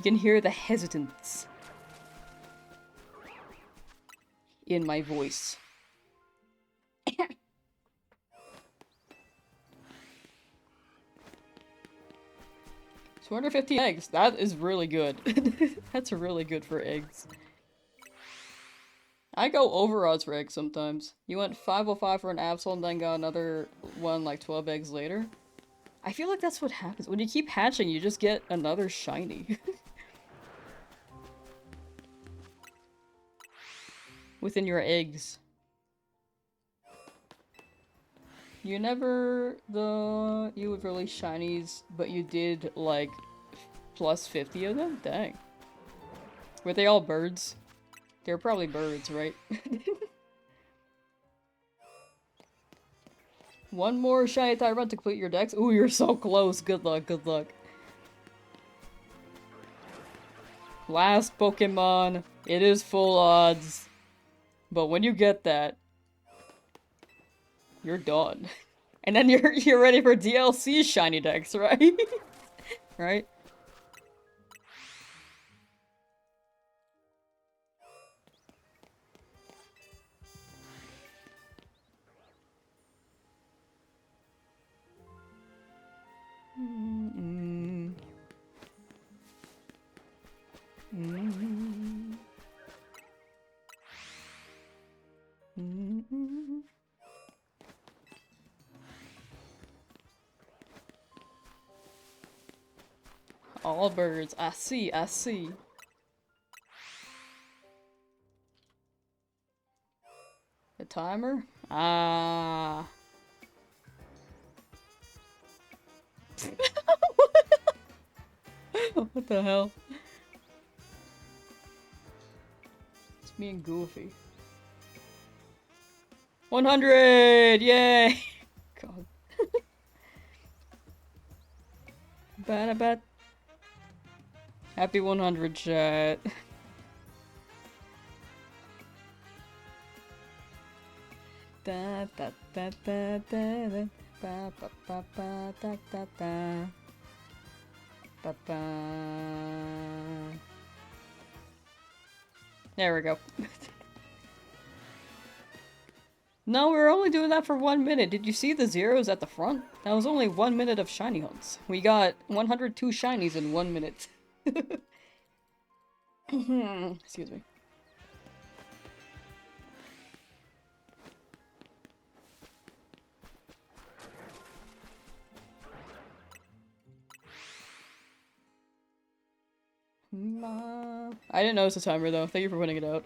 can hear the hesitance in my voice. 250 eggs. That is really good. That's really good for eggs. I go over odds for eggs sometimes. You went 505 for an Absol and then got another one like 12 eggs later. I feel like that's what happens. When you keep hatching, you just get another shiny. Within your eggs. You never, you would release shinies, but you did, like, plus 50 of them? Dang. Were they all birds? They were probably birds, right? One more shiny tie run to complete your decks. Ooh, you're so close. Good luck, good luck. Last Pokemon. It is full odds. But when you get that, you're done. And then you're ready for DLC shiny decks, right? Right? Mm-mm. Mm-mm. Mm-mm. All birds. I see, I see. The timer? Ah. What the hell? It's me and Goofy. 100! Yay! God. Bat. Happy 100, chat. Da da da da da da ba ba ba ba da da da ba ba. There we go. No, we were only doing that for 1 minute. Did you see the zeros at the front? That was only 1 minute of shiny hunts. We got 102 shinies in 1 minute. Excuse me. I didn't notice the timer though. Thank you for pointing it out.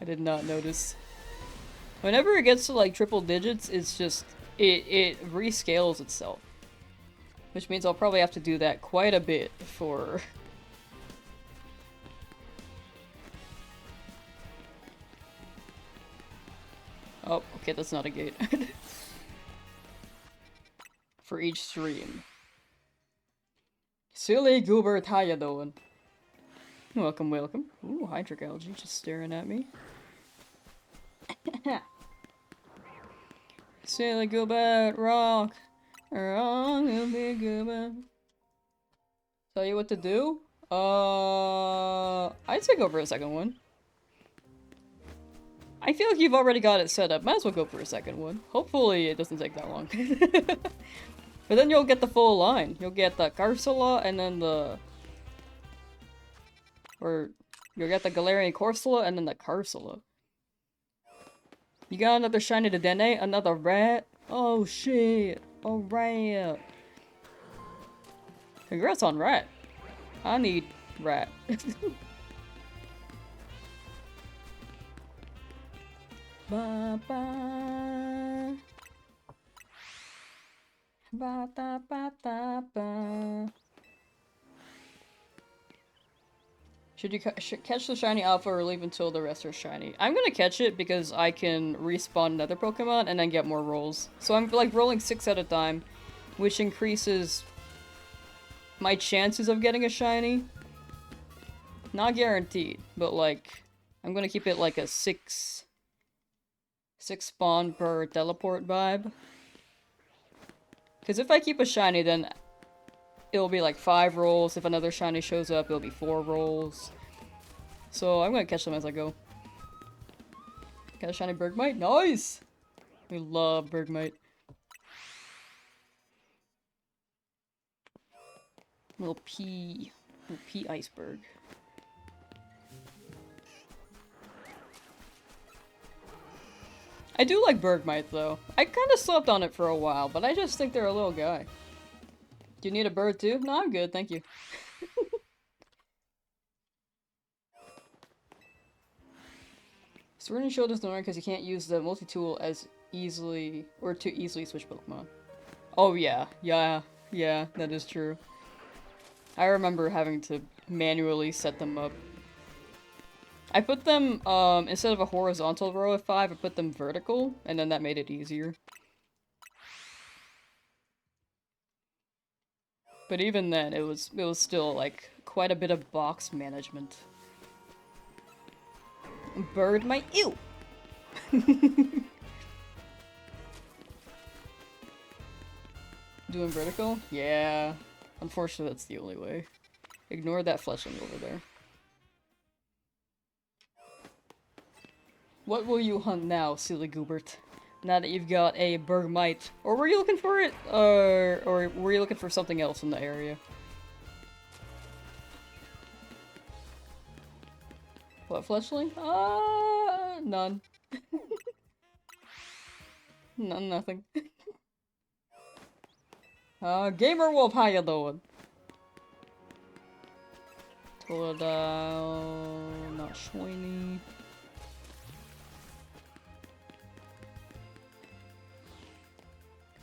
I did not notice. Whenever it gets to like triple digits, it's just it rescales itself. Which means I'll probably have to do that quite a bit for Oh, okay, that's not a gate. For each stream. Silly Goobert, how ya doing? Welcome, welcome. Ooh, hydric algae just staring at me. Silly Goobert, rock. Wrong, silly Goobert. Tell you what to do? I'd say go for a second one. I feel like you've already got it set up. Might as well go for a second one. Hopefully it doesn't take that long. But then you'll get the full line. You'll get the Carcella and then the... Or you'll get the Galarian Corsola and then the Carcella. You got another shiny to Dene? Another rat? Oh shit. Oh rat. Congrats on rat. I need rat. Ba ba. Ba da ba da ba. Should you catch the shiny alpha or leave until the rest are shiny? I'm gonna catch it because I can respawn another Pokemon and then get more rolls. So I'm like rolling 6 at a time, which increases my chances of getting a shiny. Not guaranteed, but like I'm gonna keep it like a 6 spawn per teleport vibe. Because if I keep a shiny, then it'll be like 5 rolls. If another shiny shows up, it'll be 4 rolls. So I'm gonna catch them as I go. Got a shiny Bergmite? Nice! We love Bergmite. Little pea iceberg. I do like Bergmite though. I kinda slept on it for a while, but I just think they're a little guy. Do you need a bird too? No, I'm good, thank you. Sword and Shield is annoying because you can't use the multi-tool as easily, or to easily switch Pokemon. Oh yeah, that is true. I remember having to manually set them up. I put them, instead of a horizontal row of 5, I put them vertical, and then that made it easier. But even then, it was still, like, quite a bit of box management. Bird might- ew! Doing vertical? Yeah. Unfortunately, that's the only way. Ignore that fletchling over there. What will you hunt now, silly goobert? Now that you've got a Bergmite. Or were you looking for it? Or were you looking for something else in the area? What fletchling? None. None, nothing. Gamer Wolf, how you doing? Totodile, not shiny.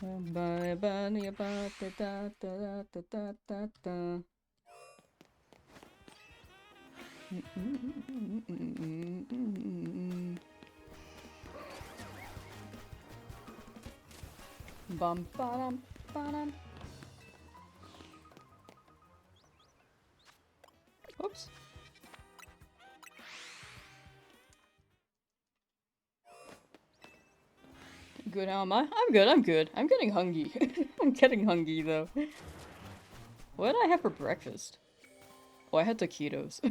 Bum ba-dum ba-dum. Oops. Good, how am I? I'm good, I'm good. I'm getting hungry. I'm getting hungry, though. What did I have for breakfast? Oh, I had taquitos.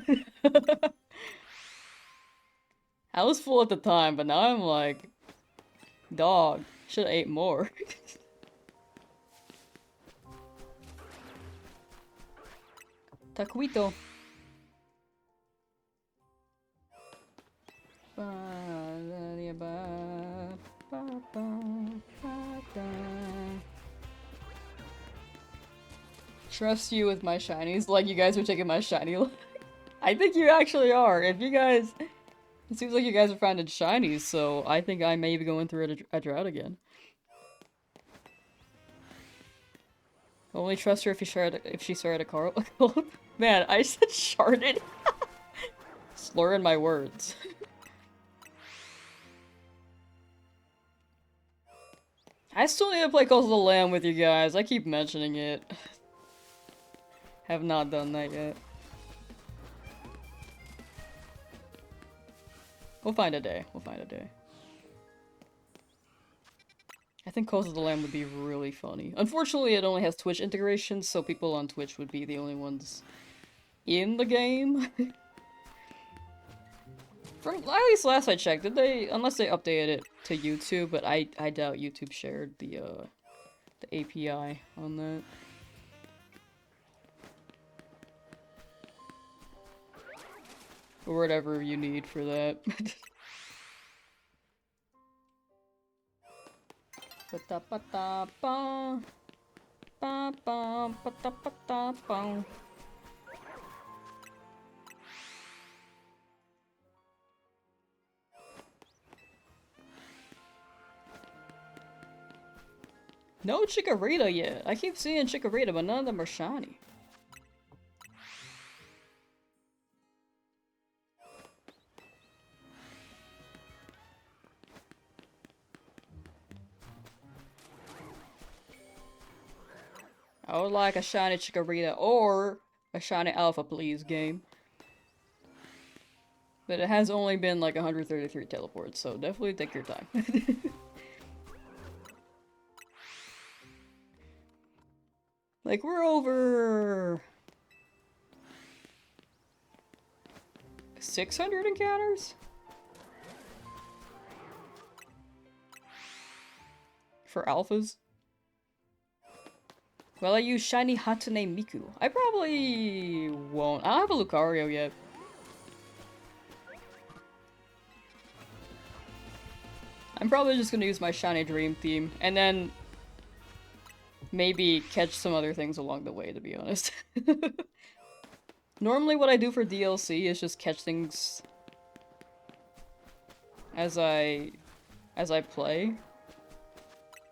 I was full at the time, but now I'm like... Dog. Should've ate more. Taquito. Trust you with my shinies, like you guys are taking my shiny. I think you actually are. If you guys... It seems like you guys are finding shinies, so I think I may be going through a drought again. Only trust her if she started a car. Man, I said sharded. Slurring my words. I still need to play Close to the Lamb with you guys. I keep mentioning it. Have not done that yet. We'll find a day. We'll find a day. I think Close to the Lamb would be really funny. Unfortunately, it only has Twitch integration, so people on Twitch would be the only ones in the game. From at least last I checked, did they? Unless they updated it to YouTube, but I doubt YouTube shared the API on that. Or whatever you need for that. No Chikorita yet. I keep seeing Chikorita, but none of them are shiny. I would like a shiny Chikorita or a shiny Alpha, please, game. But it has only been like 133 teleports, so definitely take your time. Like, we're over... 600 encounters? For alphas? Well, I use shiny Hatsune Miku. I probably won't. I don't have a Lucario yet. I'm probably just gonna use my shiny Dream theme, and then maybe catch some other things along the way, to be honest. Normally what I do for DLC is just catch things as I play.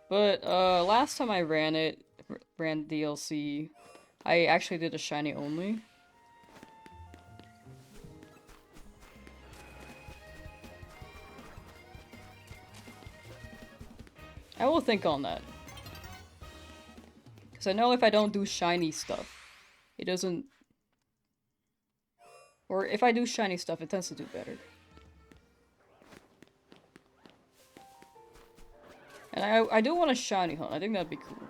But last time I ran DLC, I actually did a shiny only. I will think on that. Because I know if I don't do shiny stuff, it doesn't... Or if I do shiny stuff, it tends to do better. And I do want a shiny hunt. I think that'd be cool.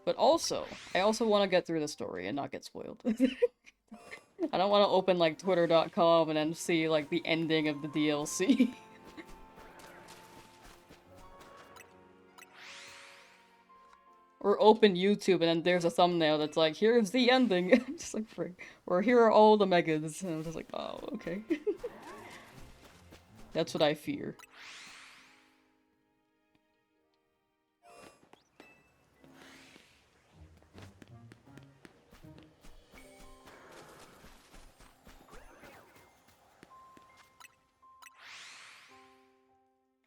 But also, I also want to get through the story and not get spoiled. I don't want to open, like, twitter.com and then see, like, the ending of the DLC. Or open YouTube and then there's a thumbnail that's like, here's the ending. Just like, frick. Or here are all the megas. And I'm just like, oh, okay. That's what I fear.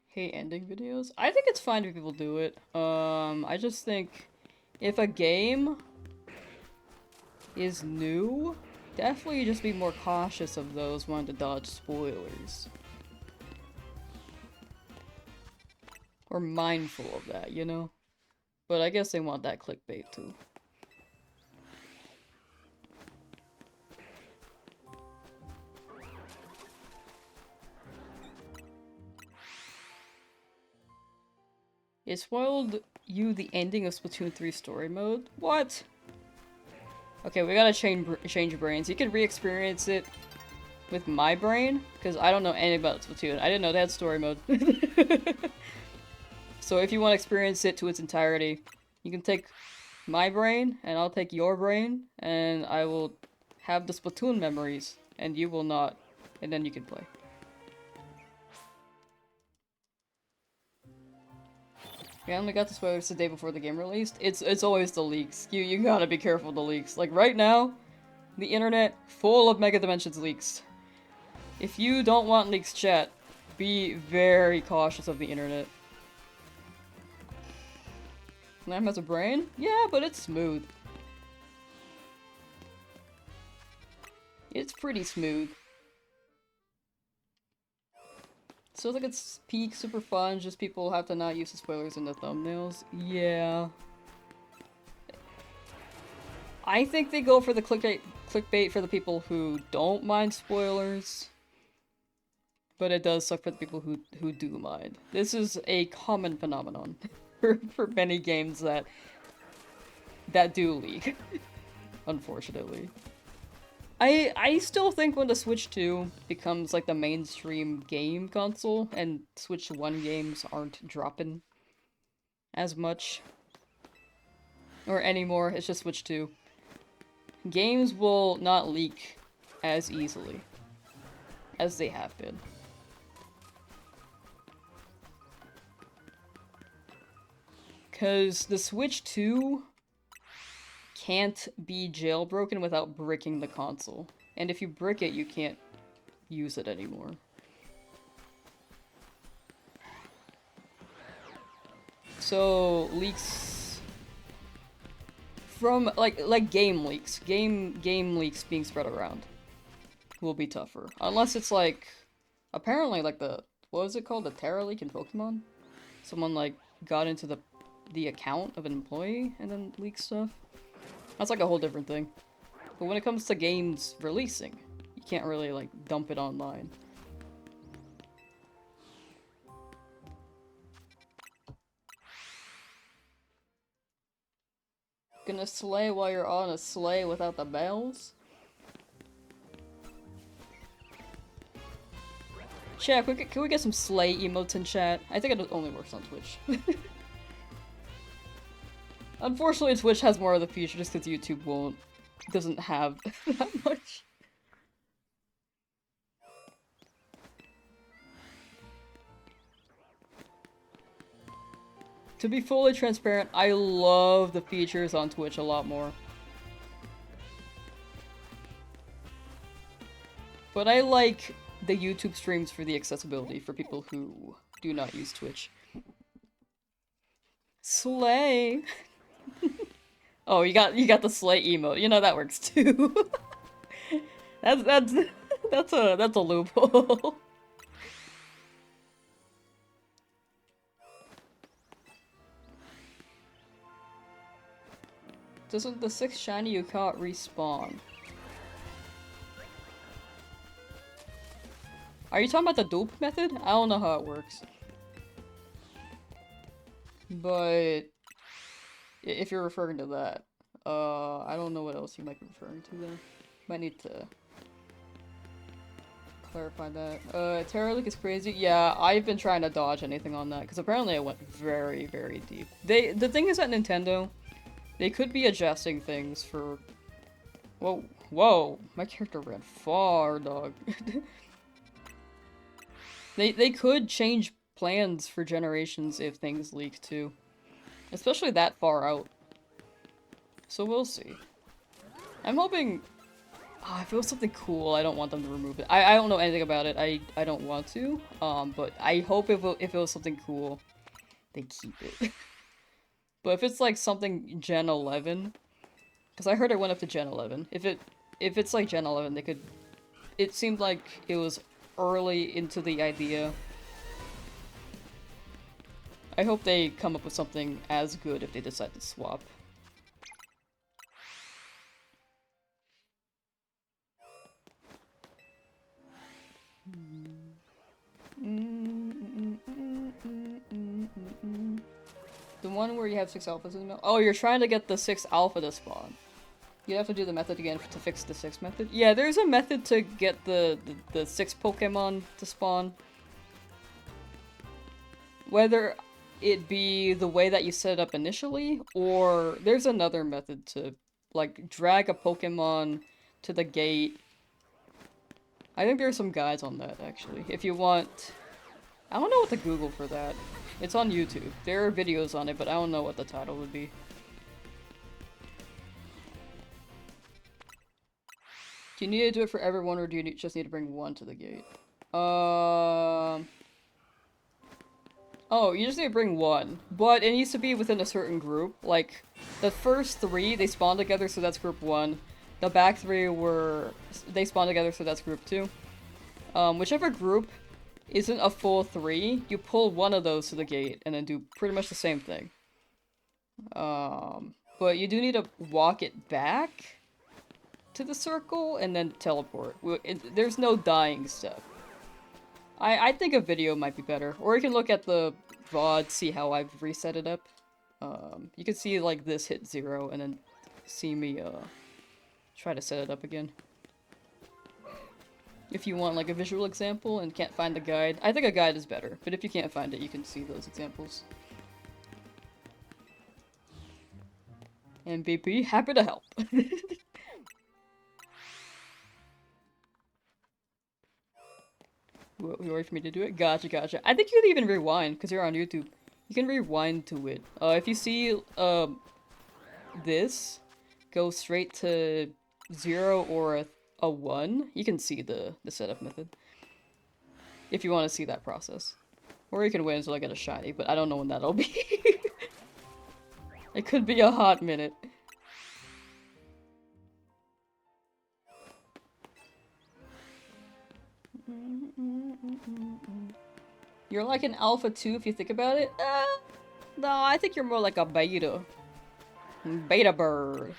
Hate ending videos? I think it's fine if people do it. I just think if a game is new, definitely just be more cautious of those wanting to dodge spoilers. Or mindful of that, you know? But I guess they want that clickbait too. It spoiled you the ending of Splatoon 3 story mode? What? Okay, we gotta change brains. You can re-experience it with my brain, because I don't know anything about Splatoon. I didn't know they had story mode. So if you want to experience it to its entirety, you can take my brain, and I'll take your brain, and I will have the Splatoon memories, and you will not, and then you can play. We only got the spoilers the day before the game released. It's always the leaks. You gotta be careful of the leaks. Like right now, the internet full of Mega Dimensions leaks. If you don't want leaks, chat, be very cautious of the internet. Lamb has a brain? Yeah, but it's smooth. It's pretty smooth. So like it's peak super fun, just people have to not use the spoilers in the thumbnails. Yeah. I think they go for the clickbait for the people who don't mind spoilers. But it does suck for the people who do mind. This is a common phenomenon for many games that do leak. Unfortunately. I still think when the Switch 2 becomes like the mainstream game console and Switch 1 games aren't dropping as much or anymore, it's just Switch 2. Games will not leak as easily as they have been. Because the Switch 2 can't be jailbroken without bricking the console. And if you brick it, you can't use it anymore. So, leaks from, like game leaks. Game leaks being spread around will be tougher. Unless it's like, apparently like what was it called? The Terra leak in Pokemon? Someone like got into the account of an employee and then leaked stuff. That's like a whole different thing. But when it comes to games releasing, you can't really like dump it online. Gonna slay while you're on a sleigh without the bells? Chat, can we get some sleigh emotes in chat? I think it only works on Twitch. Unfortunately, Twitch has more of the feature just because YouTube doesn't have that much. To be fully transparent, I love the features on Twitch a lot more. But I like the YouTube streams for the accessibility for people who do not use Twitch. Slay! Oh, you got the slay emote. You know that works too. that's a Doesn't the 6th shiny you caught respawn? Are you talking about the dupe method? I don't know how it works. But if you're referring to that, I don't know what else you might be referring to then. Might need to clarify that. Terra Leak is crazy. Yeah, I've been trying to dodge anything on that because apparently it went very, very deep. The thing is that Nintendo, they could be adjusting things for. Whoa! My character ran far, dog. They could change plans for generations if things leak too, especially that far out. So we'll see. I'm hoping. Oh, if it was something cool, I don't want them to remove it. I don't know anything about it. I don't want to. But I hope if it was something cool, they keep it. But if it's like something Gen 11, because I heard it went up to Gen 11. If it's like Gen 11, they could. It seemed like it was early into the idea. I hope they come up with something as good if they decide to swap. The one where you have 6 alphas in the middle? Oh, you're trying to get the 6 alpha to spawn. You have to do the method again to fix the 6 method. Yeah, there's a method to get the 6 Pokemon to spawn. Whether it be the way that you set it up initially, or there's another method to, like, drag a Pokemon to the gate. I think there's some guides on that, actually. If you want... I don't know what to Google for that. It's on YouTube. There are videos on it, but I don't know what the title would be. Do you need to do it for everyone, or do you just need to bring one to the gate? Oh, you just need to bring one. But it needs to be within a certain group. Like, the first 3, they spawn together, so that's group 1. The back 3 they spawn together, so that's group 2. Whichever group isn't a full 3, you pull one of those to the gate, and then do pretty much the same thing. But you do need to walk it back to the circle, and then teleport. There's no dying step. I think a video might be better. Or you can look at the VOD, see how I've reset it up. You can see, like, this hit 0, and then see me, try to set it up again. If you want, like, a visual example and can't find the guide. I think a guide is better, but if you can't find it, you can see those examples. MVP, happy to help. You wait for me to do it? Gotcha. I think you can even rewind, because you're on YouTube. You can rewind to it. If you see, this, go straight to 0 or a 1, you can see the setup method. If you want to see that process. Or you can wait until I get a shiny, but I don't know when that'll be. It could be a hot minute. You're like an alpha too if you think about it. No, I think you're more like a beta. Beta bird.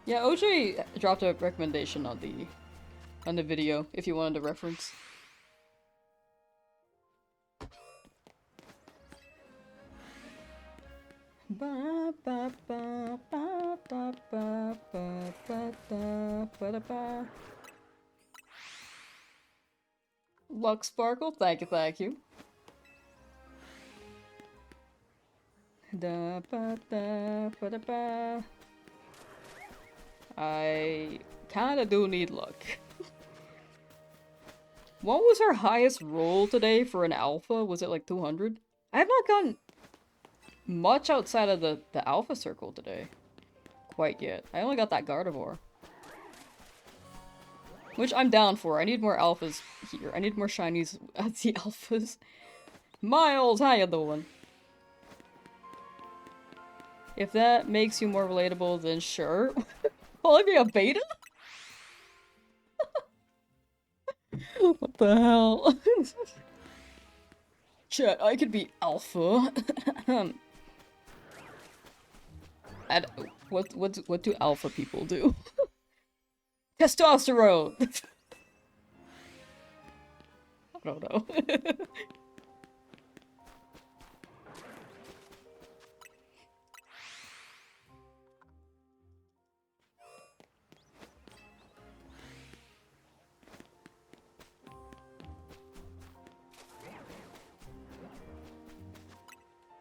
Yeah, OJ dropped a recommendation on the video if you wanted to reference. Luck Sparkle, thank you. I kinda do need luck. What was our highest roll today for an alpha? Was it like 200? I have not gotten much outside of the alpha circle today. Quite yet. I only got that Gardevoir. Which I'm down for. I need more alphas here. I need more shinies at the alphas. Miles, how you doing? If that makes you more relatable, then sure. Will I be a beta? the hell? Chat, I could be alpha. And what do alpha people do? Testosterone! I don't know.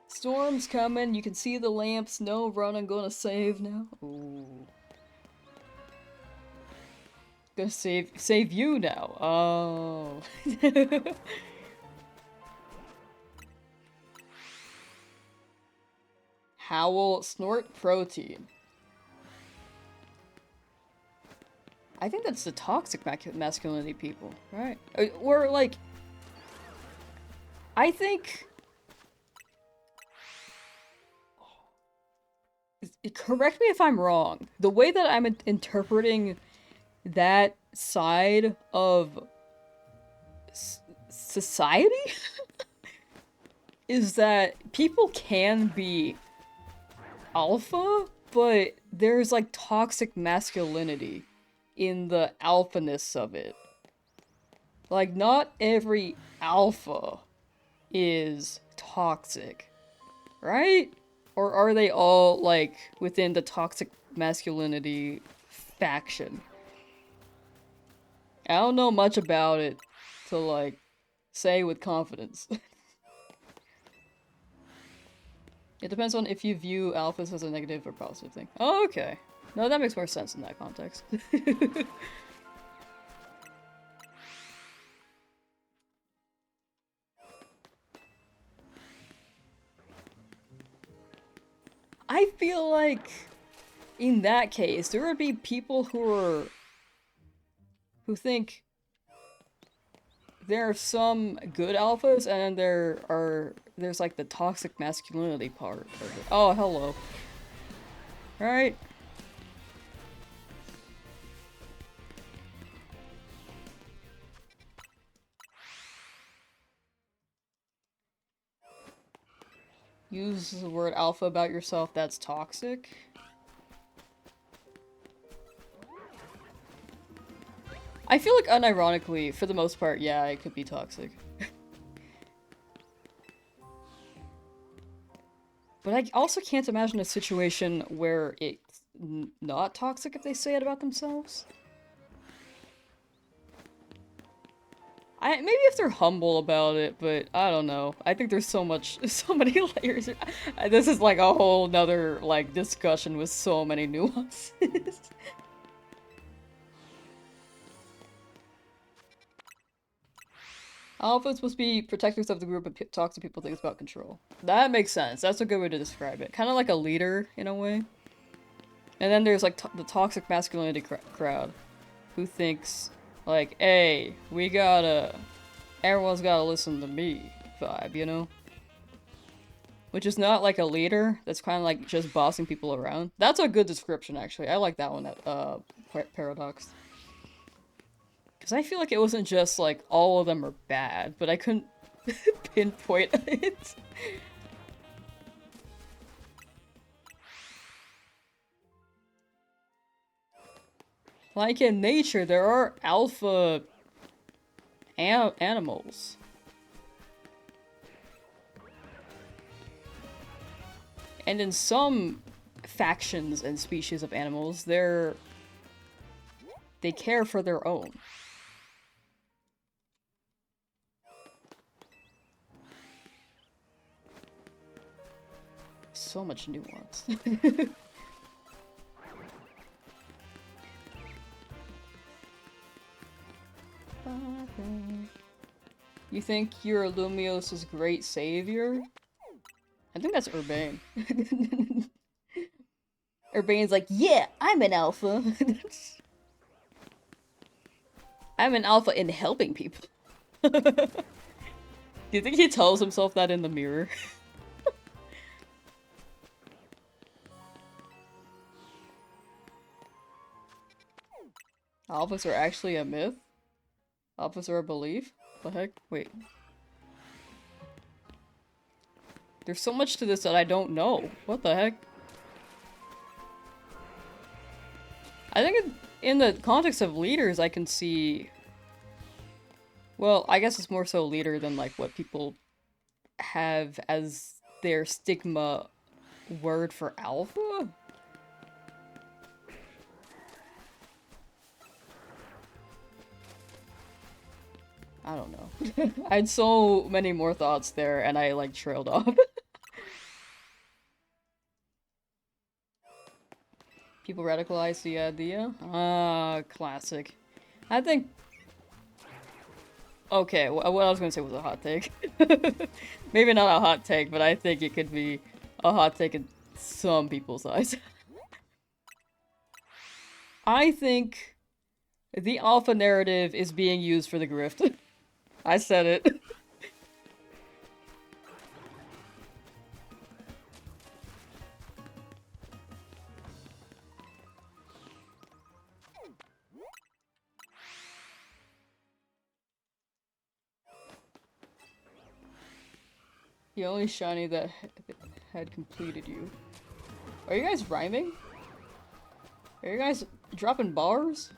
Storm's coming, you can see the lamps. No, run, I'm gonna save now. Ooh. Gonna save you now. Oh. Howl, snort protein. I think that's the toxic masculinity people, right? Or like, I think. Correct me if I'm wrong. The way that I'm interpreting that side of society is that people can be alpha, but there's like toxic masculinity in the alphaness of it. Like, not every alpha is toxic, right? Or are they all, like, within the toxic masculinity faction? I don't know much about it to, like, say with confidence. It depends on if you view alphas as a negative or positive thing. Oh, okay. No, that makes more sense in that context. I feel like, in that case, there would be people who think there are some good alphas, and then there's like the toxic masculinity part of it. Oh, hello. Right? Use the word alpha about yourself, that's toxic. I feel like unironically, for the most part, yeah, it could be toxic. But I also can't imagine a situation where it's not toxic if they say it about themselves. Maybe if they're humble about it, but I don't know. I think there's so many layers. This is like a whole nother, like, discussion with so many nuances. Alphas must be protectors of the group and talk to people things about control. That makes sense. That's a good way to describe it. Kind of like a leader, in a way. And then there's, like, the toxic masculinity crowd. Who thinks, like, hey, everyone's gotta listen to me vibe, you know? Which is not like a leader, that's kind of like just bossing people around. That's a good description, actually. I like that one, Paradox. Because I feel like it wasn't just like all of them are bad, but I couldn't pinpoint it. Like in nature, there are alpha animals. And in some factions and species of animals, they care for their own. So much nuance. You think you're Lumios's great savior? I think that's Urbane. Urbane's like, yeah, I'm an alpha. I'm an alpha in helping people. Do you think he tells himself that in the mirror? Alphas are actually a myth? Officer of belief? The heck? Wait. There's so much to this that I don't know. What the heck? I think in the context of leaders, I can see... Well, I guess it's more so leader than, like, what people have as their stigma word for alpha? I don't know. I had so many more thoughts there, and I, like, trailed off. People radicalize the idea? Ah, classic. I think... Okay, what I was gonna say was a hot take. Maybe not a hot take, but I think it could be a hot take in some people's eyes. I think the alpha narrative is being used for the grift. I said it. The only shiny that had completed you. Are you guys rhyming? Are you guys dropping bars?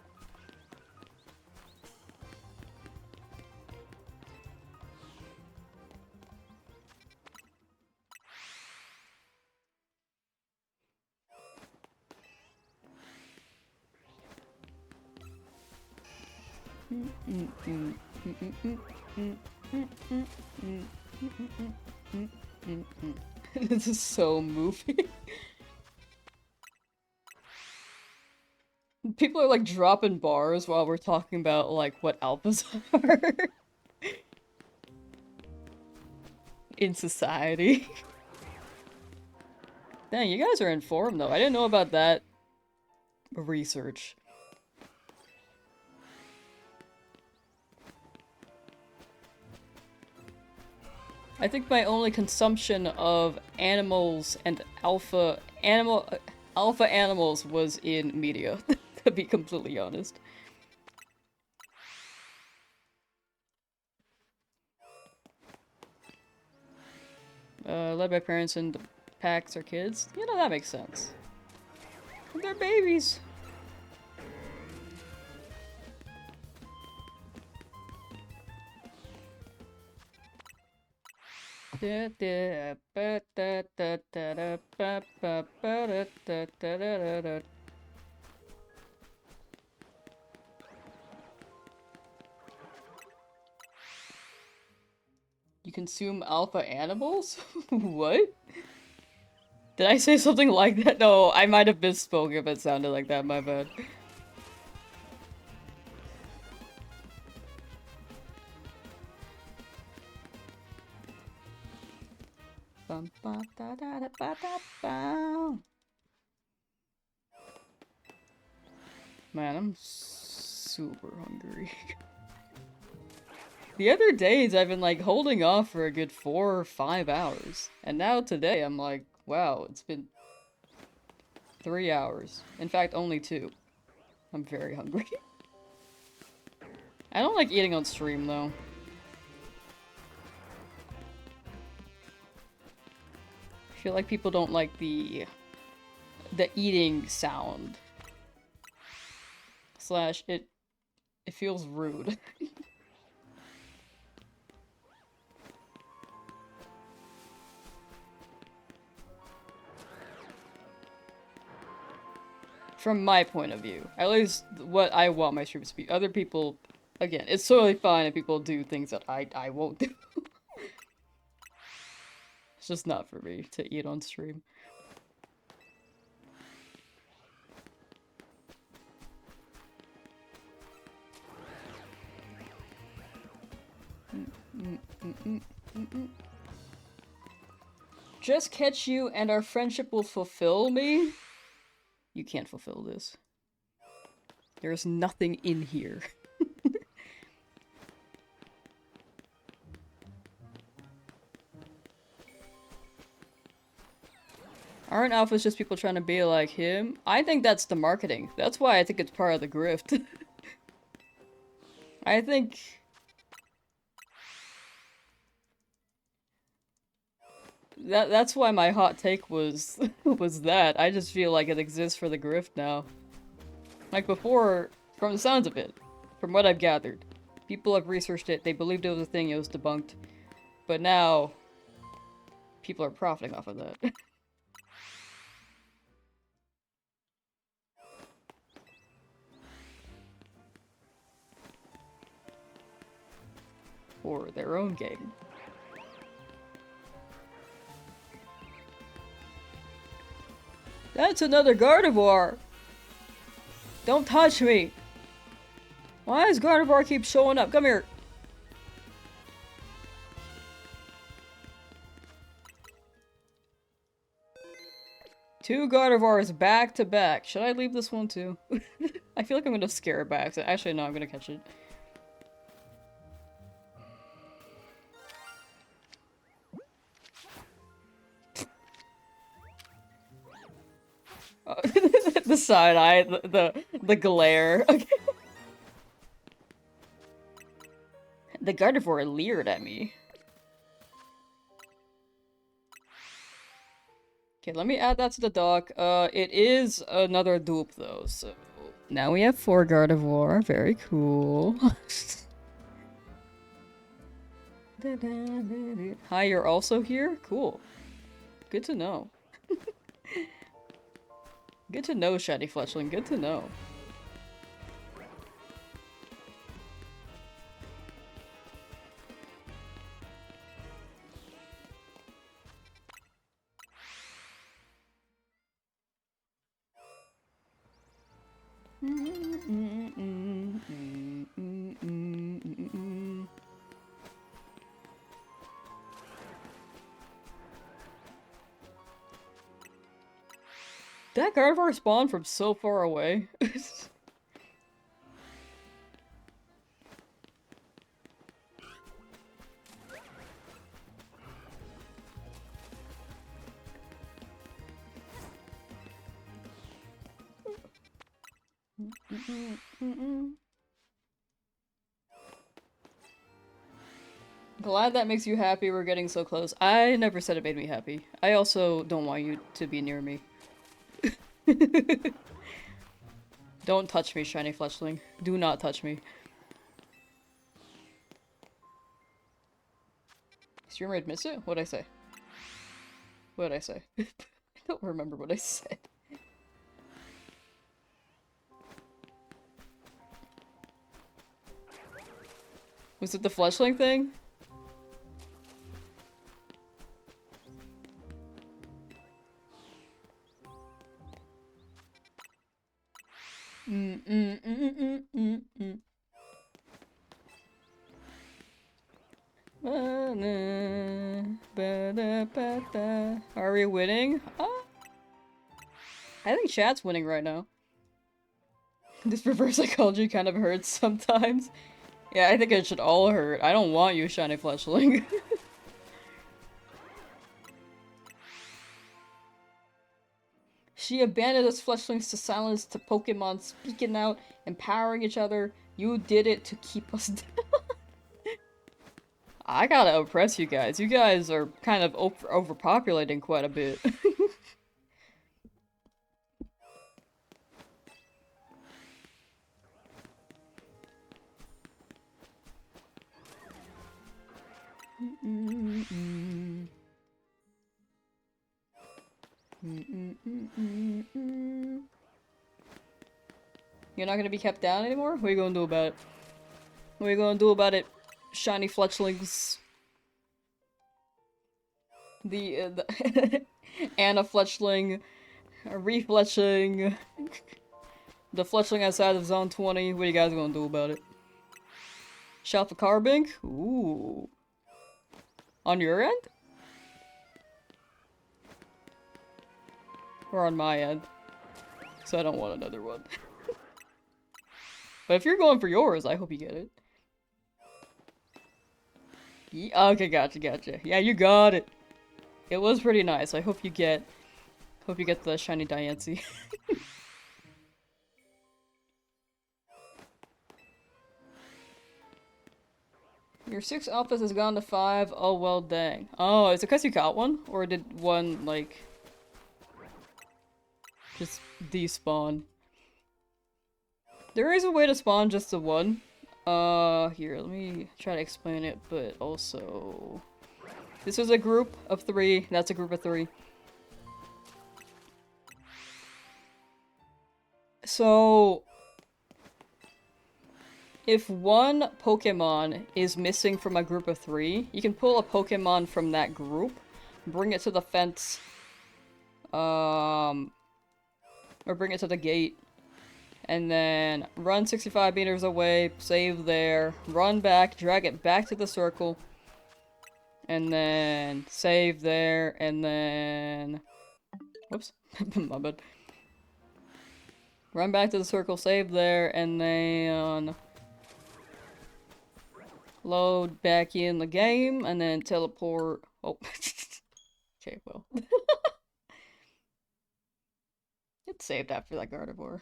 This is so moving. People are like dropping bars while we're talking about like what alphas are in society. Dang, you guys are informed though. I didn't know about that research. I think my only consumption of animals and alpha animals was in media, to be completely honest. Led by parents and the packs are kids? You know, that makes sense. They're babies. You consume alpha animals? What? Did I say something like that? No, I might have misspoke if it sounded like that, my bad. Man, I'm super hungry. The other days I've been like holding off for a good 4 or 5 hours. And now today I'm like, wow, it's been 3 hours. In fact, only 2. I'm very hungry. I don't like eating on stream though. I feel like people don't like the eating sound. Slash, it feels rude. From my point of view. At least what I want my streams to be. Other people, again, it's totally fine if people do things that I won't do. It's just not for me to eat on stream. Just catch you and our friendship will fulfill me? You can't fulfill this. There's nothing in here. Aren't alphas just people trying to be like him? I think that's the marketing. That's why I think it's part of the grift. I think... That's why my hot take was was that. I just feel like it exists for the grift now. Like before, from the sounds of it, from what I've gathered, people have researched it, they believed it was a thing, it was debunked. But now, people are profiting off of that. For their own gain. That's another Gardevoir! Don't touch me! Why does Gardevoir keep showing up? Come here! Two Gardevoirs back to back. Should I leave this one too? I feel like I'm gonna scare it back. Actually, no, I'm gonna catch it. The side eye, the glare. Okay. The Gardevoir leered at me. Okay, let me add that to the dock. It is another dupe though, so now we have 4 Gardevoir. Very cool. Hi, you're also here? Cool. Good to know. Good to know, Shiny Fletchling. Good to know. That Gardevoir spawned from so far away. Glad that makes you happy we're getting so close. I never said it made me happy. I also don't want you to be near me. Don't touch me, Shiny Fletchling. Do not touch me. Stream raid miss it? What'd I say? What'd I say? I don't remember what I said. Was it the Fletchling thing? Are we winning? I think chat's winning right now. This reverse psychology kind of hurts sometimes. Yeah, I think it should all hurt. I don't want you, Shiny Fletchling. She abandoned us Fletchlings to silence to Pokemon speaking out, empowering each other. You did it to keep us down. I gotta impress you guys. You guys are kind of overpopulating quite a bit. You're not gonna be kept down anymore? What are you gonna do about it? What are you gonna do about it, Shiny Fletchlings? The Anna Fletchling, Refletchling, the Fletchling outside of Zone 20. What are you guys gonna do about it? Shop a Carbink? Ooh. On your end? Or on my end? So I don't want another one. But if you're going for yours, I hope you get it. Yeah, okay, gotcha. Yeah, you got it. It was pretty nice. I hope you get the shiny Diancie. Your 6 alphas has gone to 5. Oh, well, dang. Oh, is it because you got one? Or did one, like, just despawn? There is a way to spawn just the one. Here, let me try to explain it, but also... This is a group of 3. That's a group of 3. So... If one Pokemon is missing from a group of 3, you can pull a Pokemon from that group, bring it to the fence, or bring it to the gate, and then run 65 meters away, save there, run back, drag it back to the circle, and then save there, and then... Whoops. My bad. Run back to the circle, save there, and then... Load back in the game, and then teleport... Oh. Okay, well. It's saved after that Gardevoir.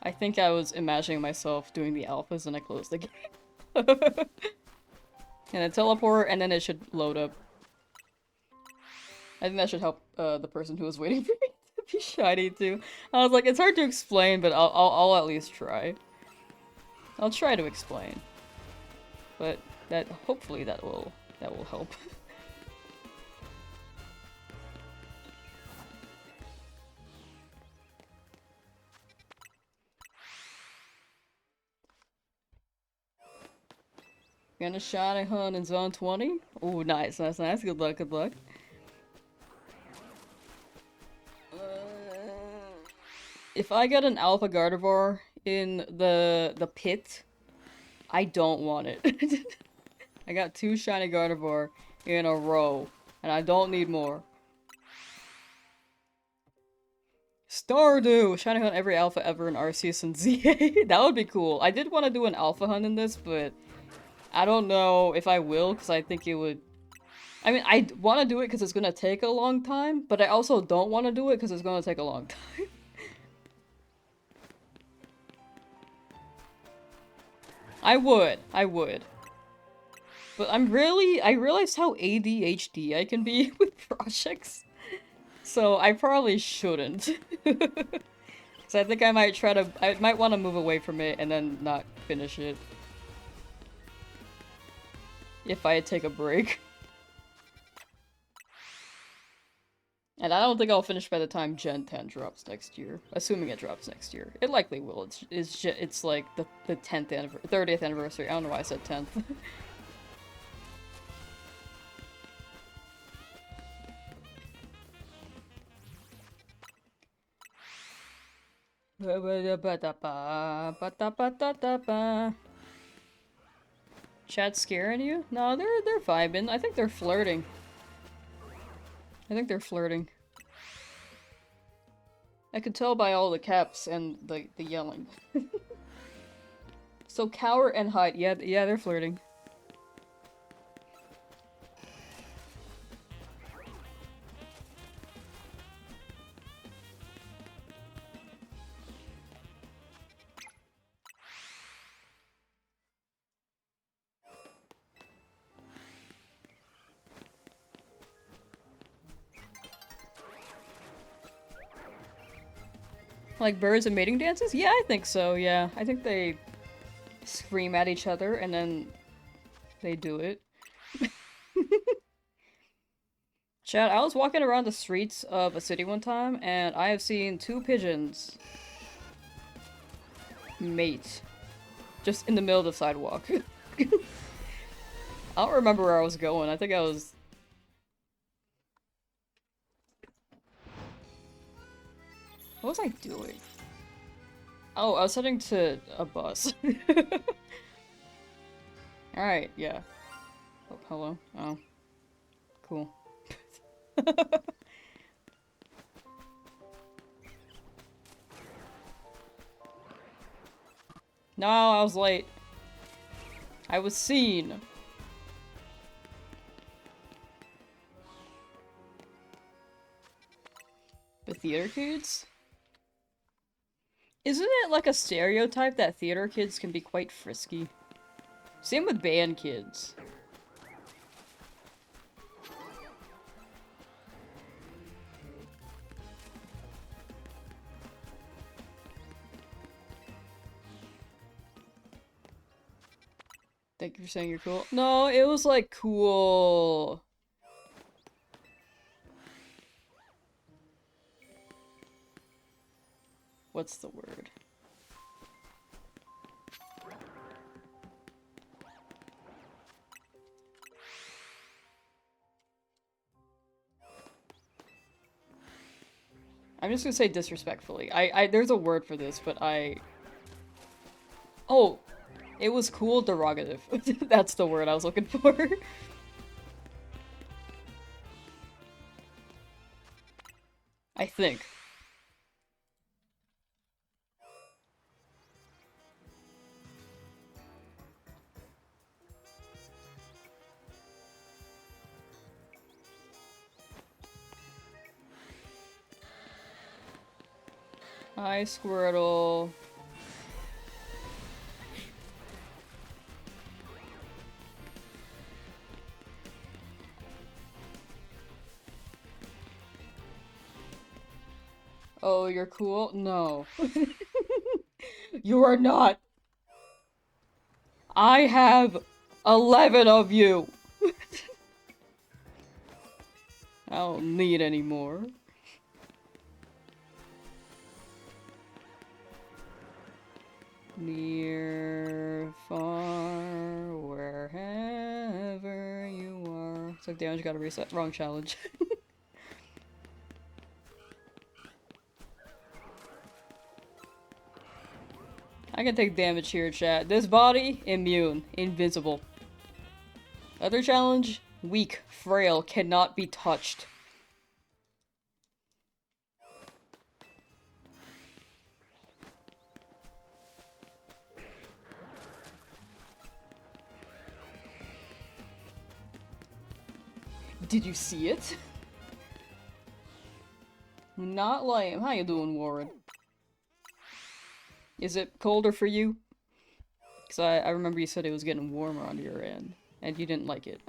I think I was imagining myself doing the alphas and I closed the game. And then teleport, and then it should load up. I think that should help the person who was waiting for me to be shiny too. I was like, it's hard to explain, but I'll at least try. I'll try to explain. But that hopefully that will help. Gonna shiny hunt in zone 20? Oh, nice, nice, nice. Good luck, good luck. If I get an Alpha Gardevoir in the pit, I don't want it. I got 2 shiny Gardevoir in a row, and I don't need more. Stardew! Shiny hunt every alpha ever in Arceus and ZA. That would be cool. I did want to do an alpha hunt in this, but I don't know if I will, because I think it would... I mean, I want to do it because it's going to take a long time, but I also don't want to do it because it's going to take a long time. I would. But I realized how ADHD I can be with projects. So I probably shouldn't. So I think I might want to move away from it and then not finish it. If I take a break. And I don't think I'll finish by the time Gen 10 drops next year. Assuming it drops next year. It likely will. It's like the 30th anniversary. I don't know why I said 10th. Chat scaring you? No, they're vibing. I think they're flirting. I could tell by all the caps and the yelling. So cower and hide. Yeah, they're flirting. Like birds and mating dances? Yeah, I think so, yeah. I think they scream at each other and then they do it. Chad, I was walking around the streets of a city one time and I have seen 2 pigeons mate. Just in the middle of the sidewalk. I don't remember where I was going. I think I was... What was I doing? Oh, I was heading to a bus. Alright, yeah. Oh, hello. Oh. Cool. No, I was late. I was seen. The theater kids? Isn't it like a stereotype that theater kids can be quite frisky? Same with band kids. Thank you for saying you're cool. No, it was like cool. What's the word? I'm just gonna say disrespectfully. There's a word for this, but Oh, it was cool derogative. That's the word I was looking for. I think. Hi, Squirtle. Oh, you're cool? No. You are not. I have 11 of you. I don't need any more. Near, far, wherever you are. So damage gotta reset. Wrong challenge. I can take damage here, chat. This body, immune, invincible. Other challenge, weak, frail, cannot be touched. Did you see it? Not lame. How you doing, Warren? Is it colder for you? Because I remember you said it was getting warmer on your end, and you didn't like it.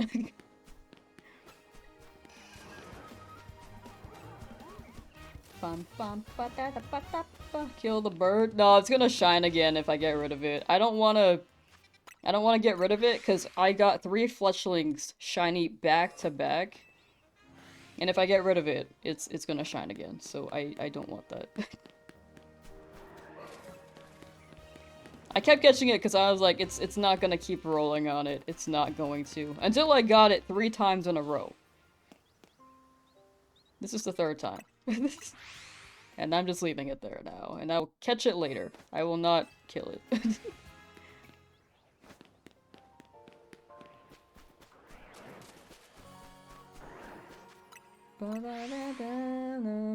Kill the bird? No, it's gonna shine again if I get rid of it. I don't wanna get rid of it, because I got 3 fletchlings shiny back to back. And if I get rid of it, it's gonna shine again, so I don't want that. I kept catching it because I was like, it's not gonna keep rolling on it. It's not going to. Until I got it 3 times in a row. This is the 3rd time. And I'm just leaving it there now. And I'll catch it later. I will not kill it.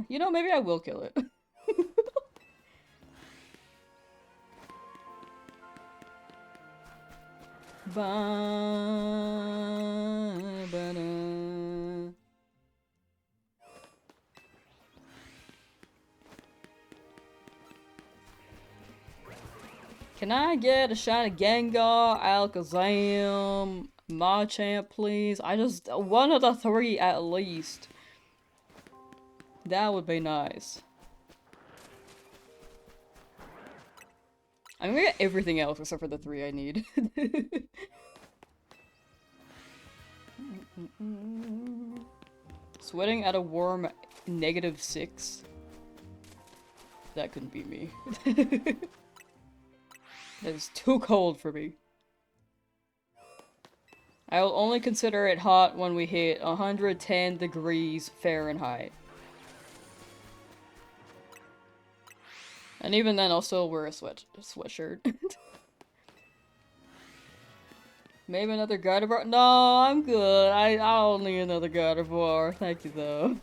You know, maybe I will kill it. Can I get a shot of Gengar, Alakazam, Machamp, please? one of the 3 at least. That would be nice. I'm gonna get everything else except for the 3 I need. Sweating at a warm -6? That couldn't be me. That is too cold for me. I will only consider it hot when we hit 110 degrees Fahrenheit. And even then, I'll still wear a sweatshirt. Maybe another Gardevoir? No, I'm good. I don't need another Gardevoir. Thank you, though.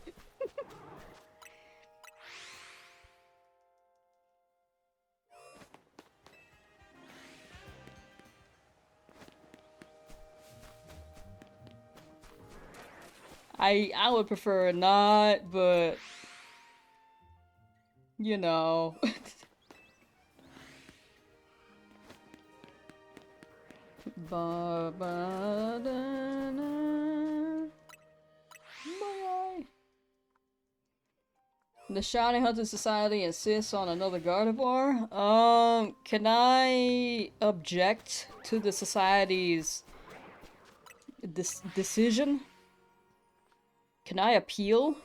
I would prefer not, but... You know... Ba ba da na. Bye. The Shiny Hunter Society insists on another Gardevoir. Can I object to the society's decision? Can I appeal?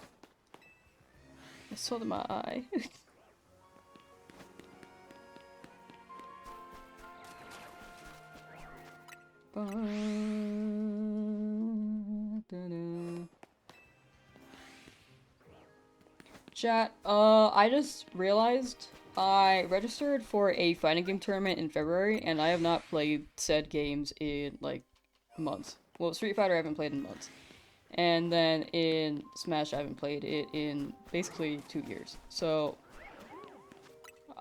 I saw it in my eye. Chat, I just realized I registered for a fighting game tournament in February, and I have not played said games in, like, months. Well, Street Fighter I haven't played in months. And then in Smash I haven't played it in basically 2 years. So,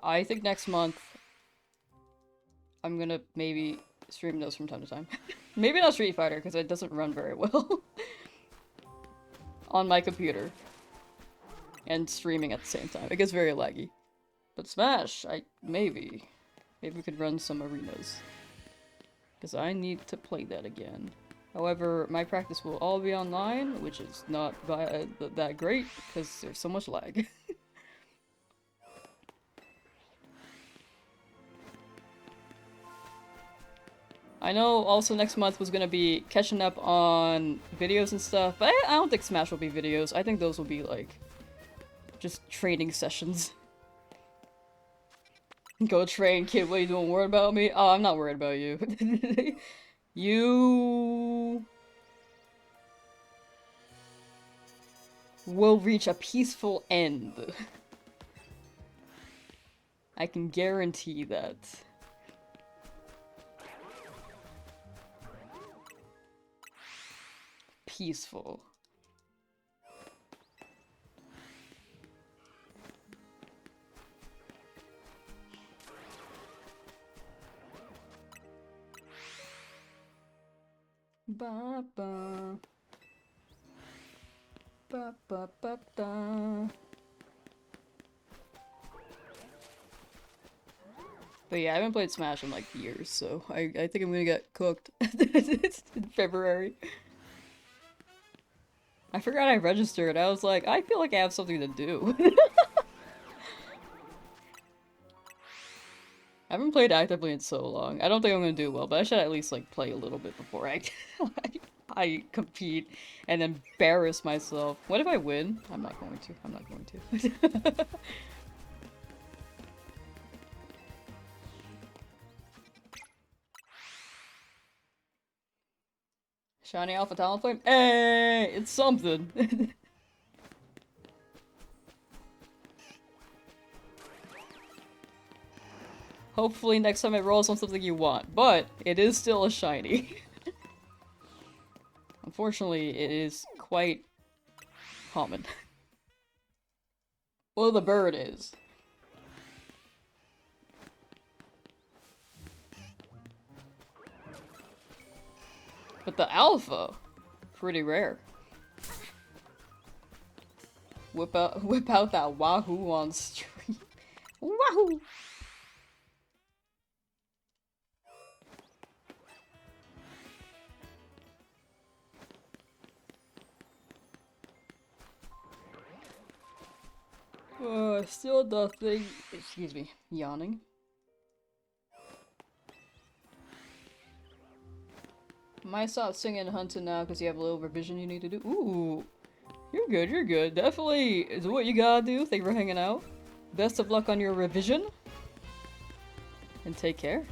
I think next month I'm gonna maybe stream those from time to time. Maybe not Street Fighter, because it doesn't run very well on my computer. And streaming at the same time. It gets very laggy. But Smash, maybe we could run some arenas. Because I need to play that again. However, my practice will all be online, which is not that great, because there's so much lag. I know also next month was gonna be catching up on videos and stuff, but I don't think Smash will be videos. I think those will be like just training sessions. Go train, kid, what are you doing? Worried about me? Oh, I'm not worried about you. You will reach a peaceful end. I can guarantee that. Peaceful. Ba ba ba ba ba da. But yeah, I haven't played Smash in like years, so I think I'm gonna get cooked in February. I forgot I registered. I was like, I feel like I have something to do. I haven't played actively in so long. I don't think I'm gonna do well, but I should at least like play a little bit before I compete and embarrass myself. What if I win? I'm not going to. I'm not going to. Shiny Alpha Talonflame? Hey! It's something! Hopefully next time it rolls on something you want, but it is still a shiny. Unfortunately, it is quite common. Well, the bird is. But the alpha, pretty rare. Whip out that wahoo on stream. Wahoo! Still nothing. Excuse me, yawning. Might stop singing and hunting now because you have a little revision you need to do. Ooh, you're good, you're good. Definitely is what you gotta do. Thank you for hanging out. Best of luck on your revision. And take care.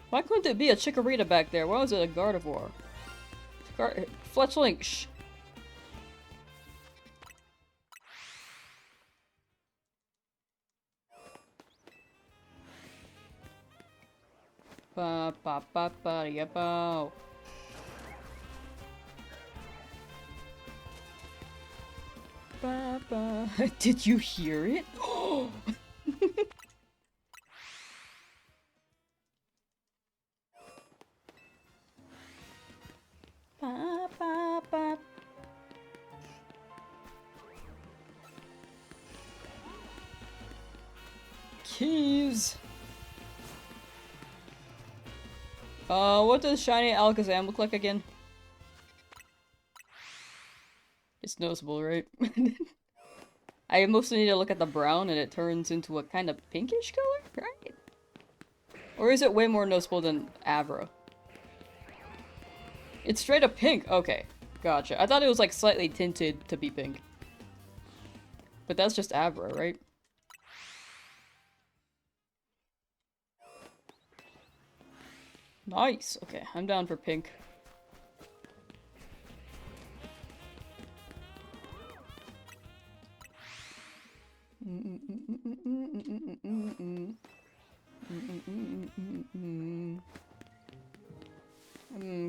Why couldn't it be a Chikorita back there? Why was it a Gardevoir? Fletchling, shh. Ba ba ba ba ya ba. Ba ba. Did you hear it? Ba ba ba. Keys. What does shiny Alakazam look like again? It's noticeable, right? I mostly need to look at the brown and it turns into a kind of pinkish color, right? Or is it way more noticeable than Abra? It's straight up pink. Okay, gotcha. I thought it was like slightly tinted to be pink. But that's just Abra, right? Nice. Okay, I'm down for pink.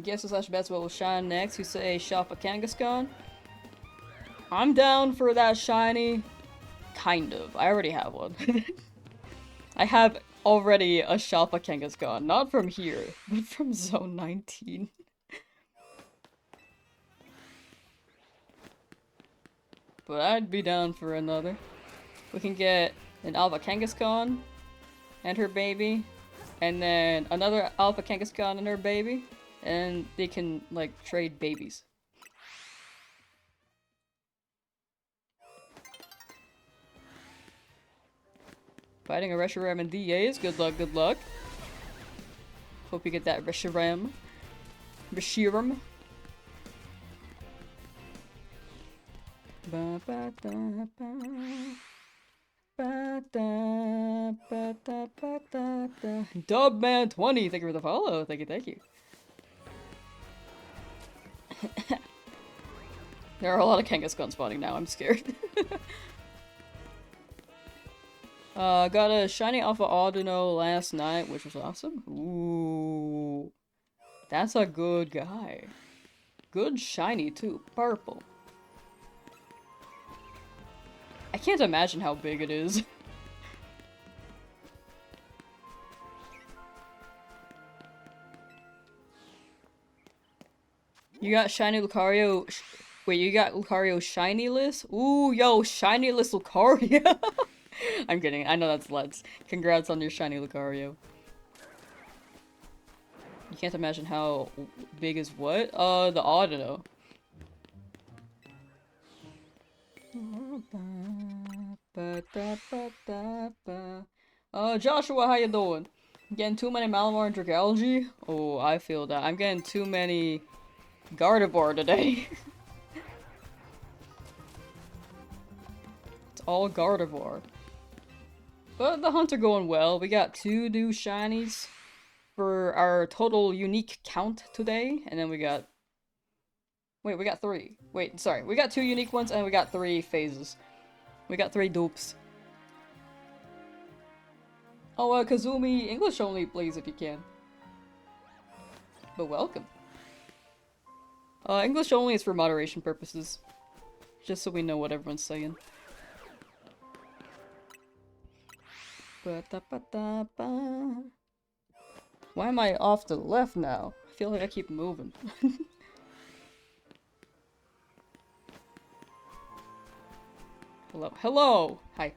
Guesses slash bets what will shine next. You say shop a Kangaskhan? I'm down for that shiny. Kind of. I already have one. I have already a Shalpa Kangaskhan. Not from here, but from Zone 19. But I'd be down for another. We can get an Alpha Kangaskhan and her baby, and then another Alpha Kangaskhan and her baby, and they can, like, trade babies. Fighting a Reshiram and DAs. Good luck, good luck. Hope you get that Reshiram. Reshiram. Ba ba da ba. Ba da ba da ba da da. Dubman20, thank you for the follow. Thank you, thank you. There are a lot of Kangaskhan spawning now, I'm scared. Got a shiny Alpha Audino last night, which was awesome. Ooh. That's a good guy. Good shiny, too. Purple. I can't imagine how big it is. You got shiny Lucario. Wait, you got Lucario shiny-less? Ooh, yo, shiny-less Lucario. I'm kidding. I know that's Let's. Congrats on your shiny Lucario. You can't imagine how big is what? The Audino. Joshua, how you doing? Getting too many Malamar and Dragalge? Oh, I feel that. I'm getting too many Gardevoir today. It's all Gardevoir. But the hunts are going well. We got 2 new shinies for our total unique count today. And then we got... Wait, we got 3. Wait, sorry. We got 2 unique ones and we got 3 phases. We got 3 dupes. Oh, Kazumi, English only, please, if you can. But welcome. English only is for moderation purposes. Just so we know what everyone's saying. Ba-da-ba-da-ba. Why am I off to the left now? I feel like I keep moving. Hello. Hello! Hi.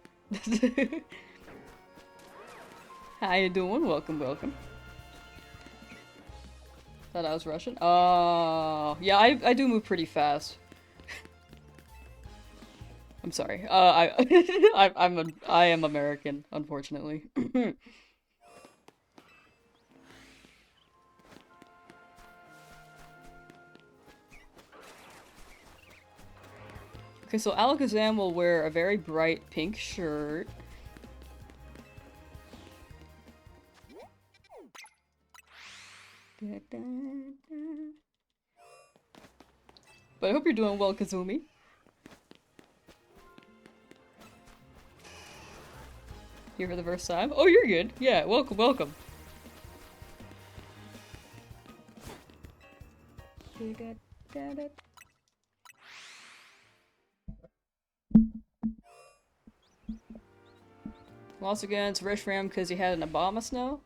How you doing? Welcome, welcome. Thought I was Russian? Yeah, I do move pretty fast. I'm sorry. I am American, unfortunately. Okay, so Alakazam will wear a very bright pink shirt. But I hope you're doing well, Kazumi. Here for the first time? Oh, you're good. Yeah, welcome, welcome. Lost against Reshiram because he had an Obama Snow?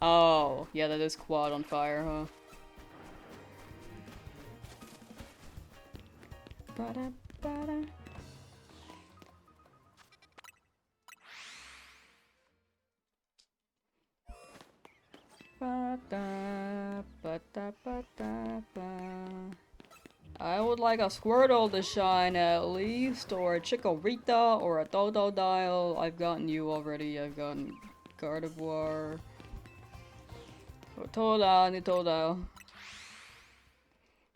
Oh, yeah, that is quad on fire, huh? Ba-da-ba-da. I would like a Squirtle to shine at least, or a Chikorita, or a Totodile. I've gotten you already. I've gotten Gardevoir. Or Totodile, new Totodile.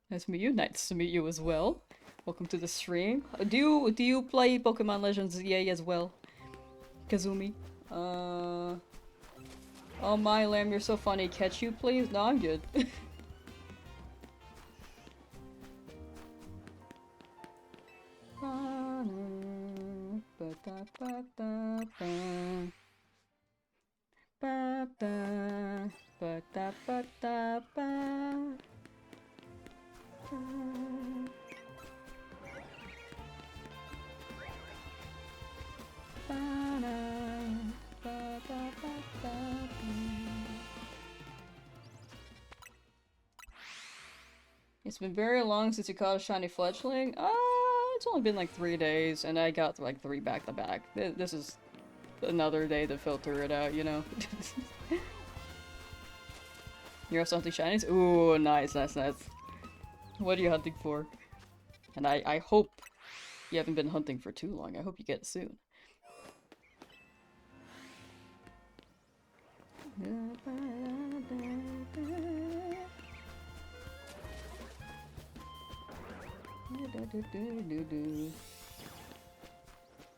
Nice to meet you. Nice to meet you as well. Welcome to the stream. Do you play Pokemon Legends EA as well, Kazumi? Oh my lamb, you're so funny. Catch you, please? No, I'm good. It's been very long since you caught a shiny fledgling. It's only been like 3 days, and I got like 3 back to back. This is another day to filter it out, you know? You have something shinies? Ooh, nice, nice, nice. What are you hunting for? And I hope you haven't been hunting for too long. I hope you get it soon.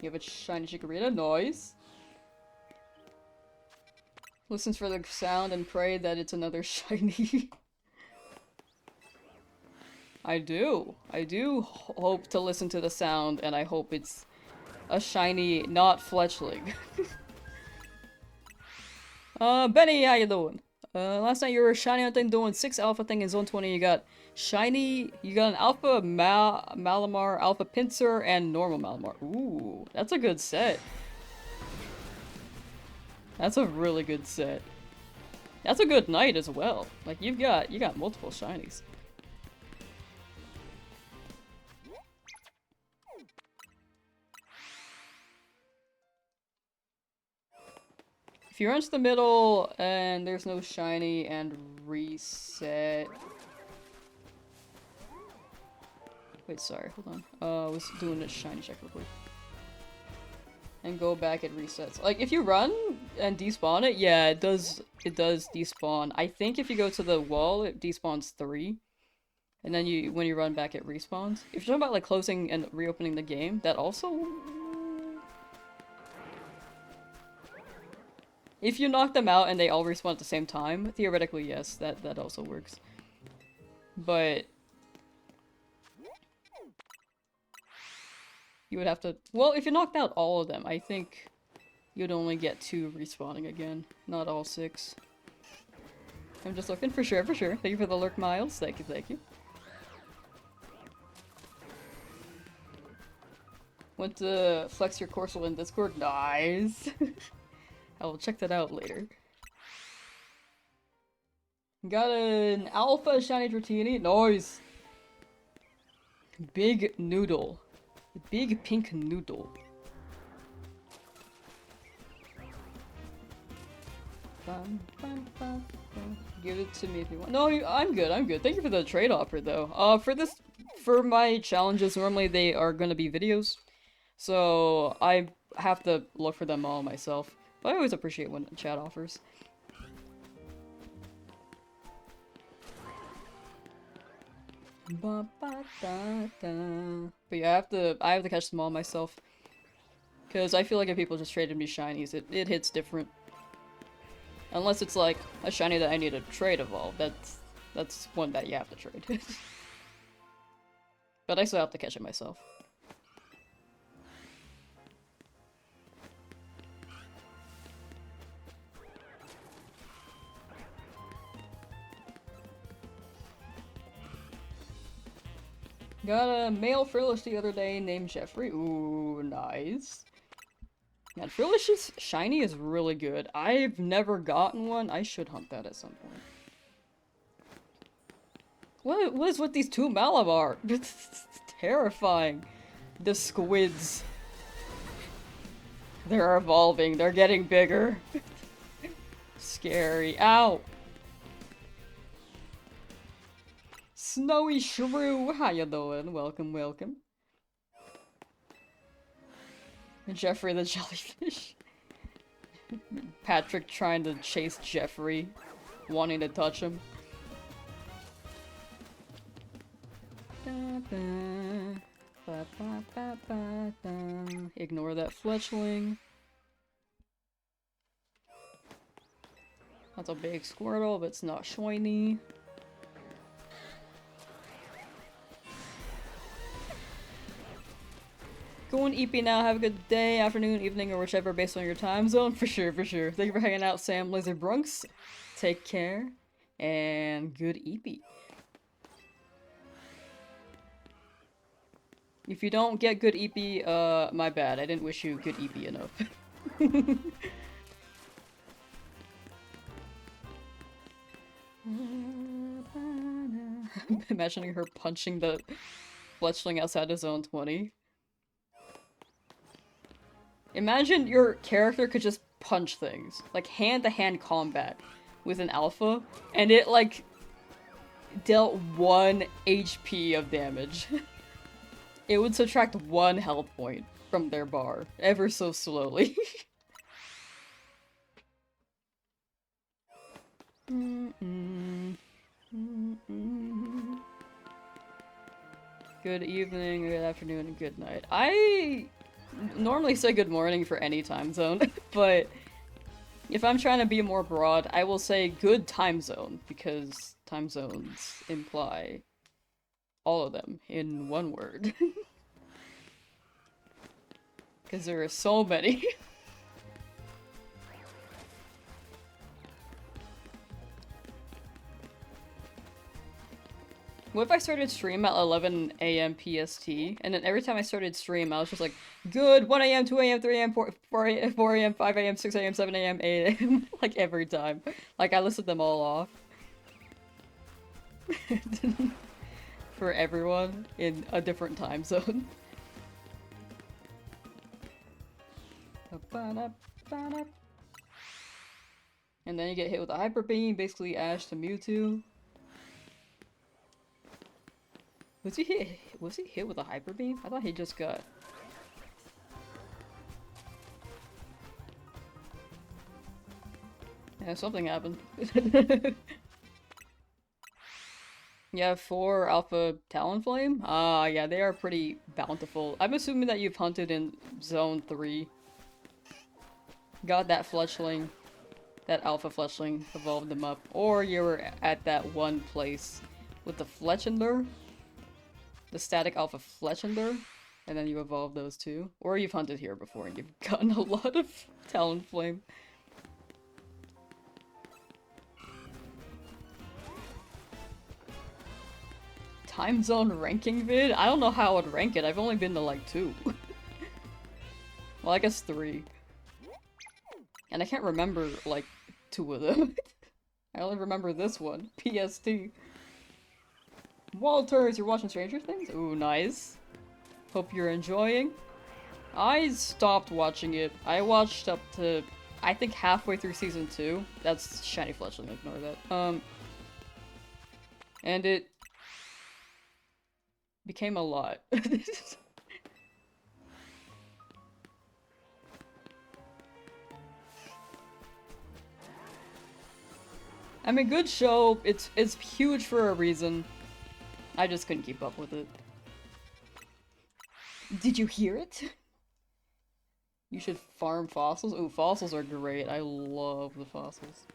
You have a shiny Chikorita? Nice. Listens for the sound and pray that it's another shiny. I do. I do hope to listen to the sound, and I hope it's a shiny, not fletchling. Benny, how you doing? Last night you were shiny hunting doing 6 alpha thing in zone 20. You got shiny, you got an alpha Malamar, alpha Pinsir, and normal Malamar. Ooh, that's a good set. That's a really good set. That's a good night as well. Like you got multiple shinies. If you run to the middle and there's no shiny and reset. Wait, sorry, hold on. I was doing a shiny check real quick. And go back, it resets. Like, if you run and despawn it, yeah, it does despawn. I think if you go to the wall, it despawns 3. And then when you run back, it respawns. If you're talking about, like, closing and reopening the game, that also... If you knock them out and they all respawn at the same time, theoretically, yes, that also works. But... you would have to... Well, if you knocked out all of them, I think you'd only get 2 respawning again, not all 6. I'm just looking, for sure, for sure. Thank you for the lurk, Miles. Thank you, thank you. Went to flex your Corsola in Discord. Nice! I will check that out later. Got an alpha shiny Dratini. Nice! Big noodle. Big pink noodle. Give it to me if you want. No, I'm good, I'm good. Thank you for the trade offer though. For my challenges, normally they are gonna be videos. So I have to look for them all myself. But I always appreciate when chat offers. But yeah, I have to catch them all myself. Because I feel like if people just traded me shinies, it hits different. Unless it's like a shiny that I need to trade evolve. That's one that you have to trade. But I still have to catch it myself. Got a male Frillish the other day named Jeffrey. Ooh, nice. Man, Frillish's shiny is really good. I've never gotten one. I should hunt that at some point. What is with these 2 Malamar? It's terrifying. The squids. They're evolving. They're getting bigger. Scary. Ow! Snowy Shrew, how you doing? Welcome, welcome. Jeffrey the jellyfish. Patrick trying to chase Jeffrey, wanting to touch him. Ignore that fletchling. That's a big Squirtle, but it's not shiny. Going EP now, have a good day, afternoon, evening, or whichever based on your time zone. For sure, for sure. Thank you for hanging out, Sam Laser Brunks. Take care, and good EP. If you don't get good EP, my bad. I didn't wish you good EP enough. Imagining her punching the fletchling outside of zone 20. Imagine your character could just punch things. Like hand-to-hand combat with an alpha, and it like dealt 1 HP of damage. It would subtract 1 health point from their bar, ever so slowly. Good evening, good afternoon, and good night. I normally say good morning for any time zone, but if I'm trying to be more broad, I will say good time zone, because time zones imply all of them in one word. Because there are so many. What if I started stream at 11 AM PST, and then every time I started stream, I was just like, good, 1 AM, 2 AM, 3 AM, 4 AM, 5 AM, 6 AM, 7 AM, 8 AM, like every time. Like, I listed them all off. For everyone in a different time zone. And then you get hit with a Hyper Beam, basically Ash to Mewtwo. Was he hit with a Hyper Beam? I thought he just got... Yeah, something happened. You have 4 Alpha Talonflame? Ah, yeah, they are pretty bountiful. I'm assuming that you've hunted in Zone 3. Got that Fletchling, that Alpha Fletchling, evolved them up. Or you were at that one place with the Fletchender, the static Alpha Fletchender, and then you evolved those two. Or you've hunted here before and you've gotten a lot of Talonflame. Time zone ranking vid? I don't know how I would rank it. I've only been to like 2. Well, I guess 3. And I can't remember like 2 of them. I only remember this one, PST. Walters, you're watching Stranger Things? Ooh, nice. Hope you're enjoying. I stopped watching it. I watched up to, I think, halfway through season 2. That's Shiny Fletchling, ignore that. And it became a lot. I mean, good show. It's huge for a reason. I just couldn't keep up with it. Did you hear it? You should farm fossils. Ooh, fossils are great. I love the fossils.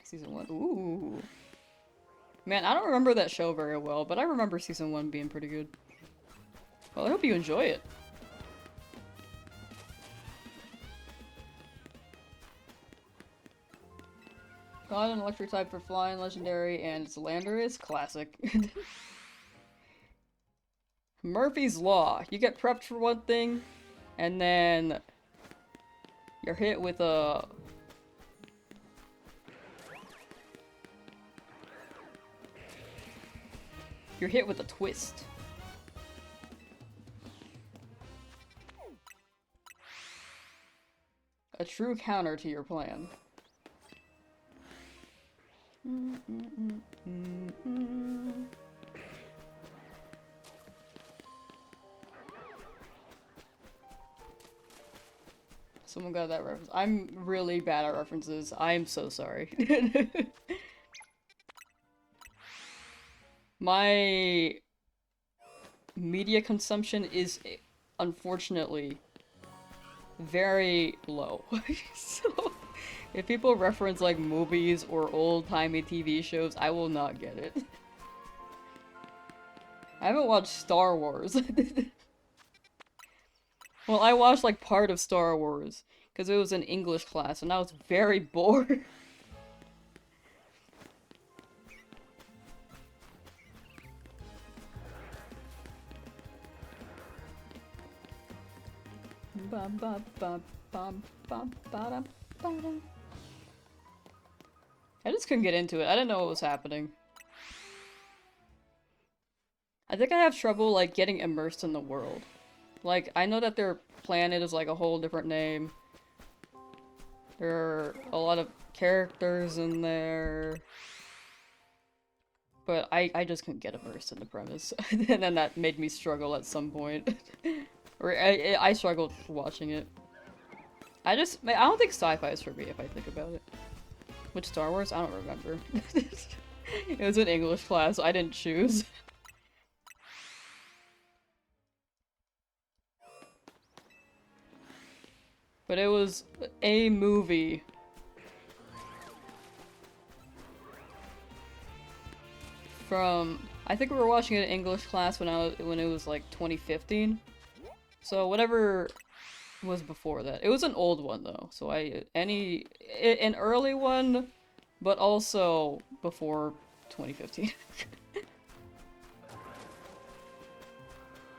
Season 1. Ooh. Man, I don't remember that show very well, but I remember season 1 being pretty good. Well, I hope you enjoy it. Got an electric type for flying, legendary, and it's Landorus. Classic. Murphy's Law. You get prepped for one thing, and then you're hit with a... You're hit with a twist. a true counter to your plan. Someone got that reference. I'm really bad at references. I am so sorry. My media consumption is, unfortunately, very low. So, if people reference like movies or old-timey TV shows, I will not get it. I haven't watched Star Wars. Well, I watched like part of Star Wars because it was an English class and I was very bored. I just couldn't get into it. I didn't know what was happening. I think I have trouble like getting immersed in the world. Like, I know that their planet is like a whole different name. There are a lot of characters in there. But I just couldn't get immersed in the premise. And then that made me struggle at some point. Or I struggled watching it. I don't think sci-fi is for me if I think about it. Which Star Wars? I don't remember. It was an English class, I didn't choose. But it was a movie. From, I think we were watching it in English class when it was like 2015. So whatever was before that. It was an old one though. So an early one, but also before 2015.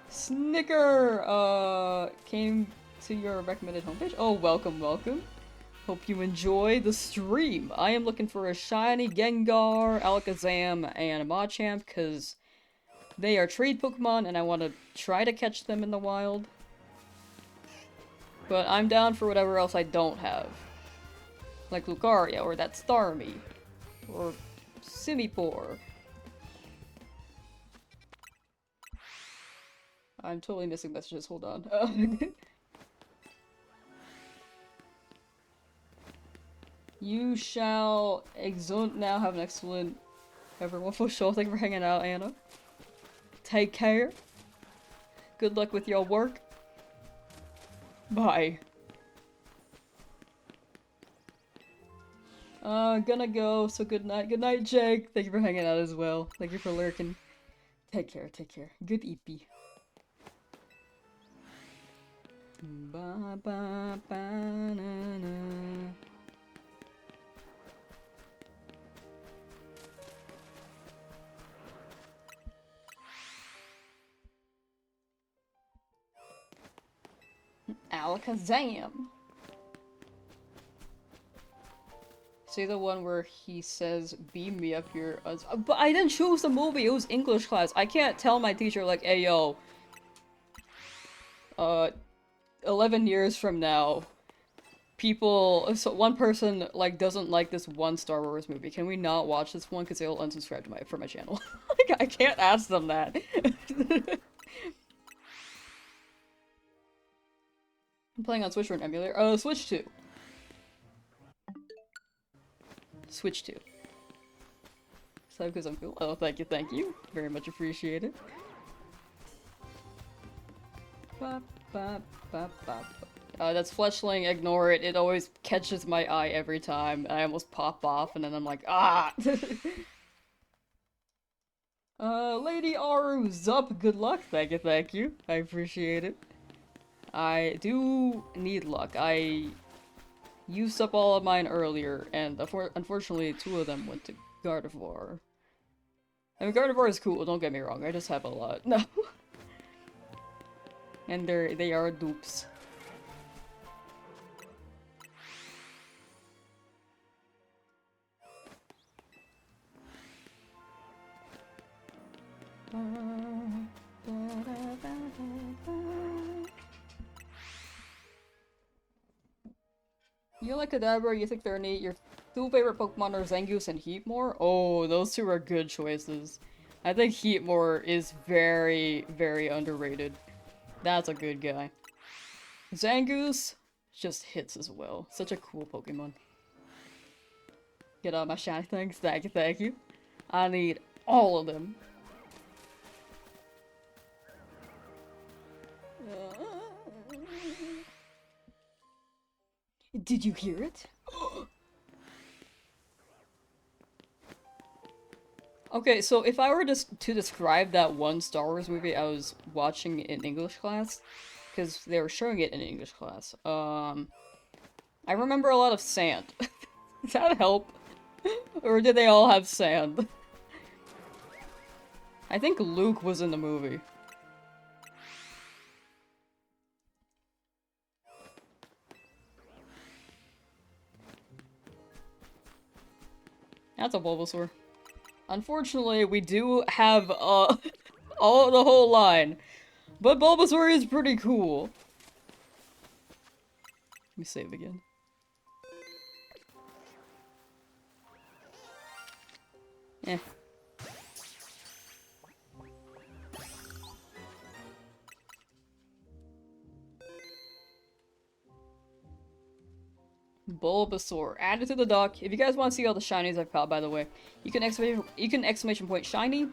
Snicker came to your recommended homepage. Oh, welcome, welcome. Hope you enjoy the stream. I am looking for a shiny Gengar, Alakazam, and Machamp because they are trade Pokemon and I want to try to catch them in the wild. But I'm down for whatever else I don't have. Like Lucaria, or that Starmie, or Simipour. I'm totally missing messages, hold on. You shall exunt now, have an excellent everyone for sure. Thank you for hanging out, Anna. Take care. Good luck with your work. Bye. Gonna go, so good night. Good night, Jake. Thank you for hanging out as well. Thank you for lurking. Take care, take care. Good EP. Ba ba ba na na. Alakazam. See the one where he says, beam me up here. But I didn't choose the movie, it was English class. I can't tell my teacher like, hey yo, 11 years from now, one person like doesn't like this one Star Wars movie. Can we not watch this one because they'll unsubscribe from my channel? Like, I can't ask them that. I'm playing on Switch or an emulator. Switch 2. Switch 2. So because I'm cool. Oh, thank you. Very much appreciated. That's Fletchling, ignore it. It always catches my eye every time. I almost pop off and then I'm like, ah! Lady Aru's up. Good luck. Thank you. I appreciate it. I do need luck. I used up all of mine earlier, and unfortunately 2 of them went to Gardevoir. I mean, Gardevoir is cool, don't get me wrong, I just have a lot. No. And they are dupes. You like Kadabra, you think they're neat. Your two favorite Pokemon are Zangoose and Heatmore? Oh, those two are good choices. I think Heatmore is very, very underrated. That's a good guy. Zangoose just hits as well. Such a cool Pokemon. Get out my shiny things. Thank you, thank you. I need all of them. Did you hear it? Okay, so if I were to describe that one Star Wars movie I was watching in English class, because they were showing it in English class, I remember a lot of sand. Does that help? Or did they all have sand? I think Luke was in the movie. That's a Bulbasaur. Unfortunately, we do have, the whole line. But Bulbasaur is pretty cool. Let me save again. Eh. Bulbasaur. Added to the dock. If you guys want to see all the shinies I've caught, by the way, you can exclamation point shiny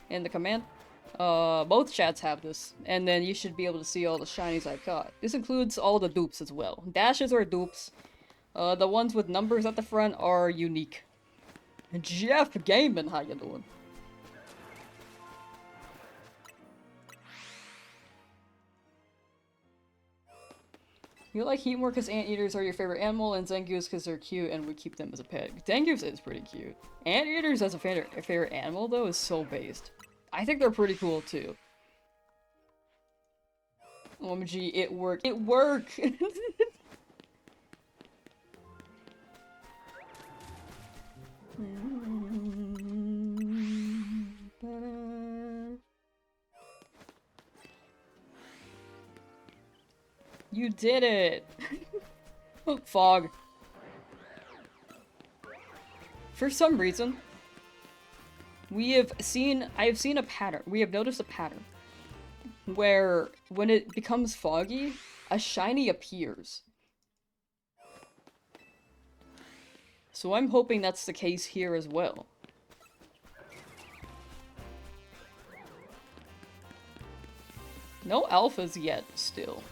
in the command. Both chats have this, and then you should be able to see all the shinies I've caught. This includes all the dupes as well. Dashes are dupes. The ones with numbers at the front are unique. Jeff Gaiman, how you doing? You like Heatmore because anteaters are your favorite animal, and Zangoose because they're cute and we keep them as a pet. Zangoose is pretty cute. Anteaters as a favorite animal, though, is so based. I think they're pretty cool, too. OMG, it worked. It worked! You did it! Fog. For some reason, I have seen a pattern. We have noticed a pattern. Where, when it becomes foggy, a shiny appears. So I'm hoping that's the case here as well. No alphas yet, still.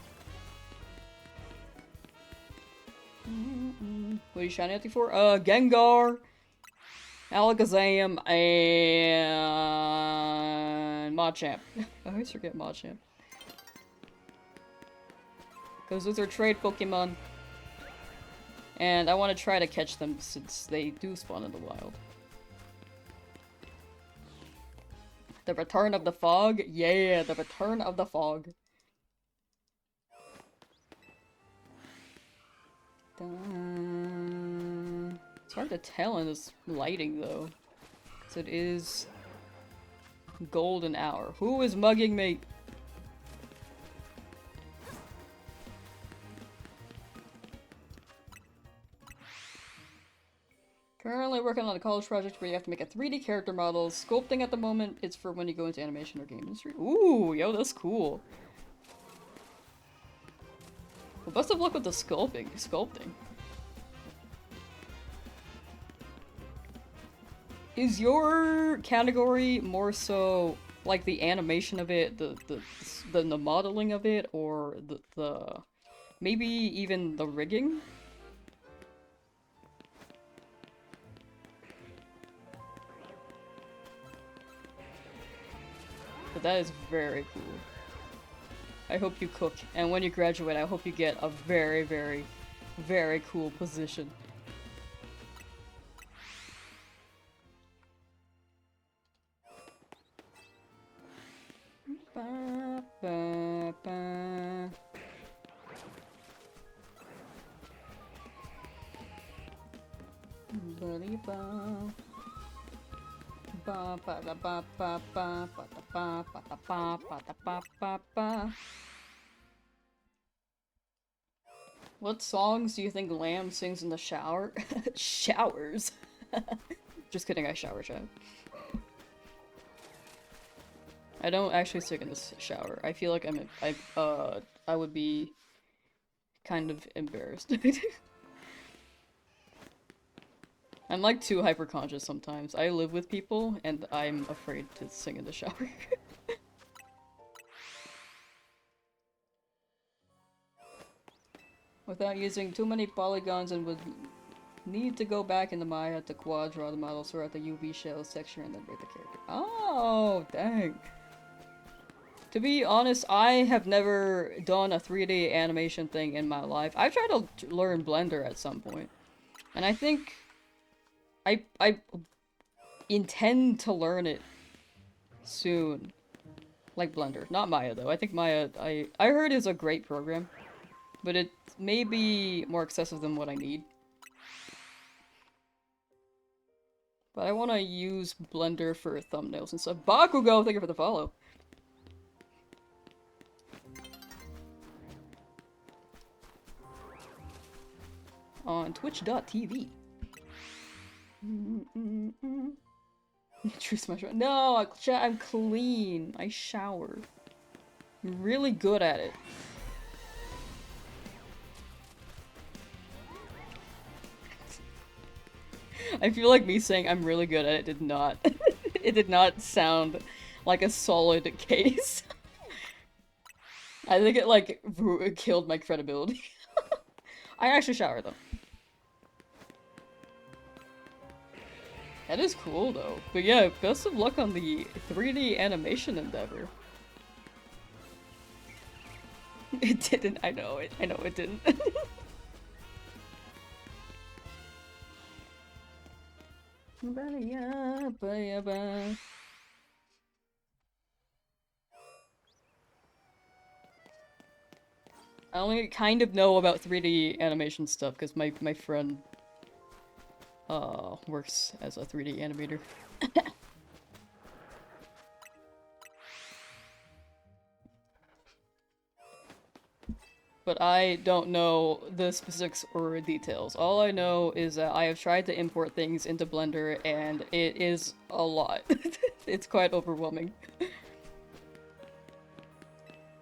What are you shiny at you for? Gengar, Alakazam, and Machamp. I always forget Machamp. Because those are trade Pokemon. And I want to try to catch them since they do spawn in the wild. The return of the fog? Yeah, the return of the fog. It's hard to tell in this lighting, though. So it is golden hour. Who is mugging me? Currently working on a college project where you have to make a 3D character model. Sculpting at the moment is for when you go into animation or game industry. Ooh, yo, that's cool. Well, best of luck with the sculpting. Is your category more so like the animation of it, the modeling of it, or the maybe even the rigging? But that is very cool. I hope you cook, and when you graduate, I hope you get a very, very, very cool position. Ba, ba, ba. Ba-dee-ba. Ba ba da ba ba ba ba da ba ba da ba ba da ba ba ba. What songs do you think Lamb sings in the shower? Showers. Just kidding, I shower chat. I don't actually sing in the shower. I feel like I would be kind of embarrassed. I'm like too hyper-conscious sometimes. I live with people and I'm afraid to sing in the shower. Without using too many polygons and would need to go back in the Maya to quad draw the model, sort out the UV shells, texture, and then rate the character. Oh, dang. To be honest, I have never done a 3D animation thing in my life. I've tried to learn Blender at some point. And I think I intend to learn it soon. Like Blender. Not Maya, though. I think Maya, I heard is a great program. But it may be more excessive than what I need. But I want to use Blender for thumbnails and stuff. Bakugo, thank you for the follow. On twitch.tv. True smash. No, I'm clean. I shower. I'm really good at it. I feel like me saying I'm really good at it did not it did not sound like a solid case. I think it like killed my credibility. I actually shower though. That is cool though. But yeah, best of luck on the 3D animation endeavor. It didn't, I know it didn't. I only kind of know about 3D animation stuff because my friend works as a 3D animator. But I don't know the specifics or details. All I know is that I have tried to import things into Blender and it is a lot. It's quite overwhelming.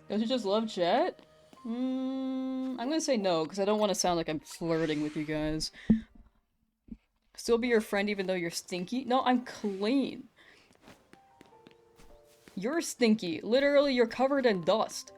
Don't you just love chat? I'm gonna say no, because I don't want to sound like I'm flirting with you guys. Still be your friend even though you're stinky? No, I'm clean. You're stinky. Literally, you're covered in dust.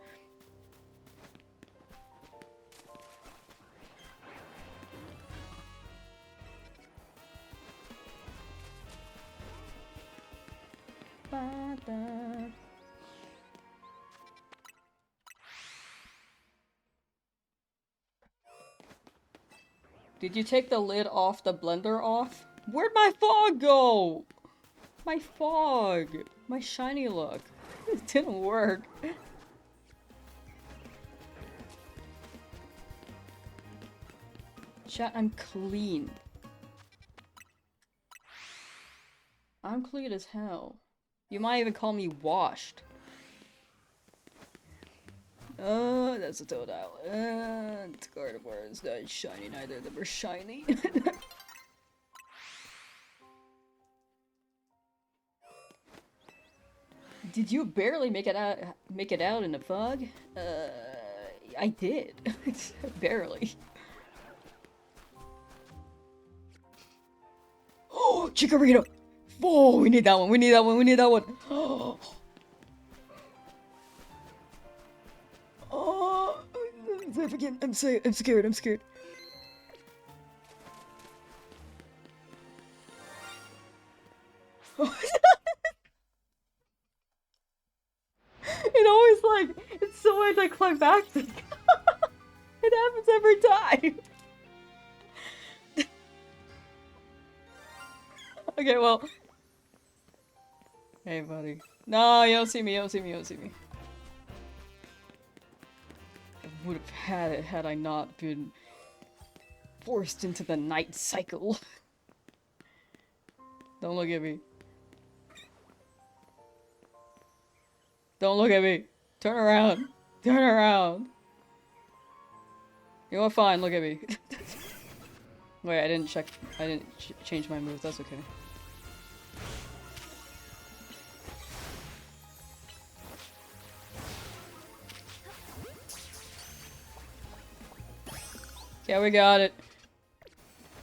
Did you take the lid off the blender off? Where'd my fog go? My fog. My shiny look. It didn't work. Chat, I'm clean. I'm clean as hell. You might even call me washed. That's a Totodile. It's Gardevoir is not shiny, neither of them are shiny. Did you barely make it out in the fog? I did. Barely. Oh, Chikorita! Oh, we need that one, we need that one, we need that one! Oh, oh, I'm scared, I'm scared. It always like, it's so anticlimactic. It happens every time. Okay, well. Hey, buddy. No, you don't see me, you don't see me, you don't see me. I would have had it had I not been forced into the night cycle. Don't look at me. Don't look at me. Turn around. Turn around. You know, fine, look at me. Wait, I didn't change my move, that's okay. Yeah, we got it.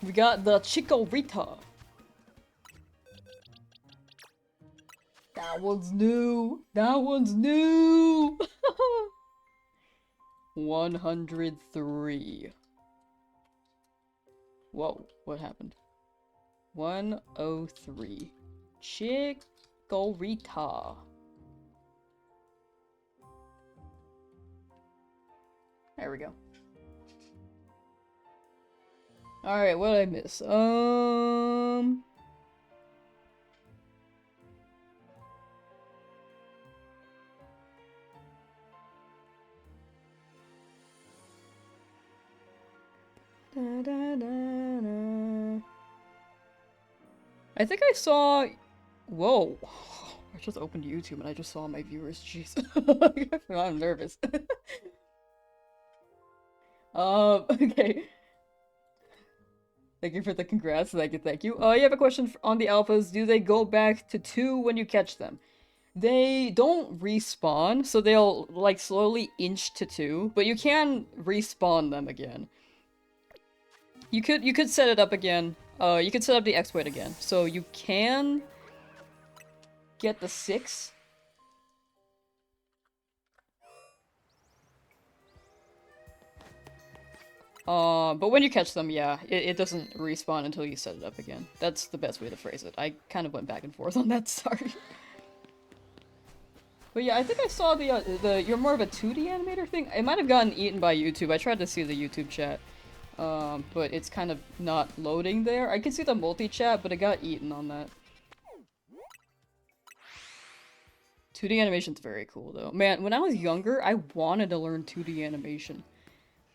We got the Chikorita. That one's new. That one's new. 103. Whoa, what happened? 103. Chikorita. There we go. Alright, what did I miss? Da, da, da, da. I think I saw... Whoa. I just opened YouTube and I just saw my viewers. Jeez. I'm nervous. Okay. Thank you for the congrats. Thank you. You have a question on the alphas. Do they go back to 2 when you catch them? They don't respawn, so they'll, like, slowly inch to 2, but you can respawn them again. You could set it up again. You could set up the exploit again. So you can get the 6. But when you catch them, yeah, it doesn't respawn until you set it up again. That's the best way to phrase it. I kind of went back and forth on that, sorry. But yeah, I think I saw the you're more of a 2D animator thing. It might have gotten eaten by YouTube. I tried to see the YouTube chat. But it's kind of not loading there. I can see the multi-chat, but it got eaten on that. 2D animation's very cool, though. Man, when I was younger, I wanted to learn 2D animation.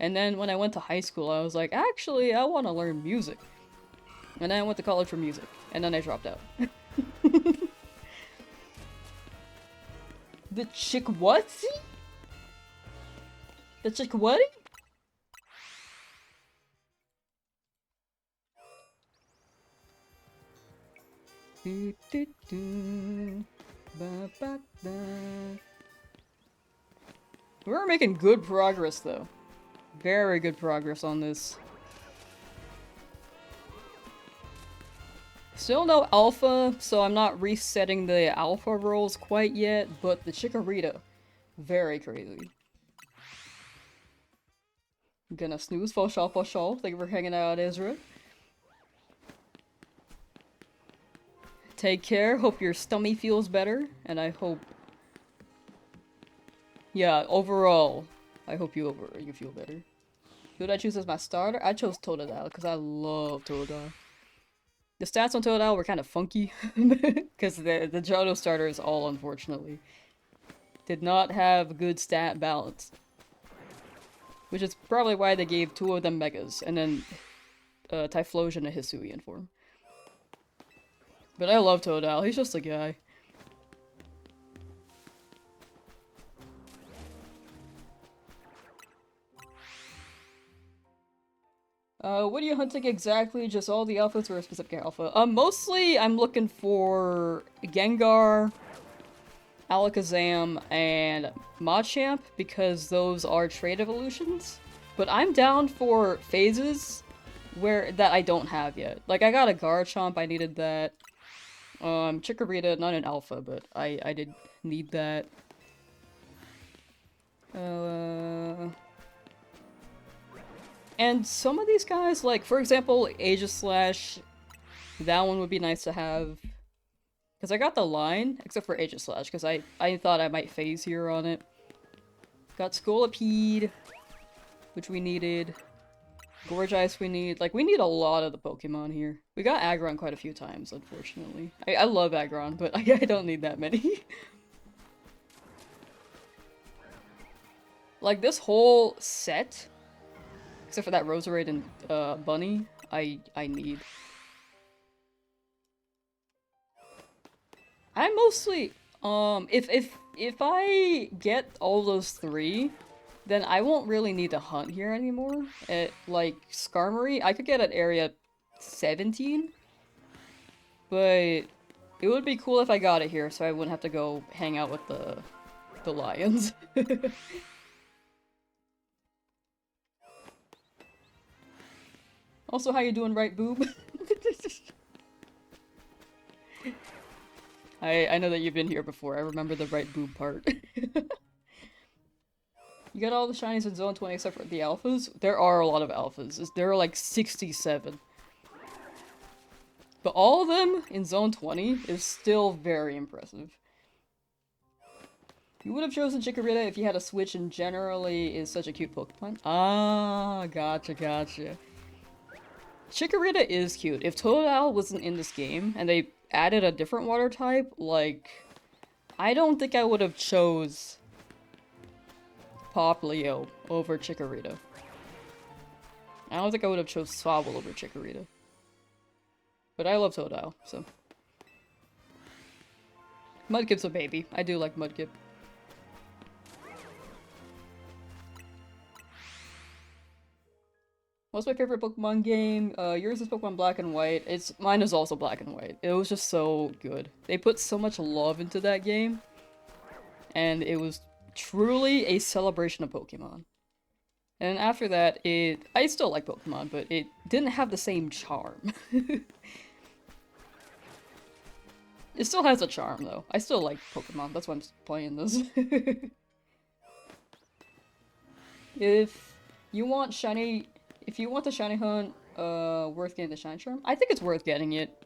And then when I went to high school, I was like, actually, I want to learn music. And then I went to college for music. And then I dropped out. The Chikwati? The Chikwati? Do, do, do. Ba, ba, da. We're making good progress, though. Very good progress on this. Still no alpha, so I'm not resetting the alpha rolls quite yet, but the Chikorita, very crazy. Gonna snooze for sure, for sure. Thank you for hanging out, Ezra. Take care, hope your stomach feels better, and I hope... Yeah, overall, I hope you feel better. Who did I choose as my starter? I chose Totodile, because I love Totodile. The stats on Totodile were kind of funky, because the Johto starters all, unfortunately, did not have good stat balance. Which is probably why they gave 2 of them Megas, and then Typhlosion a Hisuian form. But I love Totodile, he's just a guy. What are you hunting exactly? Just all the alphas or a specific alpha? Mostly I'm looking for Gengar, Alakazam, and Machamp, because those are trait evolutions. But I'm down for phases that I don't have yet. Like, I got a Garchomp, I needed that. Chikorita, not an alpha, but I did need that. And some of these guys, like, for example, Aegislash, that one would be nice to have. Because I got the line, except for Aegislash, because I thought I might phase here on it. Got Scolipede, which we needed. Gorgeous we need. Like, we need a lot of the Pokemon here. We got Aggron quite a few times, unfortunately. I love Aggron, but I don't need that many. Like, this whole set, except for that Roserade and Bunny, I need. I mostly, if I get all those 3, then I won't really need to hunt here anymore. Like, Skarmory, I could get at area 17, but it would be cool if I got it here so I wouldn't have to go hang out with the lions. Also, how you doing, right, boob? I know that you've been here before. I remember the right boob part. You got all the shinies in Zone 20 except for the alphas? There are a lot of alphas. There are like 67. But all of them in Zone 20 is still very impressive. You would have chosen Chikorita if you had a Switch and generally is such a cute Pokemon. Ah, gotcha, gotcha. Chikorita is cute. If Totodile wasn't in this game and they added a different water type, like, I don't think I would have chose Poplio over Chikorita. I don't think I would have chose Swabble over Chikorita. But I love Totodile, so. Mudkip's a baby. I do like Mudkip. What's my favorite Pokemon game? Yours is Pokemon Black and White. Mine is also Black and White. It was just so good. They put so much love into that game. And it was truly a celebration of Pokemon. And after that, I still like Pokemon, but it didn't have the same charm. It still has a charm, though. I still like Pokemon, that's why I'm playing this. If you want the shiny hunt, worth getting the shiny charm, I think it's worth getting it.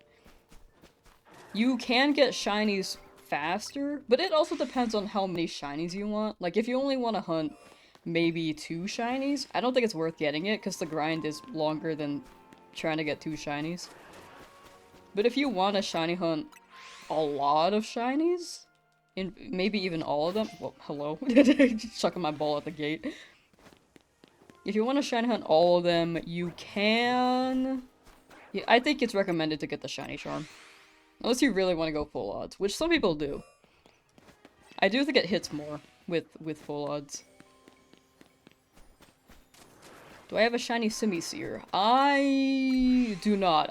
You can get shinies faster, but it also depends on how many shinies you want. Like, if you only want to hunt maybe 2 shinies, I don't think it's worth getting it, because the grind is longer than trying to get 2 shinies. But if you want to shiny hunt a lot of shinies, maybe even all of them, well, hello, chucking my ball at the gate. If you want to shiny hunt all of them, you can. Yeah, I think it's recommended to get the shiny charm. Unless you really want to go full odds, which some people do. I do think it hits more with full odds. Do I have a shiny Simisear? I do not.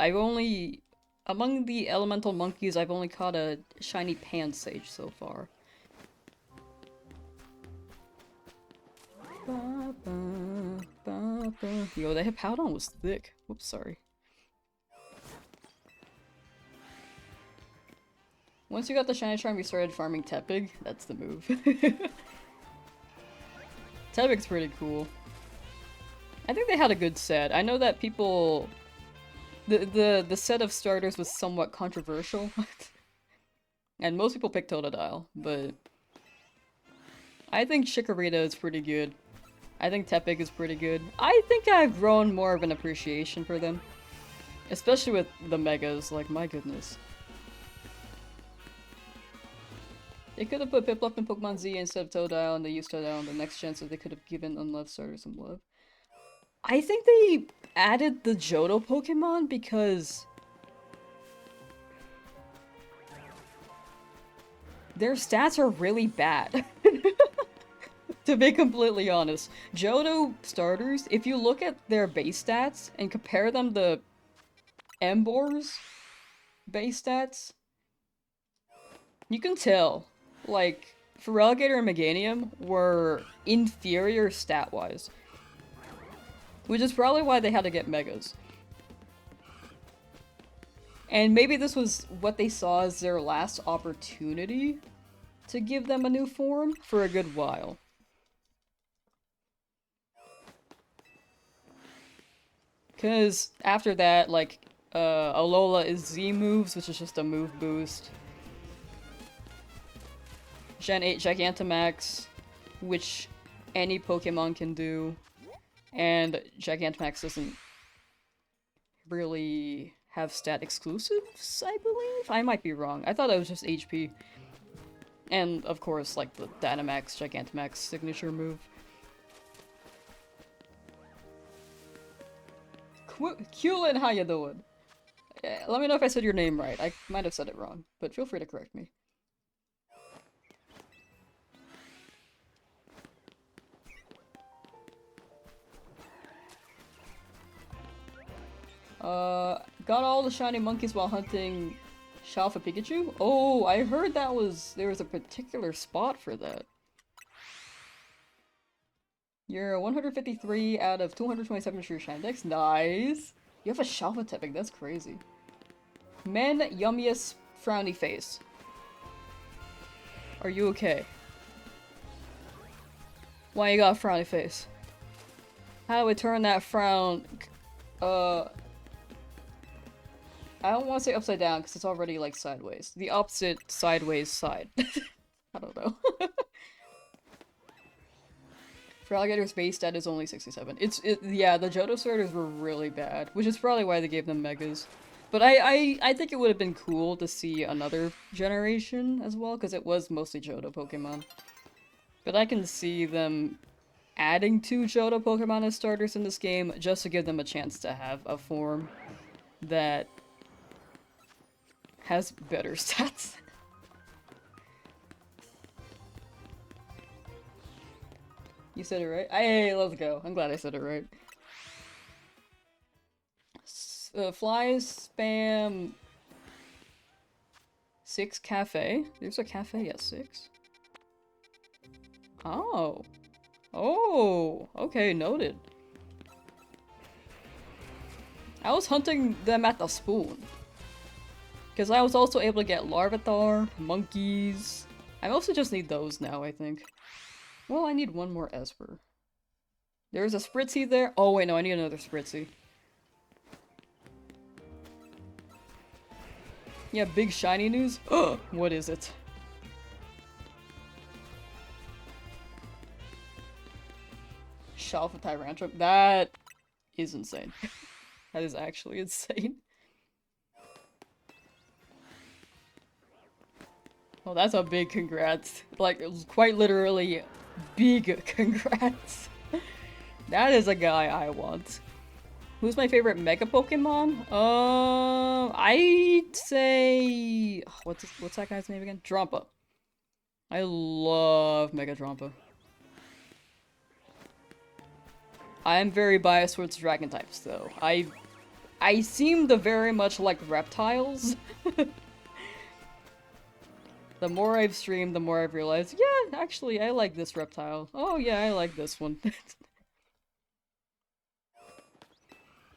Among the elemental monkeys, I've only caught a shiny Pansage so far. Yo, that Hippowdon was thick. Whoops, sorry. Once you got the shiny charm, you started farming Tepig. That's the move. Tepig's pretty cool. I think they had a good set. I know that people... The set of starters was somewhat controversial. And most people picked Totodile, but... I think Chikorita is pretty good. I think Tepig is pretty good. I think I've grown more of an appreciation for them. Especially with the Megas, like, my goodness. They could have put Piplup in Pokemon Z instead of Totodile, and they used Totodile on the next gen, so they could have given unloved starters some love. I think they added the Johto Pokemon because their stats are really bad. To be completely honest. Johto starters, if you look at their base stats and compare them to Embor's base stats, you can tell, like, Feraligatr and Meganium were inferior stat-wise. Which is probably why they had to get Megas. And maybe this was what they saw as their last opportunity to give them a new form for a good while. Because after that, like, Alola is Z moves, which is just a move boost. Gen 8 Gigantamax, which any Pokemon can do. And Gigantamax doesn't really have stat exclusives, I believe? I might be wrong. I thought it was just HP. And, of course, like, the Dynamax, Gigantamax signature move. Kulin, how you doing? Let me know if I said your name right. I might have said it wrong, but feel free to correct me. Got all the shiny monkeys while hunting Shao for Pikachu? Oh, I heard there was a particular spot for that. You're 153 out of 227 for your shiny decks. Nice! You have a Shalva typing, that's crazy. Men, yummiest frowny face. Are you okay? Why you got a frowny face? How do we turn that frown? I don't want to say upside down because it's already like sideways. The opposite sideways side. I don't know. For Alligator's base stat is only 67. Yeah, the Johto starters were really bad, which is probably why they gave them megas. But I think it would have been cool to see another generation as well, because it was mostly Johto Pokemon. But I can see them adding 2 Johto Pokemon as starters in this game just to give them a chance to have a form that has better stats. You said it right? Hey, let's go. I'm glad I said it right. Flies spam 6 cafe. There's a cafe at 6. Oh. Oh, okay, noted. I was hunting them at the spoon. Because I was also able to get Larvitar, monkeys. I mostly just need those now, I think. Well, I need one more Esper. There's a Spritzy there. Oh wait, no, I need another Spritzy. Yeah, big shiny news? Ugh, what is it? Shalfa Tyrantrum? That is insane. That is actually insane. Well, that's a big congrats. Like, it was quite literally big congrats. That is a guy I want. Who's my favorite Mega Pokemon? I'd say... What's that guy's name again? Drampa. I love Mega Drampa. I am very biased towards dragon types, though. I seem to very much like reptiles. The more I've streamed, the more I've realized, yeah, actually, I like this reptile. Oh yeah, I like this one.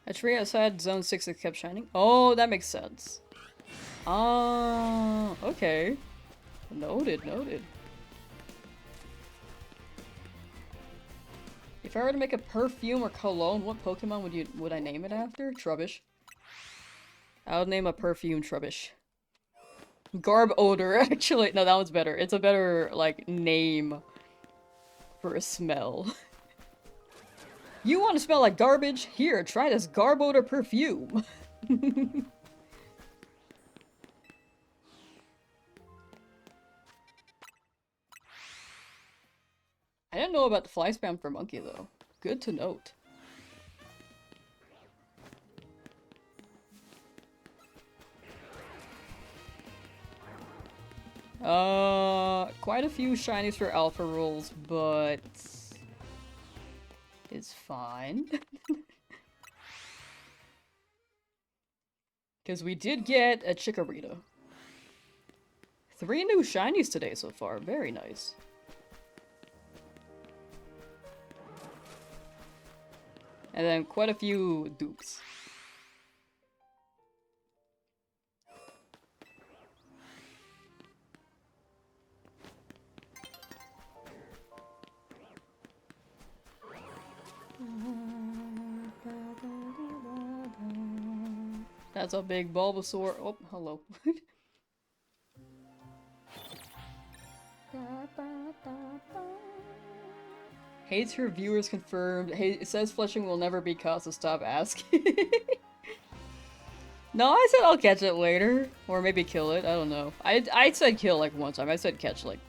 A tree outside zone 6 that kept shining? Oh, that makes sense. Ah, okay. Noted, noted. If I were to make a perfume or cologne, what Pokemon would I name it after? Trubbish. I would name a perfume Trubbish. Garb odor, actually. No, that one's better. It's a better, like, name for a smell. You want to smell like garbage? Here, try this garb odor perfume. I didn't know about the fly spam for monkey, though. Good to note. Quite a few shinies for alpha rolls, but it's fine. Because we did get a Chikorita. 3 new shinies today so far, very nice. And then quite a few dupes. That's a big Bulbasaur. Oh, hello. Hates her viewers confirmed. It says fletching will never be caught, so stop asking. No, I said I'll catch it later. Or maybe kill it. I don't know. I said kill like one time. I said catch like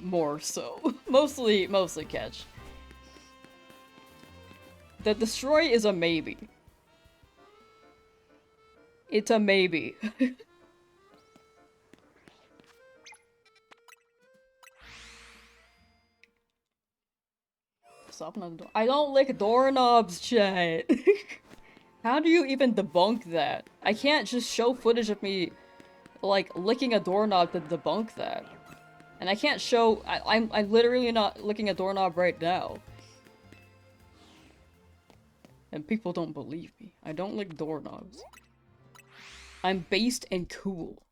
more, so. mostly catch. The destroy is a maybe. It's a maybe. Stop on the door. I don't lick doorknobs, chat. How do you even debunk that? I can't just show footage of me, like, licking a doorknob to debunk that. And I can't show- I'm literally not licking a doorknob right now. And people don't believe me. I don't lick doorknobs. I'm based and cool.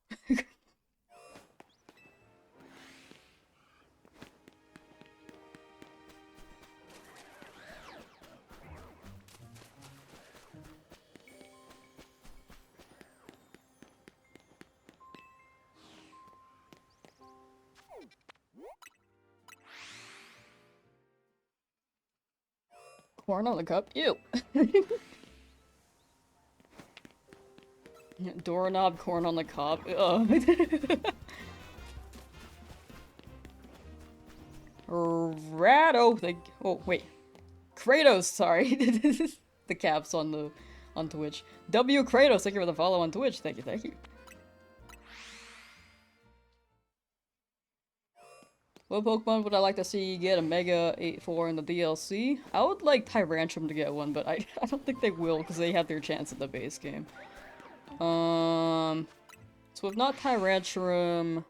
Corn on the cup? Ew. Doorknob, corn on the cob. Rado. Oh wait, Kratos. Sorry, the caps on Twitch. W Kratos. Thank you for the follow on Twitch. Thank you. Thank you. What Pokemon would I like to see get a Mega 8-4 in the DLC? I would like Tyrantrum to get one, but I don't think they will because they had their chance in the base game. So if not Tyrantrum,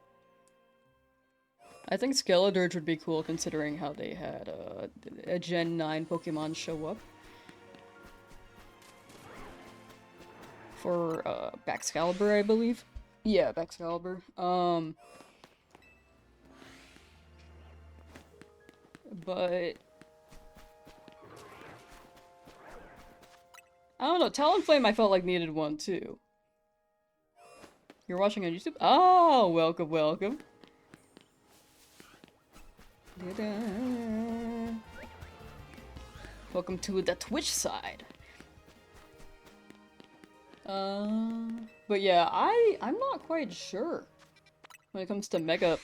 I think Skeledirge would be cool considering how they had a Gen 9 Pokemon show up. For Baxcalibur, I believe. Yeah, Baxcalibur. But I don't know, Talonflame I felt like needed one too. You're watching on YouTube? Oh, welcome, welcome. Welcome to the Twitch side. But yeah, I'm not quite sure when it comes to Mega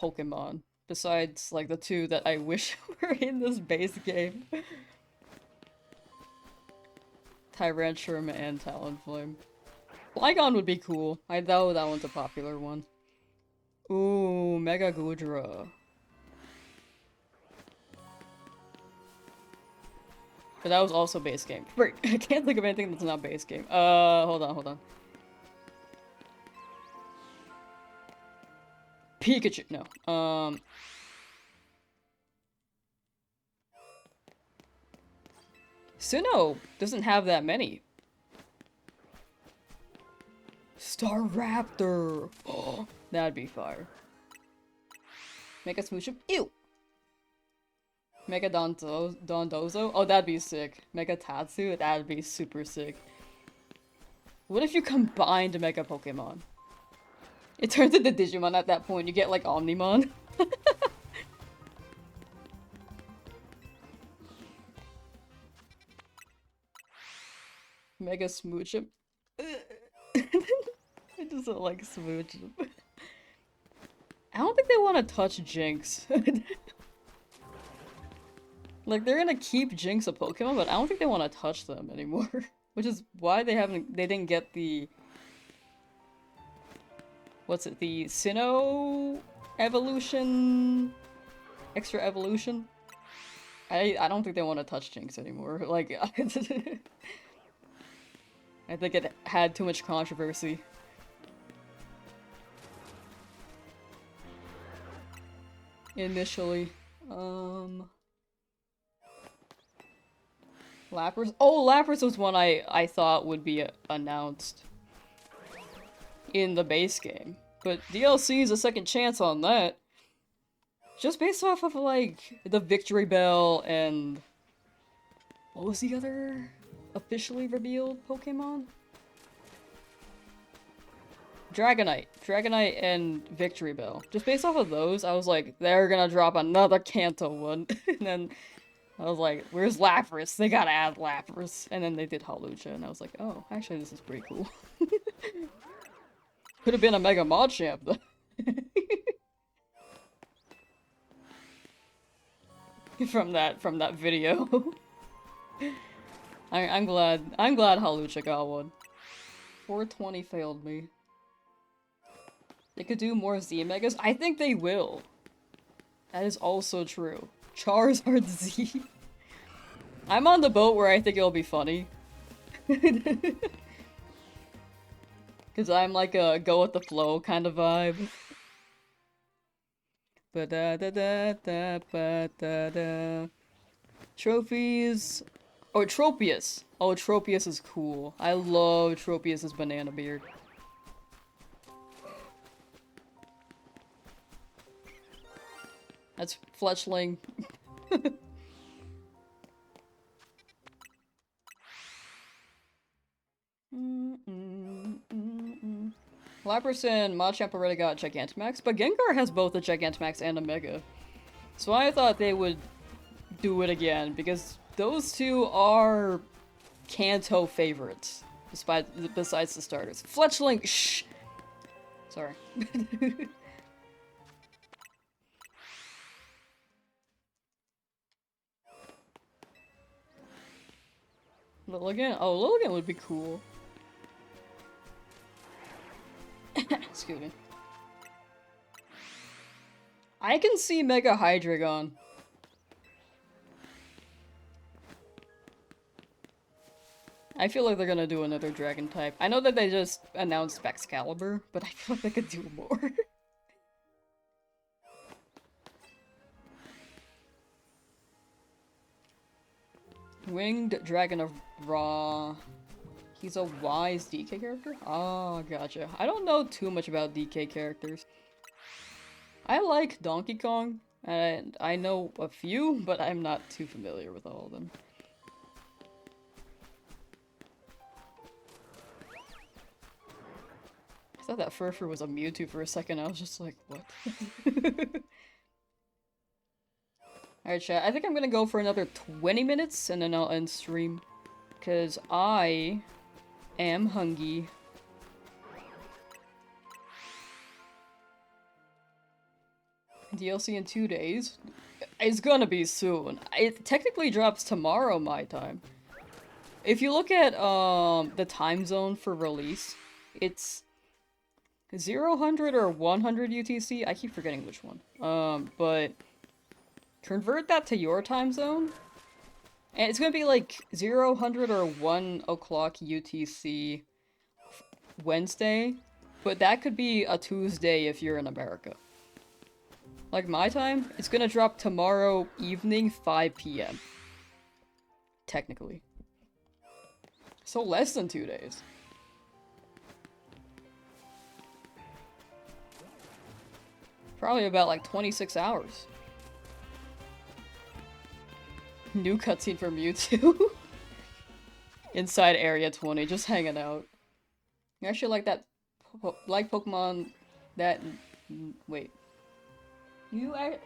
Pokemon. Besides, like, the two that I wish were in this base game. Tyrantrum and Talonflame. Flygon would be cool. I know that one's a popular one. Ooh, Mega Goodra. But that was also base game. Right, I can't think of anything that's not base game. Hold on. Pikachu, no. Sinnoh doesn't have that many. Staraptor! Oh, that'd be fire. Mega Smoochum? Ew! Mega Dondozo? Oh, that'd be sick. Mega Tatsu? That'd be super sick. What if you combined Mega Pokemon? It turns into Digimon at that point. You get, like, Omnimon. Mega Smoochum? I just don't like Smoochum. I don't think they want to touch Jinx. Like, they're gonna keep Jinx a Pokemon, but I don't think they want to touch them anymore. Which is why they didn't get the... What's it? The Sinnoh evolution? Extra evolution? I don't think they want to touch Jinx anymore. Like, I think it had too much controversy. Initially. Lapras? Oh, Lapras was one I thought would be announced in the base game. But DLC is a second chance on that. Just based off of, like, the Victory Bell and... What was the other officially revealed Pokemon? Dragonite. Dragonite and Victory Bell. Just based off of those, I was like, they're gonna drop another Kanto one. And then I was like, where's Lapras? They gotta add Lapras. And then they did Hawlucha, and I was like, oh, actually this is pretty cool. Could have been a Mega Machamp, though. from that video. I'm glad Hawlucha got one. 420 failed me. They could do more Z Megas? I think they will. That is also true. Charizard Z. I'm on the boat where I think it'll be funny. Cause I'm like a go with the flow kind of vibe. Ba da da da da ba da da. Trophies. Oh, Tropius. Oh, Tropius is cool. I love Tropius's banana beard. That's Fletchling. Lapras and Machamp already got Gigantamax, but Gengar has both a Gigantamax and a Mega. So I thought they would do it again, because those two are Kanto favorites, besides the starters. Fletchling, shh! Sorry. Lilligant? Oh, Lilligant would be cool. Excuse me. I can see Mega Hydreigon. I feel like they're gonna do another dragon type. I know that they just announced Excalibur, but I feel like they could do more. Winged Dragon of Ra. He's a wise DK character? Oh, gotcha. I don't know too much about DK characters. I like Donkey Kong, and I know a few, but I'm not too familiar with all of them. I thought that Furfur was a Mewtwo for a second. I was just like, what? Alright, chat. I think I'm gonna go for another 20 minutes, and then I'll end stream. Because I am hungry. DLC in 2 days? It's gonna be soon. It technically drops tomorrow my time. If you look at the time zone for release, it's 0, 100 or 100 UTC. I keep forgetting which one. But convert that to your time zone, and it's gonna be like 0, 100 or 1 o'clock UTC Wednesday, but that could be a Tuesday if you're in America. Like my time, it's gonna drop tomorrow evening, 5 PM. Technically. So less than 2 days. Probably about like 26 hours. New cutscene for Mewtwo. Inside Area 20, just hanging out. You actually like that, like Pokemon that, wait. You like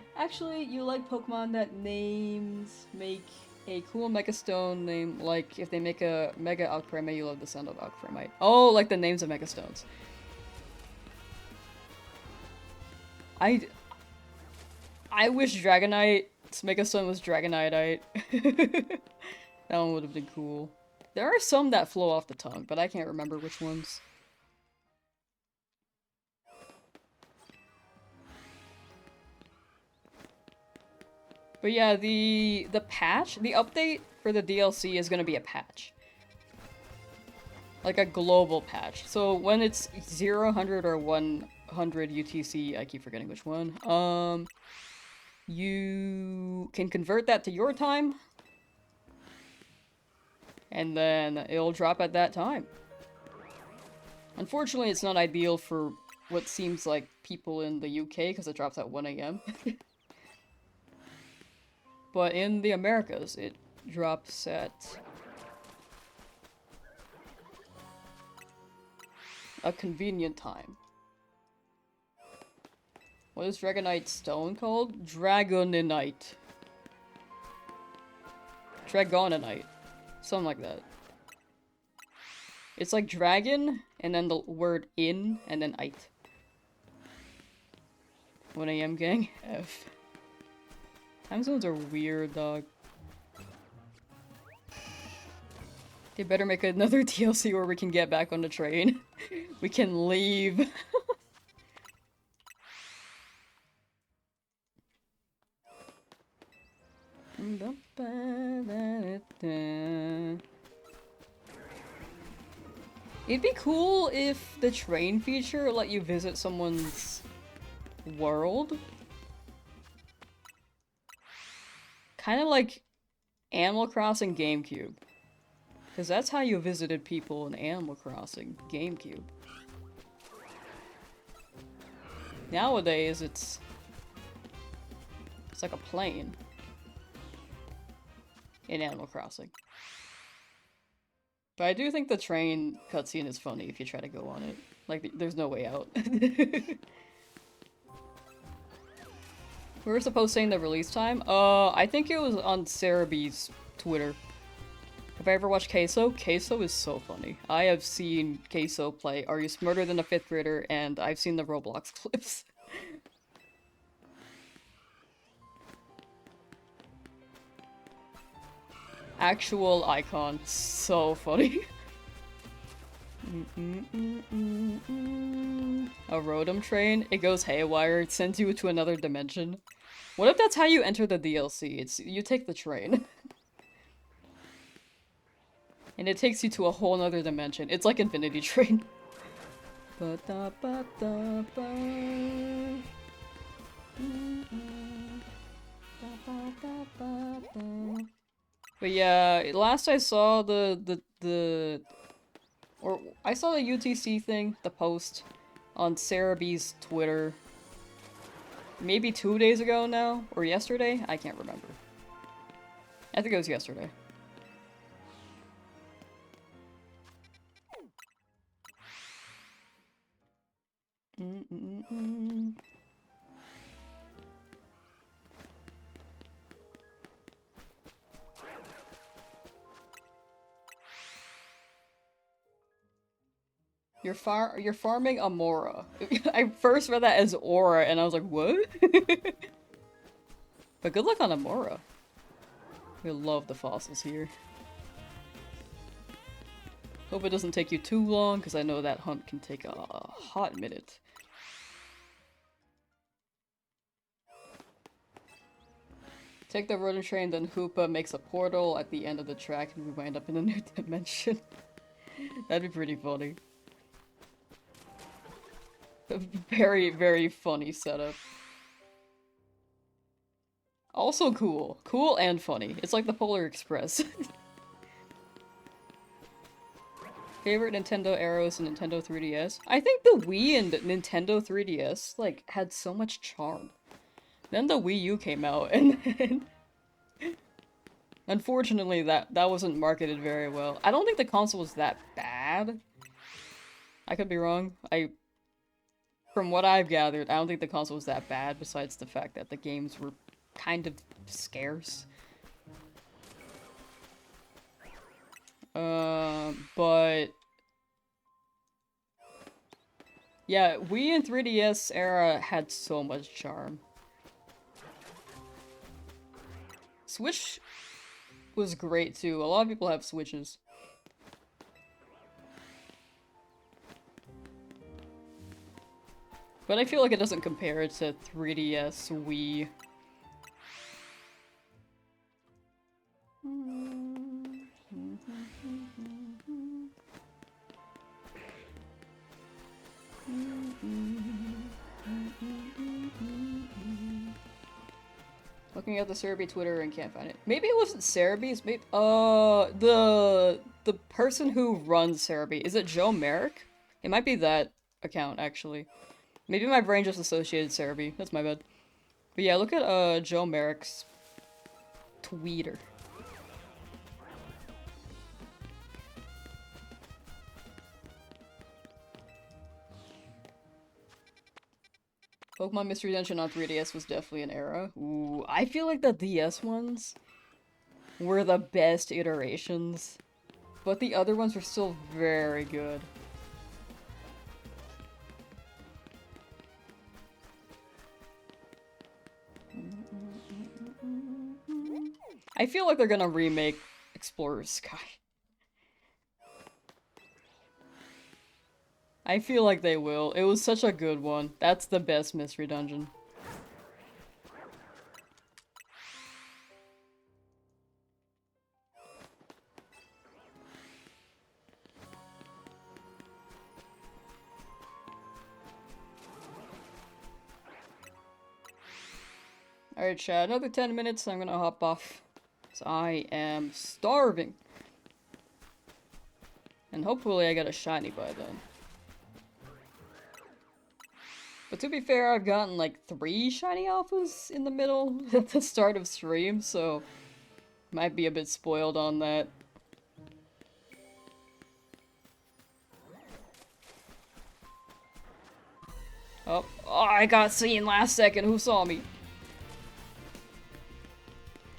Pokemon that names make a cool Mega Stone name, like if they make a Mega Alcremate, you love the sound of Alcremate. Oh, like the names of Mega Stones. I wish Dragonite's Mega Stone was Dragonite. That one would have been cool. There are some that flow off the tongue, but I can't remember which ones. But yeah, the patch, the update for the DLC is gonna be a patch. Like a global patch. So when it's 0, 100 or 100 UTC, I keep forgetting which one, you can convert that to your time, and then it'll drop at that time. Unfortunately, it's not ideal for what seems like people in the UK, because it drops at 1 AM. But in the Americas, it drops at a convenient time. What is Dragonite Stone called? Dragonite. Dragonite. Something like that. It's like dragon, and then the word in, and then ite. 1 AM gang? F. Time zones are weird, dog. They better make another DLC where we can get back on the train. We can leave. It'd be cool if the train feature let you visit someone's world. Kind of like Animal Crossing GameCube. Because that's how you visited people in Animal Crossing GameCube. Nowadays, it's like a plane in Animal Crossing. But I do think the train cutscene is funny if you try to go on it. Like, there's no way out. We were supposed to say the release time? I think it was on Sarah B's Twitter. Have I ever watched Queso? Queso is so funny. I have seen Queso play Are You Smarter Than a 5th Grader, and I've seen the Roblox clips. Actual icon. So funny. A Rotom train? It goes haywire, it sends you to another dimension. What if that's how you enter the DLC? You take the train. And it takes you to a whole nother dimension. It's like Infinity Train. But yeah, last I saw I saw the UTC thing, the post, on Sarah B's Twitter. Maybe 2 days ago now? Or yesterday? I can't remember. I think it was yesterday. You're farming Amora. I first read that as Aura, and I was like, what? But good luck on Amora. We love the fossils here. Hope it doesn't take you too long, because I know that hunt can take a hot minute. Take the rodent train, then Hoopa makes a portal at the end of the track, and we wind up in a new dimension. That'd be pretty funny. Very, very funny setup. Also cool. Cool and funny. It's like the Polar Express. Favorite Nintendo arrows and Nintendo 3DS? I think the Wii and Nintendo 3DS, like, had so much charm. Then the Wii U came out, and then... Unfortunately, that wasn't marketed very well. I don't think the console was that bad. I could be wrong. From what I've gathered, I don't think the console was that bad, besides the fact that the games were kind of scarce. But... yeah, Wii and 3DS era had so much charm. Switch was great too. A lot of people have Switches. But I feel like it doesn't compare to 3DS, Wii. Looking at the Cerebi Twitter and can't find it. Maybe it wasn't Cerebi's. Maybe the person who runs Cerebi, is it Joe Merrick? It might be that account actually. Maybe my brain just associated Cerebi. That's my bad. But yeah, look at Joe Merrick's Twitter. Pokemon Mystery Dungeon on 3DS was definitely an era. Ooh, I feel like the DS ones were the best iterations, but the other ones were still very good. I feel like they're gonna remake Explorer Sky. I feel like they will. It was such a good one. That's the best mystery dungeon. Alright, chat, another 10 minutes, I'm gonna hop off. So I am starving. And hopefully I get a shiny by then. But to be fair, I've gotten like 3 shiny alphas in the middle at the start of stream, so might be a bit spoiled on that. Oh, I got seen last second. Who saw me?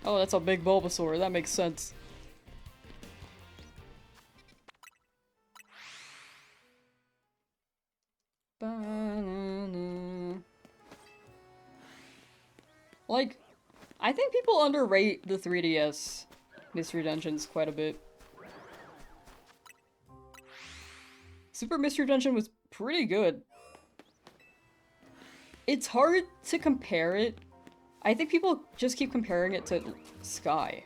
Oh, that's a big Bulbasaur. That makes sense. Like, I think people underrate the 3DS Mystery Dungeons quite a bit. Super Mystery Dungeon was pretty good. It's hard to compare it. I think people just keep comparing it to Sky.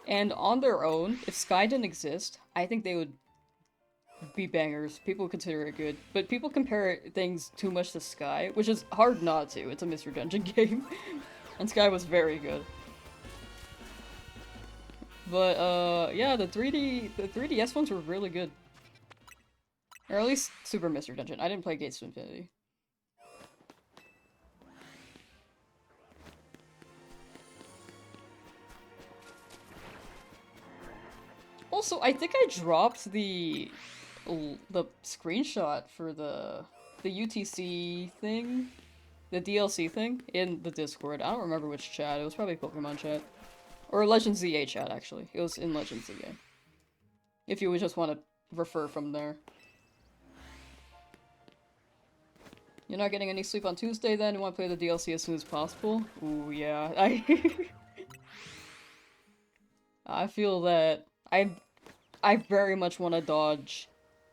And on their own, if Sky didn't exist, I think they would be bangers. People would consider it good. But people compare things too much to Sky, which is hard not to. It's a Mystery Dungeon game. And Sky was very good. But, yeah, the 3DS ones were really good. Or at least Super Mystery Dungeon. I didn't play Gates to Infinity. Also, I think I dropped the screenshot for the UTC thing, the DLC thing, in the Discord. I don't remember which chat. It was probably Pokemon chat. Or Legends ZA chat, actually. It was in Legends ZA. If you would just want to refer from there. You're not getting any sleep on Tuesday then? You want to play the DLC as soon as possible? Ooh, yeah. I feel that. I very much want to dodge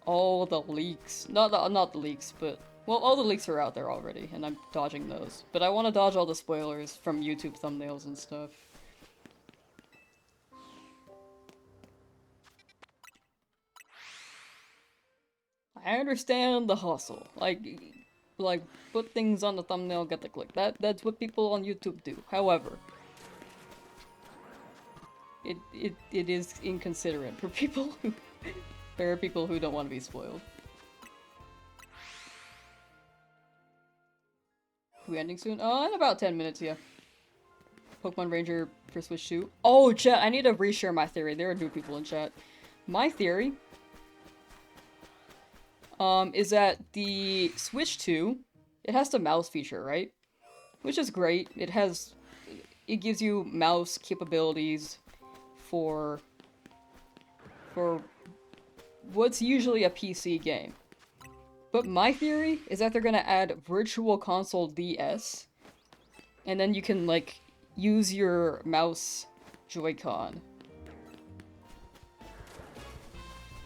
all the leaks. Not the leaks, but... Well, all the leaks are out there already, and I'm dodging those. But I want to dodge all the spoilers from YouTube thumbnails and stuff. I understand the hustle. Like, put things on the thumbnail, get the click. That's what people on YouTube do. However, it is inconsiderate for people who... There are people who don't want to be spoiled. We ending soon? In about 10 minutes, yeah. Pokemon Ranger for Switch 2. Oh, chat, I need to reshare my theory. There are new people in chat. My theory is that the Switch 2, it has the mouse feature, right? Which is great. It gives you mouse capabilities for what's usually a PC game. But my theory is that they're gonna add Virtual Console DS, and then you can, like, use your mouse Joy-Con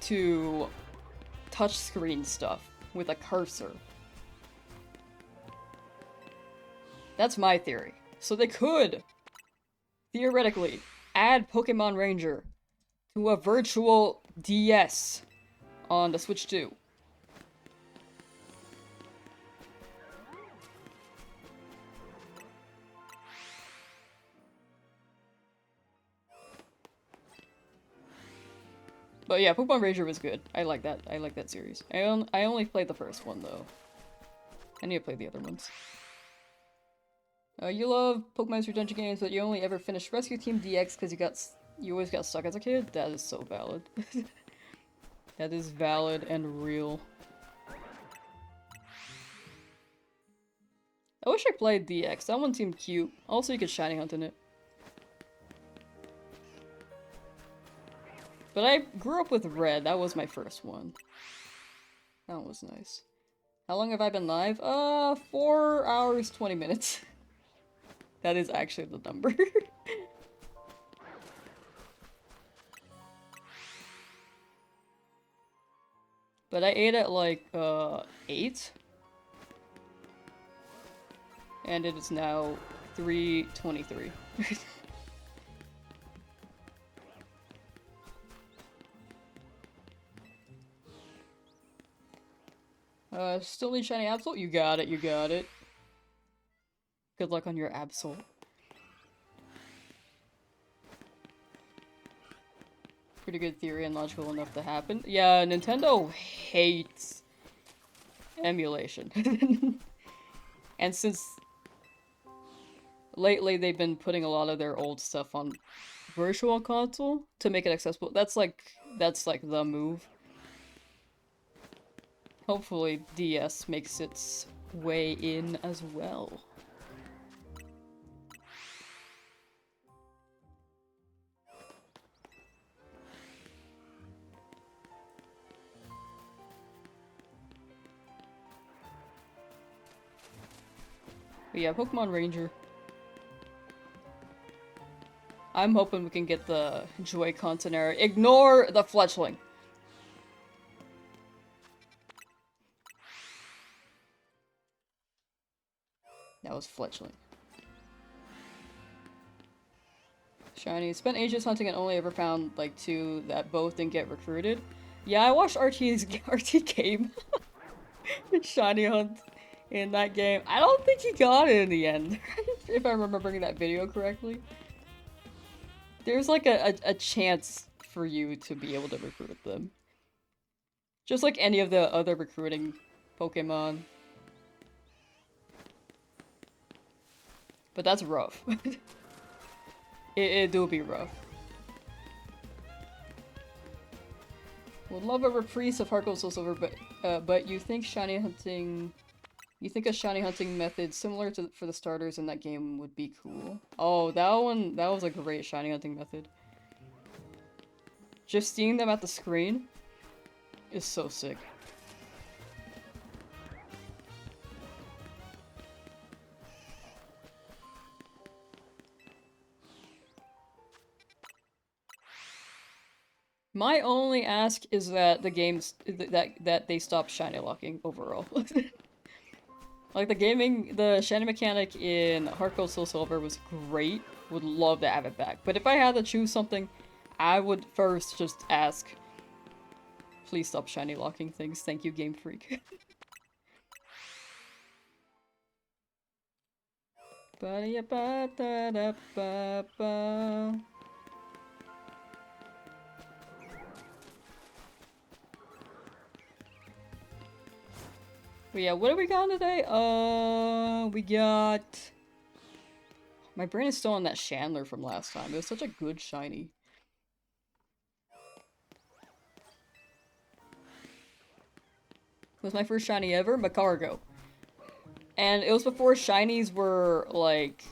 to touchscreen stuff with a cursor. That's my theory. So they could, theoretically, add Pokemon Ranger to a virtual DS on the Switch 2. But yeah, Pokemon Ranger was good. I like that. I like that series. I only played the first one, though. I need to play the other ones. You love Pokemon Mystery Dungeon games, but you only ever finished Rescue Team DX because you always got stuck as a kid? That is so valid. That is valid and real. I wish I played DX. That one seemed cute. Also, you could shiny hunt in it. But I grew up with Red. That was my first one. That was nice. How long have I been live? 4 hours, 20 minutes. That is actually the number. But I ate at like, 8. And it is now 3:23. Still need shiny Absol? You got it, you got it. Good luck on your Absol. pretty good theory and logical enough to happen. Yeah, Nintendo hates emulation. And since lately they've been putting a lot of their old stuff on Virtual Console to make it accessible. That's like the move. Hopefully DS makes its way in as well. But yeah, Pokemon Ranger. I'm hoping we can get the Joy-Con scenario. Ignore the Fletchling. That was Fletchling. Shiny. Spent ages hunting and only ever found like 2 that both didn't get recruited. Yeah, I watched RT game. Shiny hunt in that game. I don't think he got it in the end, if I'm remembering that video correctly. There's like a chance for you to be able to recruit them. Just like any of the other recruiting Pokemon. But that's rough. It do be rough. Would love a reprise of Heart Gold Soul Silver, but you think shiny hunting... You think a shiny hunting method similar to for the starters in that game would be cool? Oh, that was a great shiny hunting method. Just seeing them at the screen is so sick. My only ask is that the games that they stop shiny locking overall. Like the shiny mechanic in Heart Gold Soul Silver was great. Would love to have it back. But if I had to choose something, I would first just ask, please stop shiny locking things. Thank you, Game Freak. But yeah, what do we got today? We got... My brain is still on that Chandler from last time. It was such a good shiny. It was my first shiny ever, Macargo. And it was before shinies were, like,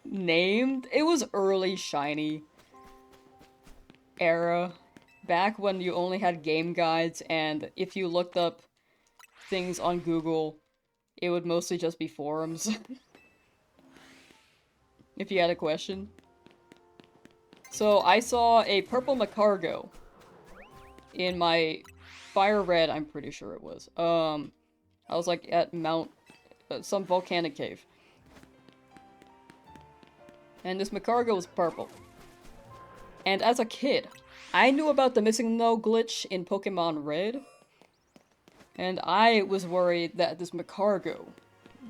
named. It was early shiny era. Back when you only had game guides, and if you looked up things on Google, it would mostly just be forums. If you had a question. So I saw a purple Macargo in my Fire Red, I'm pretty sure it was. I was like at some volcanic cave. And this Macargo was purple. And as a kid, I knew about the missing no glitch in Pokemon Red. And I was worried that this Macargo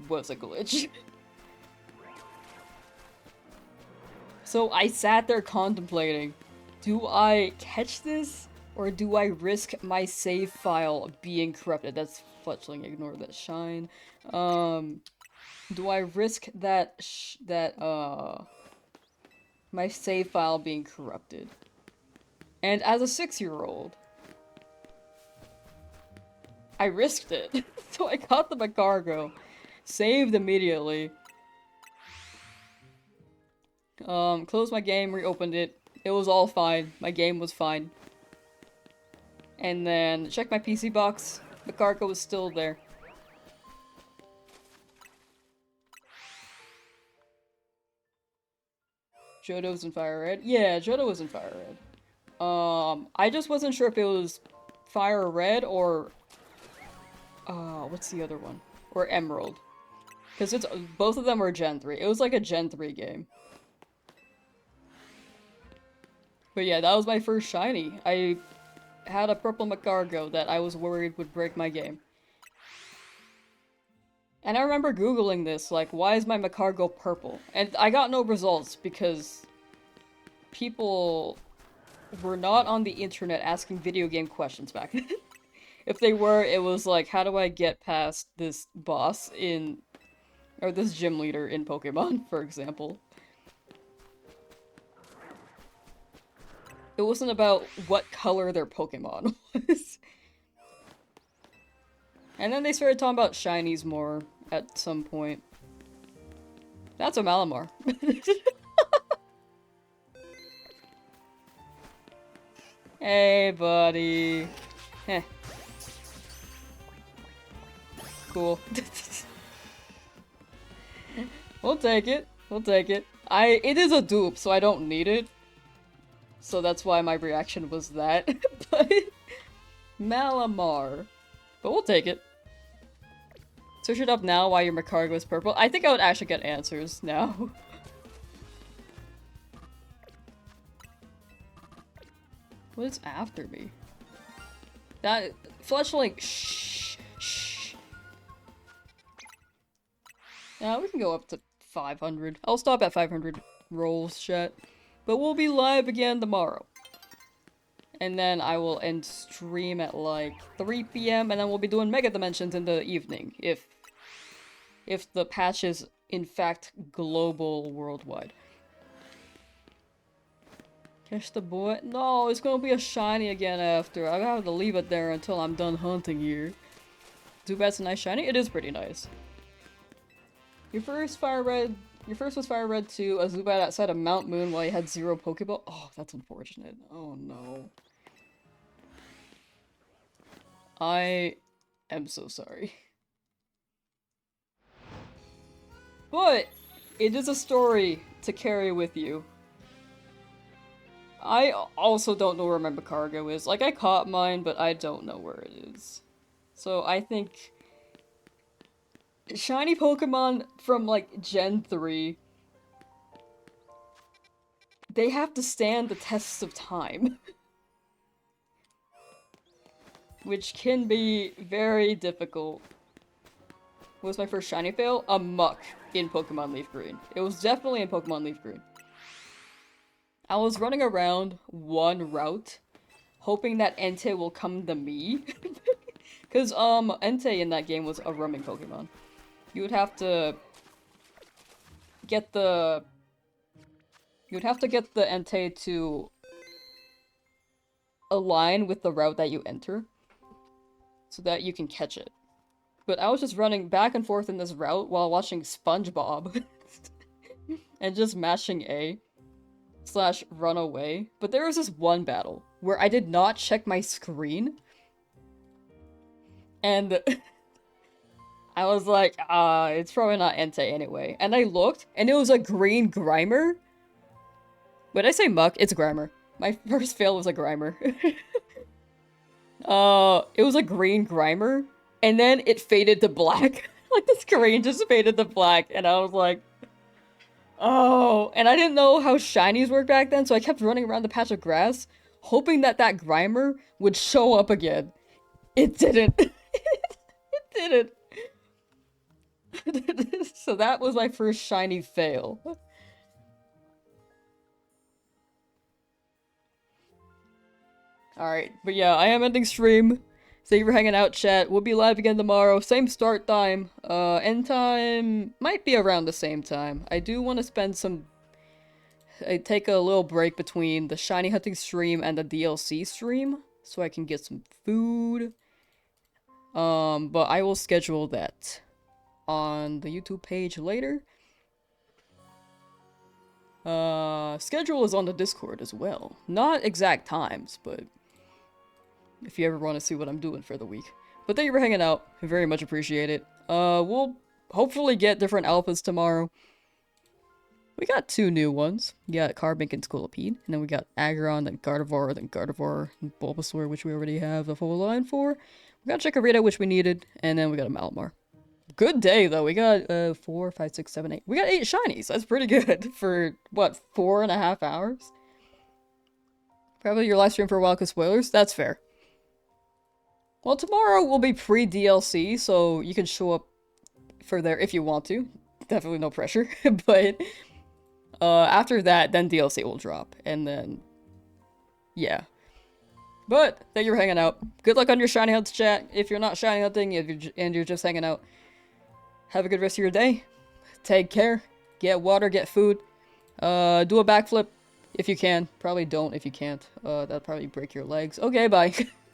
was a glitch. So I sat there contemplating, do I catch this? Or do I risk my save file being corrupted? That's Fletchling, ignore that shine. Do I risk my save file being corrupted? And as a 6-year-old, I risked it. So I caught the Macargo, saved immediately, closed my game, reopened it. It was all fine. My game was fine. And then checked my PC box. Macargo was still there. Johto's in Fire Red? Yeah, Johto was in Fire Red. I just wasn't sure if it was Fire Red or... what's the other one? Or Emerald. Because both of them were Gen 3. It was like a Gen 3 game. But yeah, that was my first shiny. I had a purple Macargo that I was worried would break my game. And I remember Googling this, like, why is my Macargo purple? And I got no results because people were not on the internet asking video game questions back then. If they were, it was like, how do I get past this boss in... or this gym leader in Pokemon, for example. It wasn't about what color their Pokemon was. And then they started talking about shinies more at some point. That's a Malamar. Hey, buddy. Heh. Cool. We'll take it. We'll take it. It is a dupe, so I don't need it. So that's why my reaction was that. But Malamar. But we'll take it. Search it up now while your Macargo is purple. I think I would actually get answers now. What is after me? That Fletchling. Shh. Shh. Yeah, we can go up to 500. I'll stop at 500 rolls, chat. But we'll be live again tomorrow. And then I will end stream at like 3 PM, and then we'll be doing Mega Dimensions in the evening, if the patch is in fact global worldwide. Catch the boy? No, it's gonna be a shiny again after. I have to leave it there until I'm done hunting here. Zubat's a nice shiny? It is pretty nice. Your first was Fire Red 2, a Zubat outside of Mount Moon while you had 0 Pokeball? Oh, that's unfortunate. Oh no. I am so sorry. But it is a story to carry with you. I also don't know where my Macargo is. Like, I caught mine, but I don't know where it is. So I think shiny Pokemon from, like, Gen 3, they have to stand the tests of time. Which can be very difficult. What was my first shiny fail? A Muck in Pokemon Leaf Green. It was definitely in Pokemon Leaf Green. I was running around one route, hoping that Entei will come to me. Because, Entei in that game was a roaming Pokemon. You would have to get the... Entei to align with the route that you enter, so that you can catch it. But I was just running back and forth in this route while watching SpongeBob. And just mashing A/run away. But there was this one battle where I did not check my screen. And I was like, it's probably not Entei anyway. And I looked, and it was a green Grimer. When I say Muck, it's Grimer. My first fail was a Grimer. It was a green Grimer, and then it faded to black. Like, the screen just faded to black, and I was like, oh. And I didn't know how shinies worked back then, so I kept running around the patch of grass, hoping that that Grimer would show up again. It didn't. It didn't. So that was my first shiny fail. Alright, but yeah, I am ending stream. Thank you for hanging out, chat. We'll be live again tomorrow. Same start time. End time might be around the same time. I do want to spend some... I take a little break between the shiny hunting stream and the DLC stream, so I can get some food. But I will schedule that on the YouTube page later. Schedule is on the Discord as well. Not exact times, but if you ever want to see what I'm doing for the week. But thank you for hanging out. I very much appreciate it. We'll hopefully get different alphas tomorrow. We got 2 new ones. We got Carbink and Scolipede, and then we got Aggron, then Gardevoir, and Bulbasaur, which we already have the full line for. We got Chikorita, which we needed, and then we got a Malamar. Good day, though. We got, 4, 5, 6, 7, 8. We got 8 shinies. That's pretty good for, what, 4.5 hours? Probably your live stream for a while because spoilers? That's fair. Well, tomorrow will be pre-DLC, so you can show up for there if you want to. Definitely no pressure. But, after that, then DLC will drop. And then, yeah. But thank you for hanging out. Good luck on your shiny hunts, chat. If you're not shiny hunting, and you're just hanging out, have a good rest of your day. Take care. Get water, get food. Do a backflip if you can. Probably don't if you can't. That'll probably break your legs. Okay, bye.